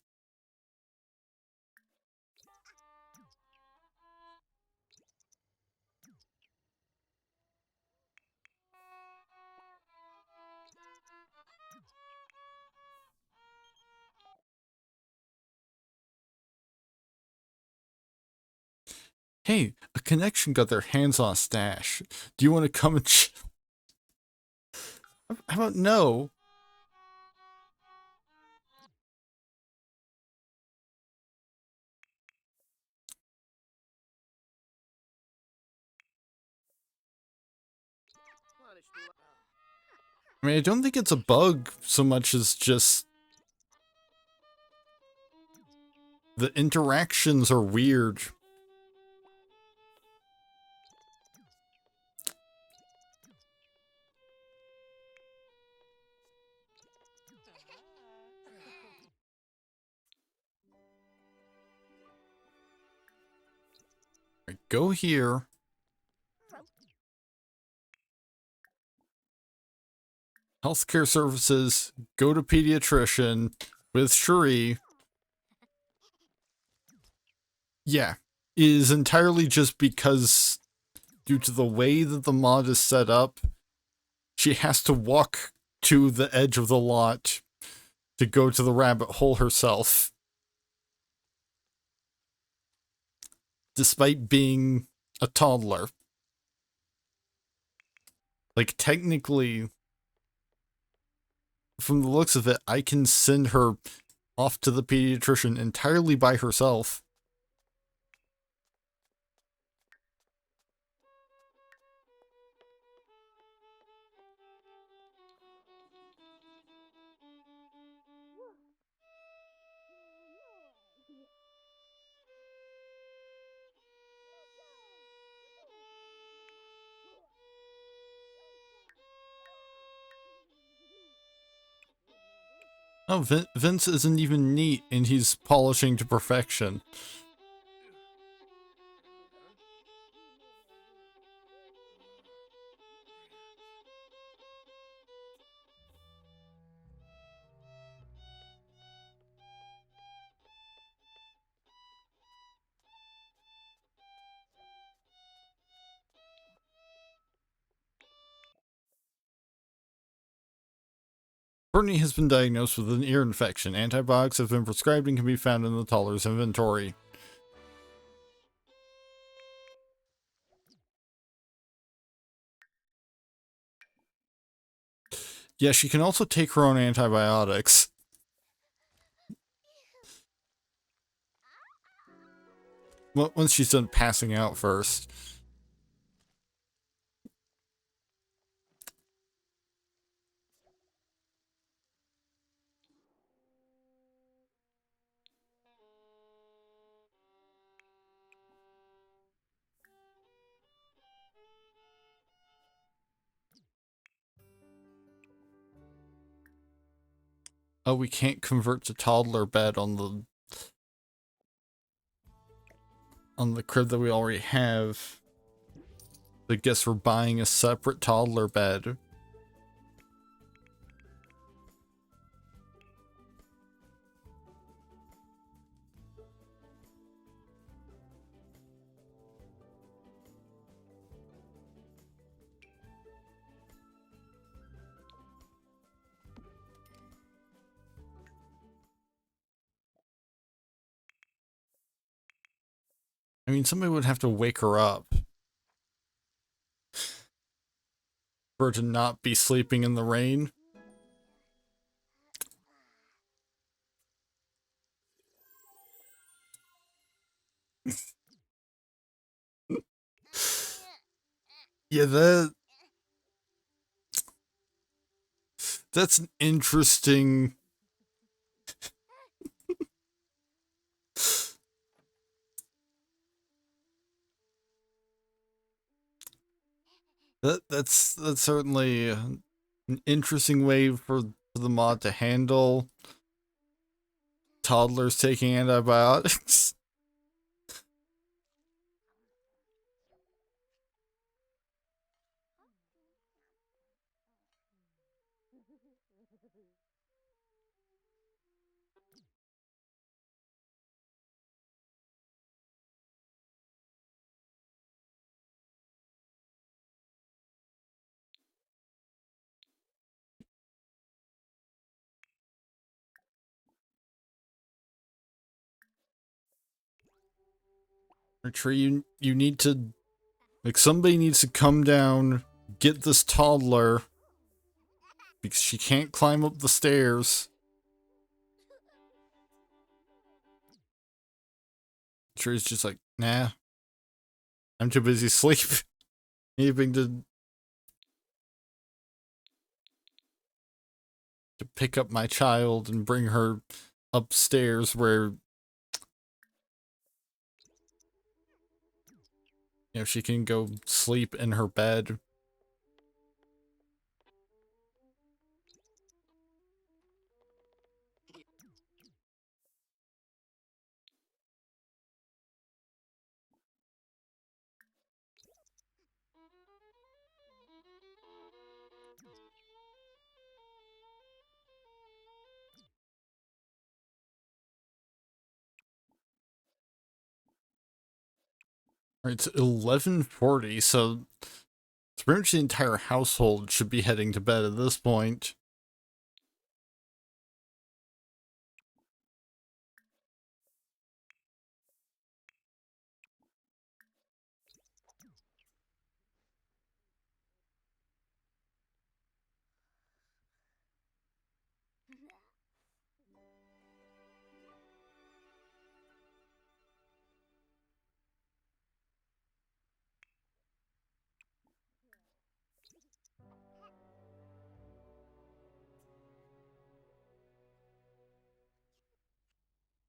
Hey, a connection got their hands on a stash. Do you want to come and how about no? I mean, I don't think it's a bug so much as just the interactions are weird. Right, go here. Healthcare services, go to pediatrician with Cherie. Yeah, is entirely just because due to the way that the mod is set up, she has to walk to the edge of the lot to go to the rabbit hole herself. Despite being a toddler. Like, technically, from the looks of it, I can send her off to the pediatrician entirely by herself. Oh, Vince isn't even neat, and he's polishing to perfection. Courtney has been diagnosed with an ear infection. Antibiotics have been prescribed and can be found in the toddler's inventory. Yeah, she can also take her own antibiotics. Well, once she's done passing out first. Oh, we can't convert to toddler bed on the crib that we already have. I guess we're buying a separate toddler bed. I mean, somebody would have to wake her up for her to not be sleeping in the rain. Yeah, that's an interesting... That's certainly an interesting way for the mod to handle toddlers taking antibiotics. Tree, you need to, like, somebody needs to come down, get this toddler, because she can't climb up the stairs. Tree's just like, nah, I'm too busy sleeping. To pick up my child and bring her upstairs where, you know, she can go sleep in her bed. Alright, it's 11:40, so it's pretty much the entire household should be heading to bed at this point.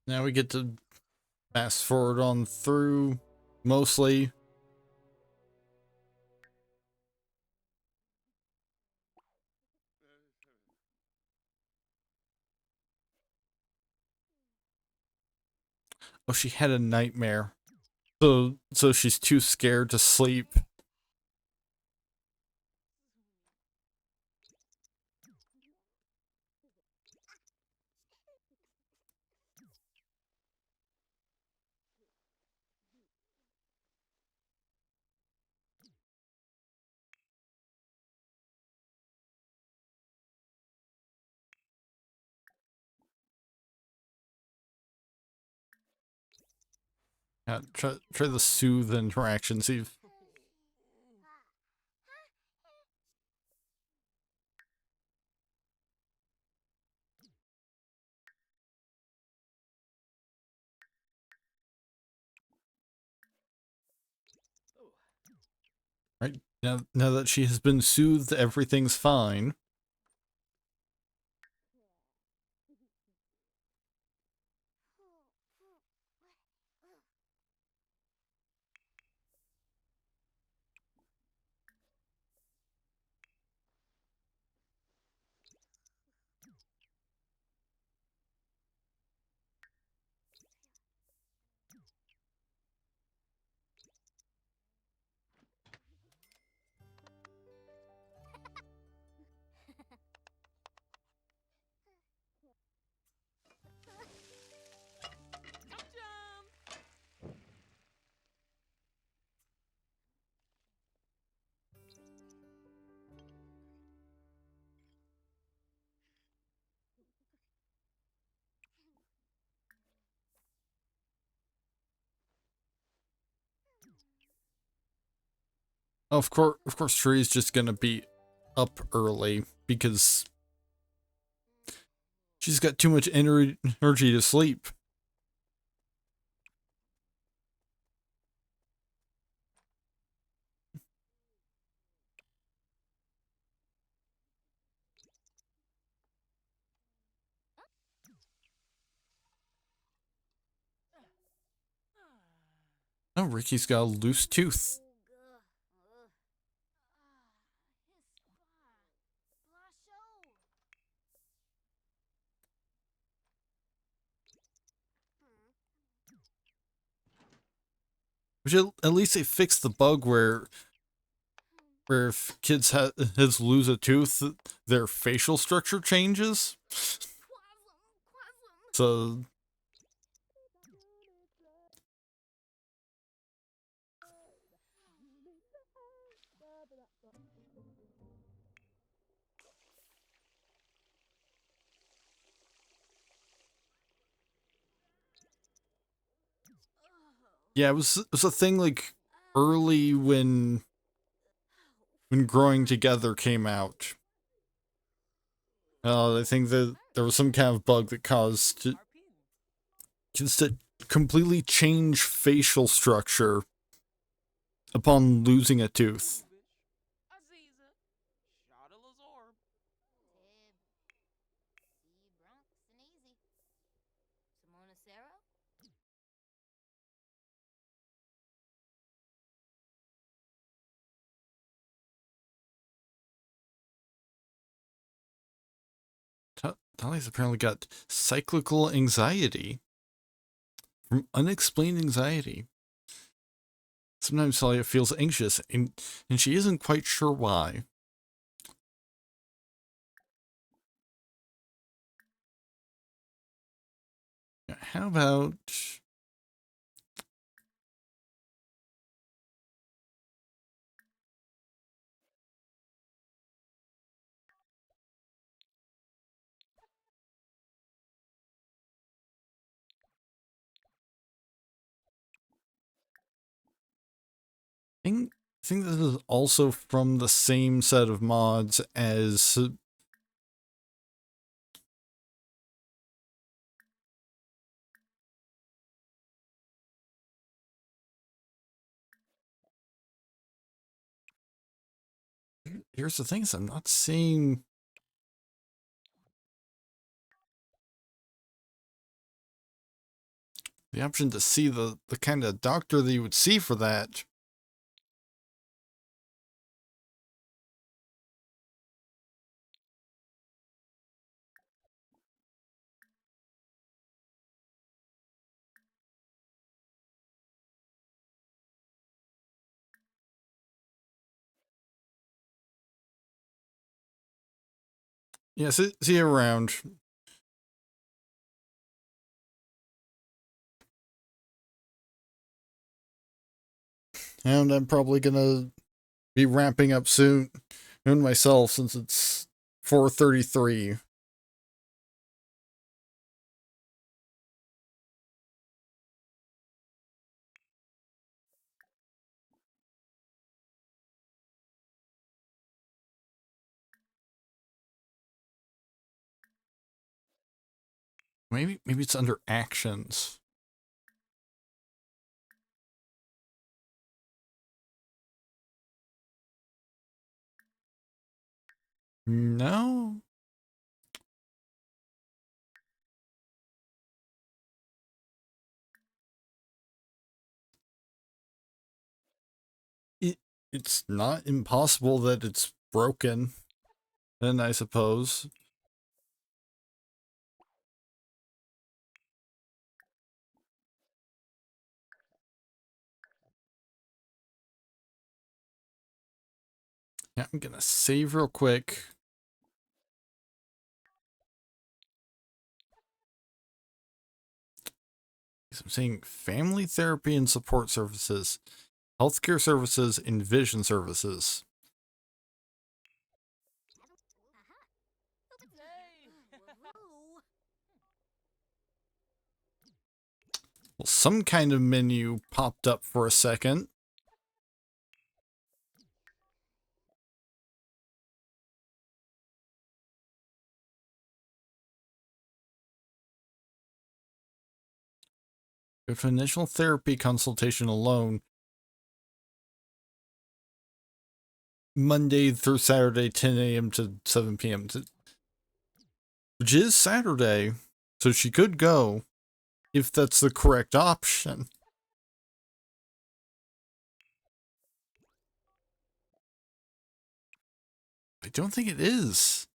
Now we get to fast forward on through, mostly. Oh, she had a nightmare. So she's too scared to sleep. Yeah, try to soothe interaction, see if... Right, now that she has been soothed, everything's fine. Of course, Tree's just gonna be up early because she's got too much energy to sleep. Oh, Ricky's got a loose tooth. Which at least they fixed the bug where if kids lose a tooth, their facial structure changes. So Yeah, it was a thing like early when Growing Together came out. I think that there was some kind of bug that caused it just to completely change facial structure upon losing a tooth. Aziza. Shada Lazorb. Bronx and easy. Simona Sarah? Tali's apparently got cyclical anxiety from unexplained anxiety. Sometimes Talia feels anxious, and she isn't quite sure why. How about... I think this is also from the same set of mods as... Here's the thing, is I'm not seeing... the option to see the kind of doctor that you would see for that. Yeah, see you around. And I'm probably gonna be ramping up soon myself, since it's 4:33. Maybe it's under actions. No? It's not impossible that it's broken, then I suppose. Yeah, I'm gonna save real quick. I'm saying family therapy and support services, healthcare services, and vision services. Well, some kind of menu popped up for a second. If initial therapy consultation alone, Monday through Saturday, 10 a.m. to 7 p.m. Which is Saturday, so she could go if that's the correct option. I don't think it is.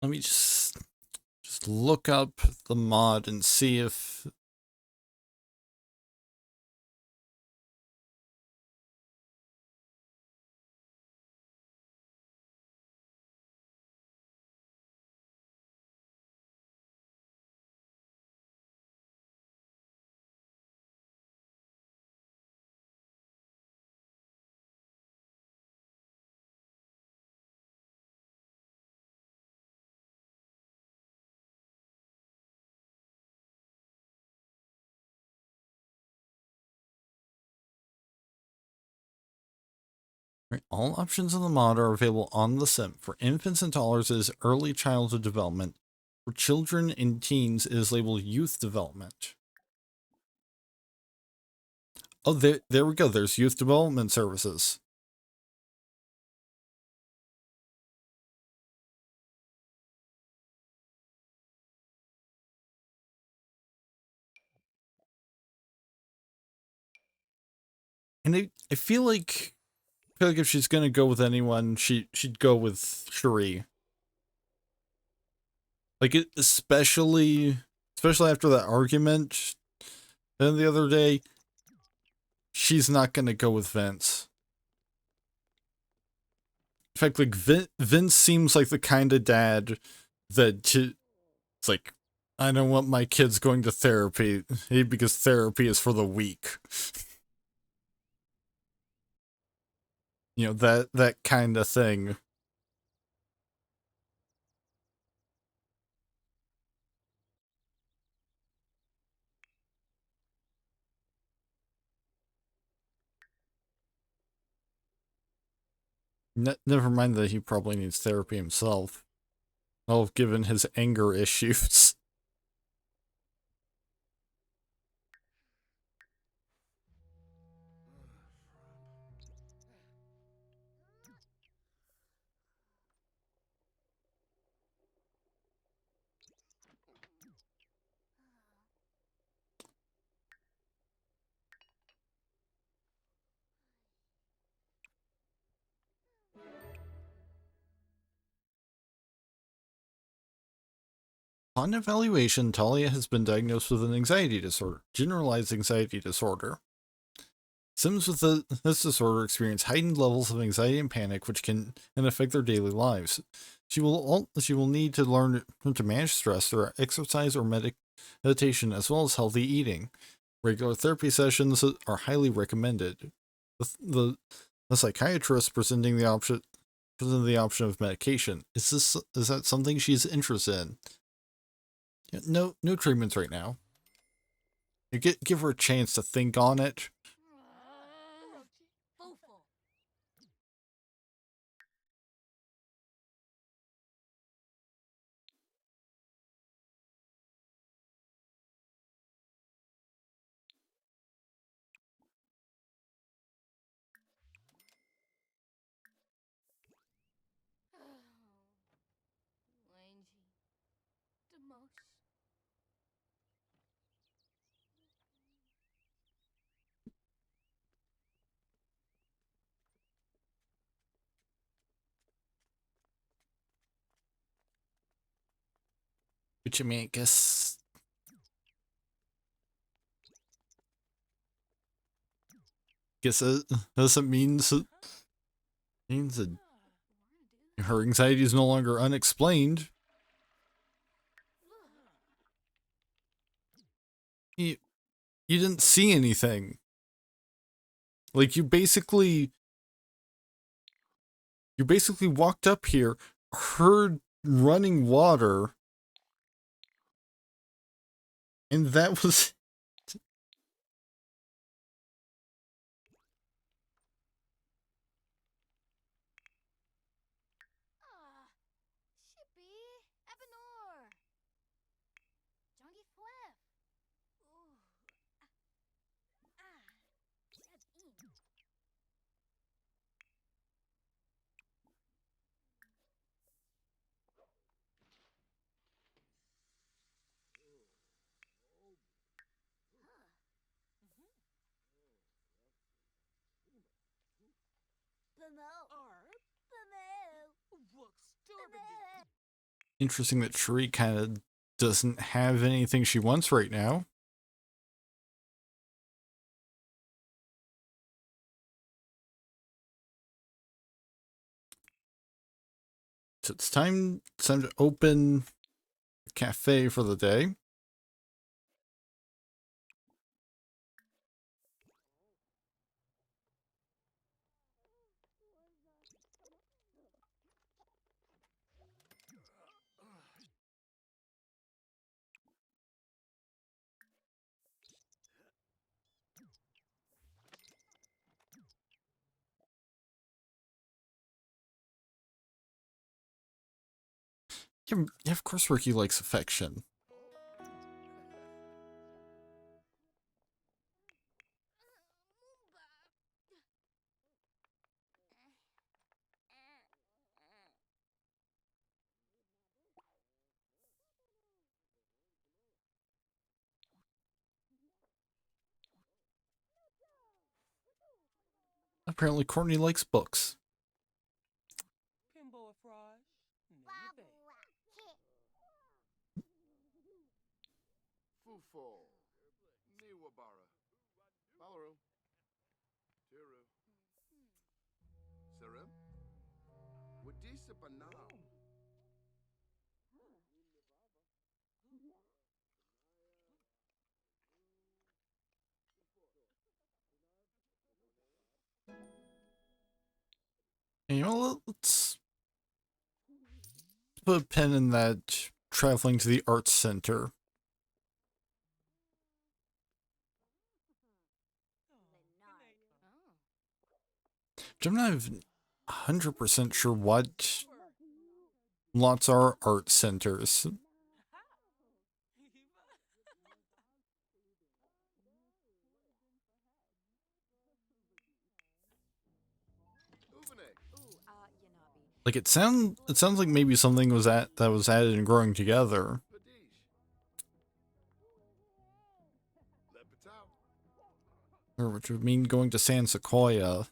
Let me just look up the mod and see if Right, all options in the mod are available on the sim. For infants and toddlers, it is early childhood development. For children and teens, it is labeled youth development. Oh, there we go. There's youth development services. And I feel like if she's gonna go with anyone, she'd go with Cherie. Like especially after that argument the other day, she's not gonna go with Vince. In fact, like Vince seems like the kind of dad that it's like, I don't want my kids going to therapy because therapy is for the weak. You know, that kind of thing. Never mind that he probably needs therapy himself. Well, given his anger issues. Upon evaluation, Talia has been diagnosed with an anxiety disorder, generalized anxiety disorder. Sims with this disorder experience heightened levels of anxiety and panic, which can affect their daily lives. She will need to learn to manage stress through exercise or meditation, as well as healthy eating. Regular therapy sessions are highly recommended. The psychiatrist presenting the option of medication. Is that something she's interested in? No treatments right now. Give her a chance to think on it. Langy. Demotion. Which, I mean, I guess it doesn't means that her anxiety is no longer unexplained. You didn't see anything. Like, you basically walked up here, heard running water, and that was Ah, Shippy, Ebenor. Jungie Fwef. Ooh. Jabin. interesting that Shri kind of doesn't have anything she wants right now. So it's time to open the cafe for the day. Yeah, of course Ricky likes affection. Apparently Courtney likes books. Pinball Frosh. Fufo. Niwabara. Balaru. Tiru. Serim. Wadisa Banam. And, you know, let's put a pin in that traveling to the arts center. I'm not even 100% sure what lots are art centers. Like it sounds like maybe something was that was added and growing together. Or which would mean going to San Sequoia.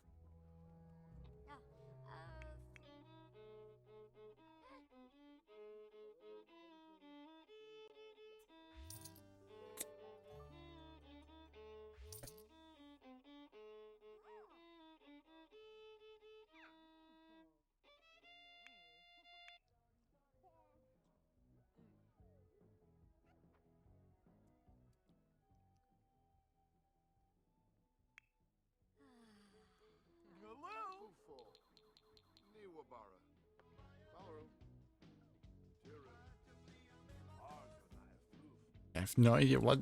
Fufo. Niwabara. Balaru. Tiru. I have no idea what.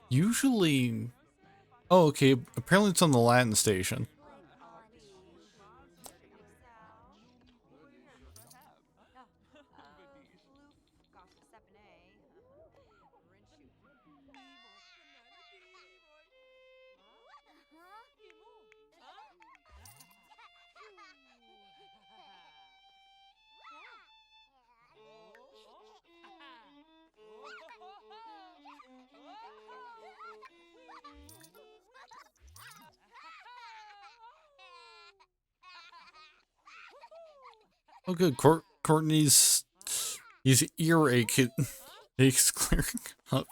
Usually, oh, okay. Apparently, it's on the Latin station. Oh, good. Courtney's his earache aches clearing up.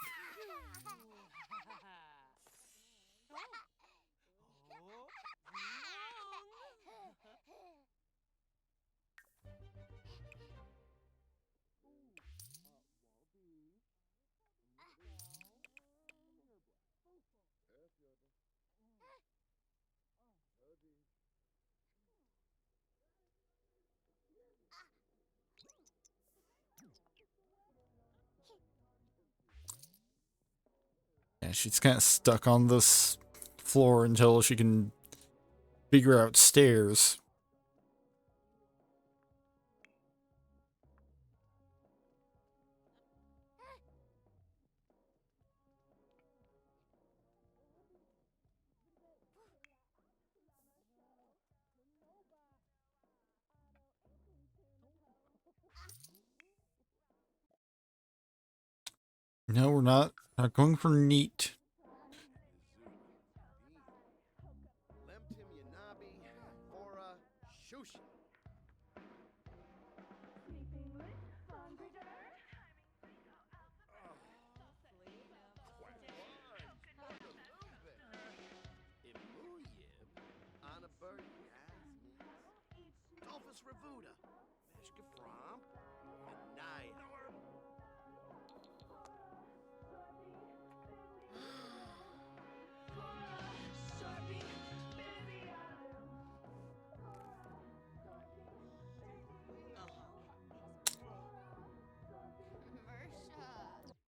Yeah, she's kind of stuck on this floor until she can figure out stairs. No, we're not going for neat. Lemtim Yanabi. Fora. Shushi. Imuyib. Anabert Yasmin. Dolphus Revuda. Meshka From. Anaya.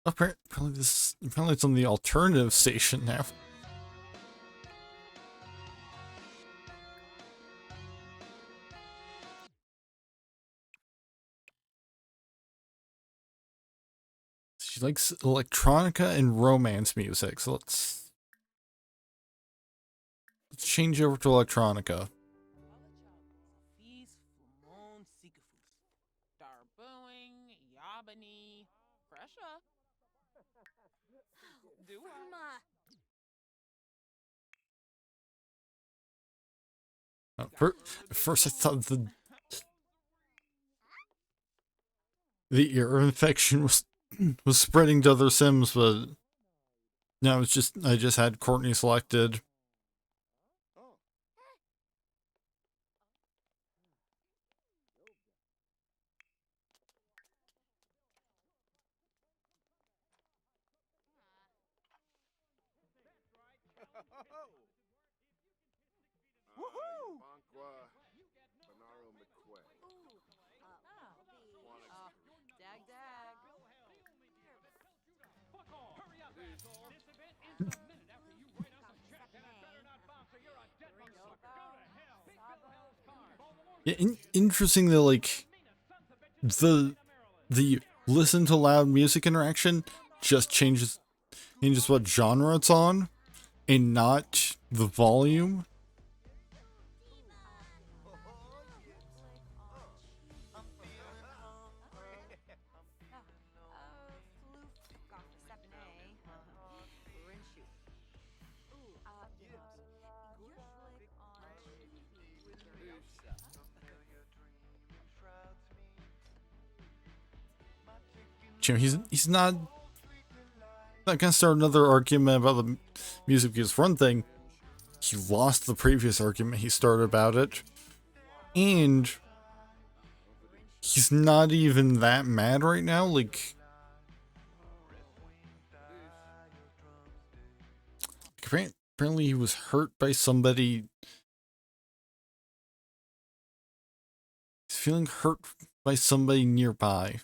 Apparently it's on the alternative station now. She likes electronica and romance music, so let's change over to electronica. Firma. At first I thought the ear infection was spreading to other Sims, but no, I just had Courtney selected. Woohoo! Dag dag. Yeah, interesting that like the listen to loud music interaction just changes what genre it's on and not the volume. You know, he's not gonna start another argument about the music because for one thing, he lost the previous argument he started about it, and he's not even that mad right now. Like apparently he was hurt by somebody. He's feeling hurt by somebody nearby.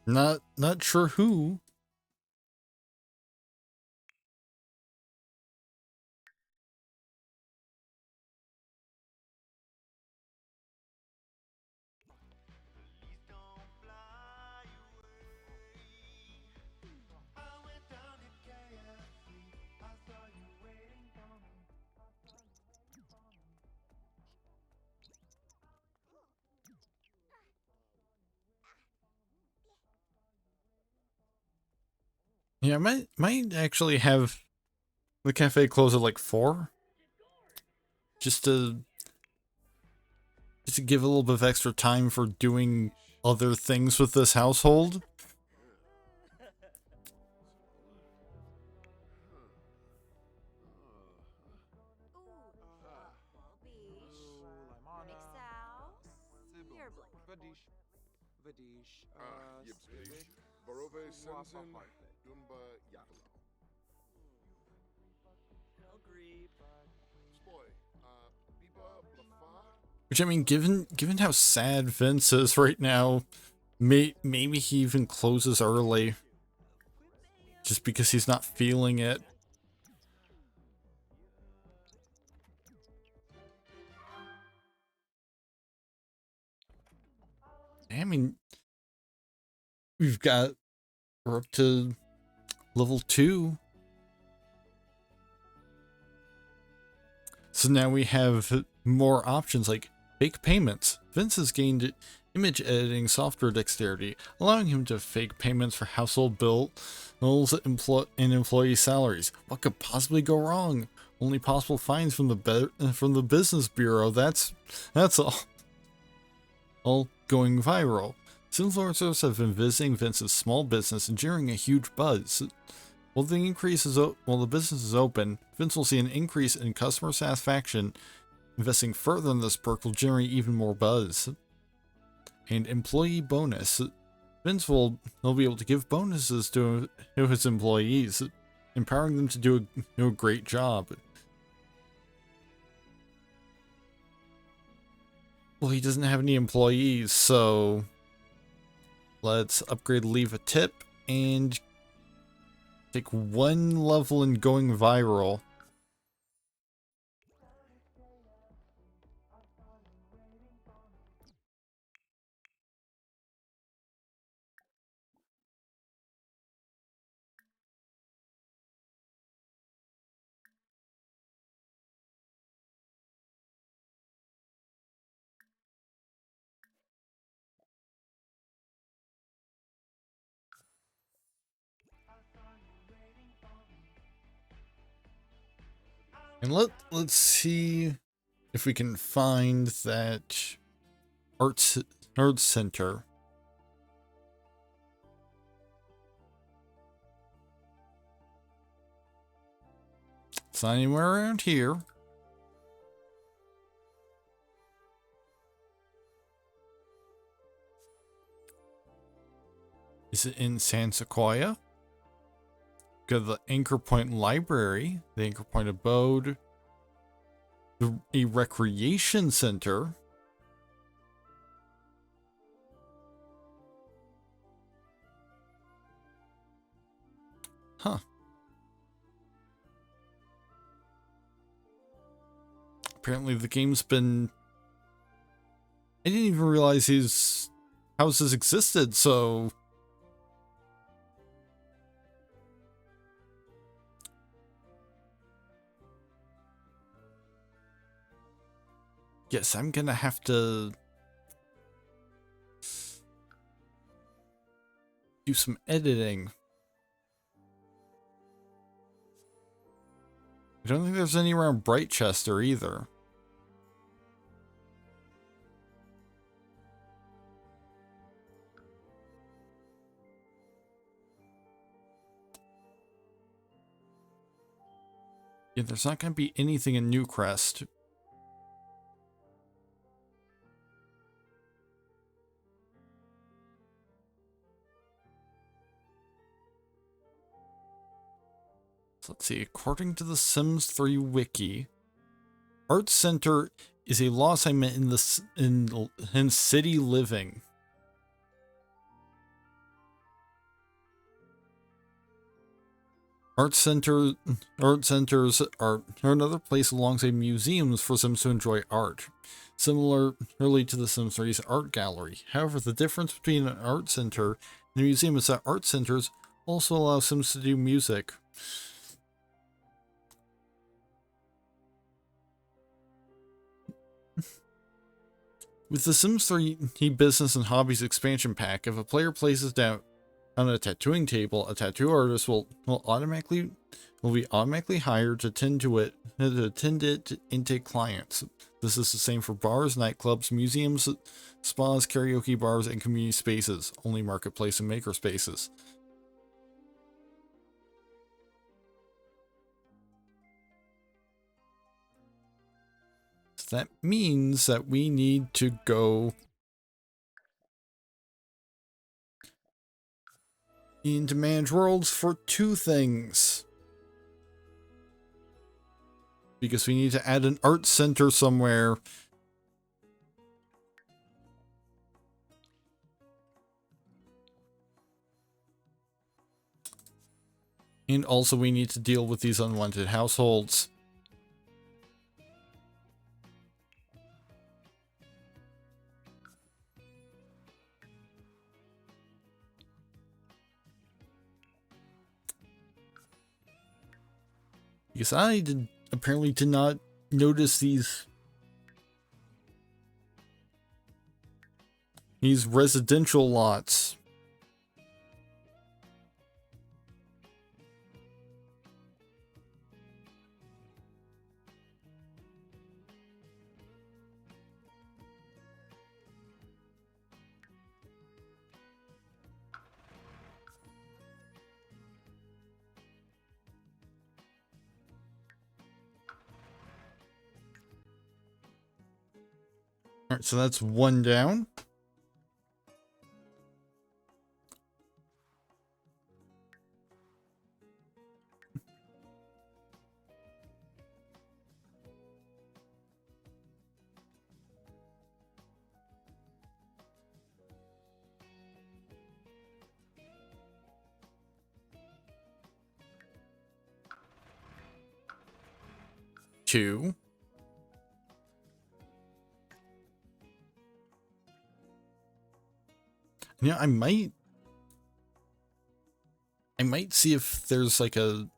Not sure who. Yeah, might actually have the cafe close at like 4. Just to give a little bit of extra time for doing other things with this household. Which I mean, given how sad Vince is right now, maybe he even closes early, just because he's not feeling it. I mean, we're up to level 2. So now we have more options like fake payments. Vince has gained image editing software dexterity, allowing him to fake payments for household bills and employee salaries. What could possibly go wrong? Only possible fines from the business bureau. That's all going viral. Influencers have been visiting Vince's small business and generating a huge buzz. While the business is open, Vince will see an increase in customer satisfaction. Investing further in this perk will generate even more buzz. And employee bonus. Vince will be able to give bonuses to his employees, empowering them to do a great job. Well, he doesn't have any employees, so let's upgrade Leave a Tip and take 1 level in going viral. And let's see if we can find that arts center. It's not anywhere around here. Is it in San Sequoia? Go to the Anchor Point Library, the Anchor Point Abode, a recreation center. Huh. Apparently the game's been... I didn't even realize his houses existed, so... Yes, I'm gonna have to do some editing. I don't think there's any around Brightchester either. Yeah, there's not going to be anything in Newcrest. So let's see. According to the Sims 3 wiki, Art Center is a law assignment in city living. Art centers are another place alongside museums for Sims to enjoy art, similarly to the Sims 3's art gallery. However, the difference between an art center and a museum is that art centers also allow Sims to do music. With the Sims 3 Business and Hobbies expansion pack, if a player places down on a tattooing table, a tattoo artist will be automatically hired to attend it and take clients. This is the same for bars, nightclubs, museums, spas, karaoke bars, and community spaces. Only marketplace and maker spaces. So that means that we need to go into Manage Worlds for 2 things. Because we need to add an art center somewhere. And also we need to deal with these unwanted households. Because I apparently did not notice these residential lots. Alright, so that's 1 down. 2. Yeah, I might see if there's like an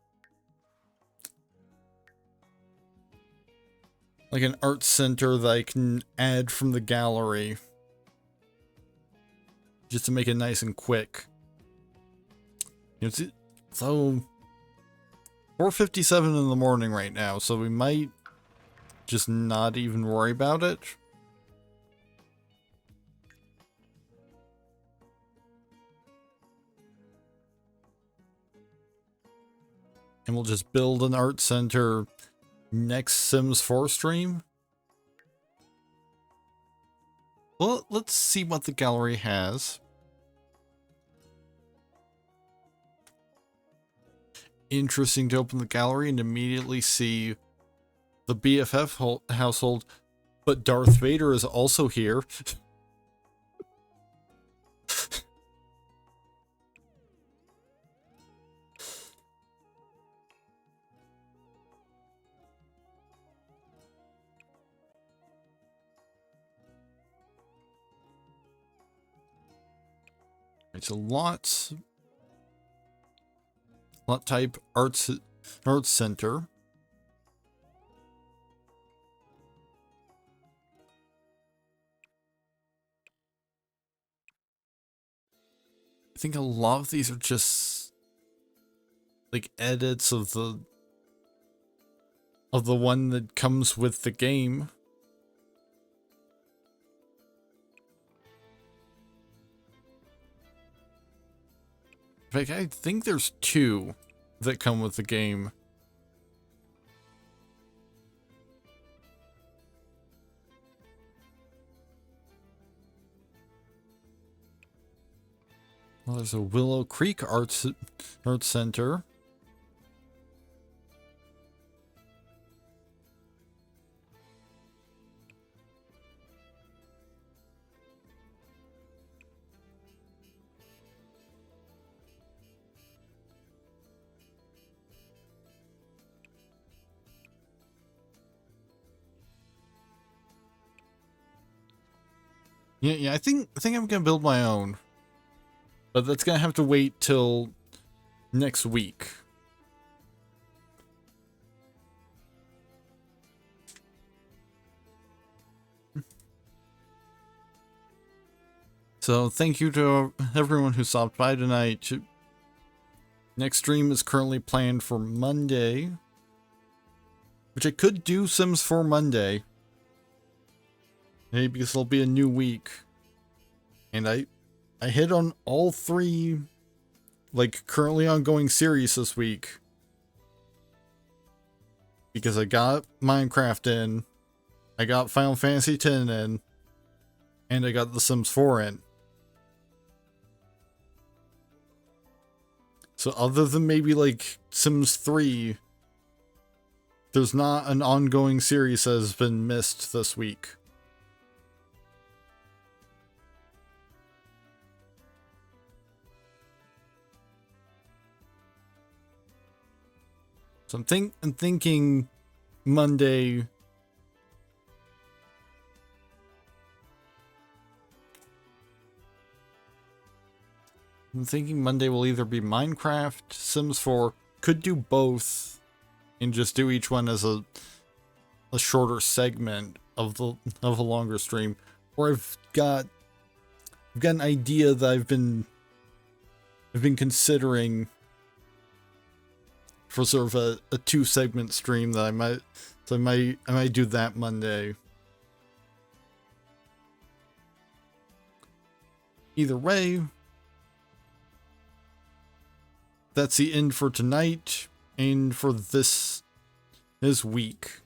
art center that I can add from the gallery, just to make it nice and quick. You know, so 4:57 in the morning right now, so we might just not even worry about it. And we'll just build an art center next Sims 4 stream. Well, let's see what the gallery has. Interesting to open the gallery and immediately see the BFF household, but Darth Vader is also here. It's a lot type art center. I think a lot of these are just like edits of the one that comes with the game. In fact, I think there's 2 that come with the game. Well, there's a Willow Creek Art Center. Yeah, I think I'm gonna build my own. But that's gonna have to wait till next week. So thank you to everyone who stopped by tonight. Next stream is currently planned for Monday, which I could do Sims 4 Monday. Maybe because it'll be a new week. And I hit on all 3 like currently ongoing series this week. Because I got Minecraft in, I got Final Fantasy X in, and I got The Sims 4 in. So other than maybe like Sims 3, there's not an ongoing series that has been missed this week. So I'm thinking Monday. I'm thinking Monday will either be Minecraft, Sims 4, could do both, and just do each one as a shorter segment of a longer stream. Or I've got an idea that I've been considering for sort of a 2-segment stream that I might do that Monday. Either way, that's the end for tonight and for this week.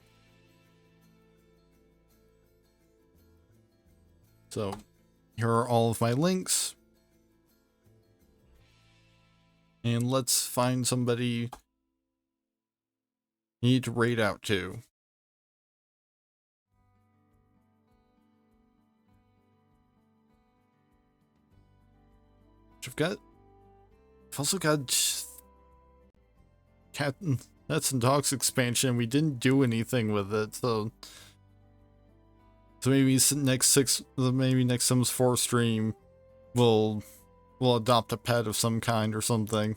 So here are all of my links. And let's find somebody you need to raid out to. I've also got Pets and Dogs expansion. We didn't do anything with it, so maybe maybe next Sims 4 stream, we'll adopt a pet of some kind or something.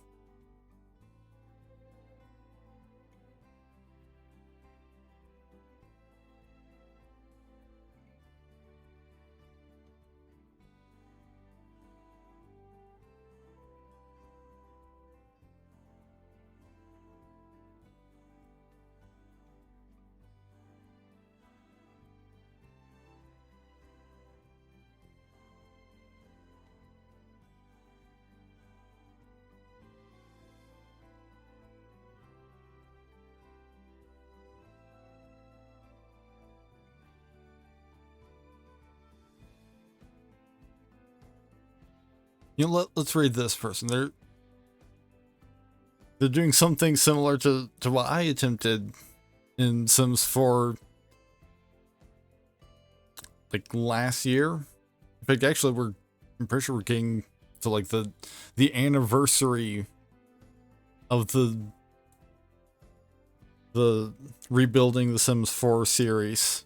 You know, let's read this person. They're doing something similar to what I attempted in Sims 4 like last year. In fact, actually I'm pretty sure we're getting to like the anniversary of the rebuilding the Sims 4 series.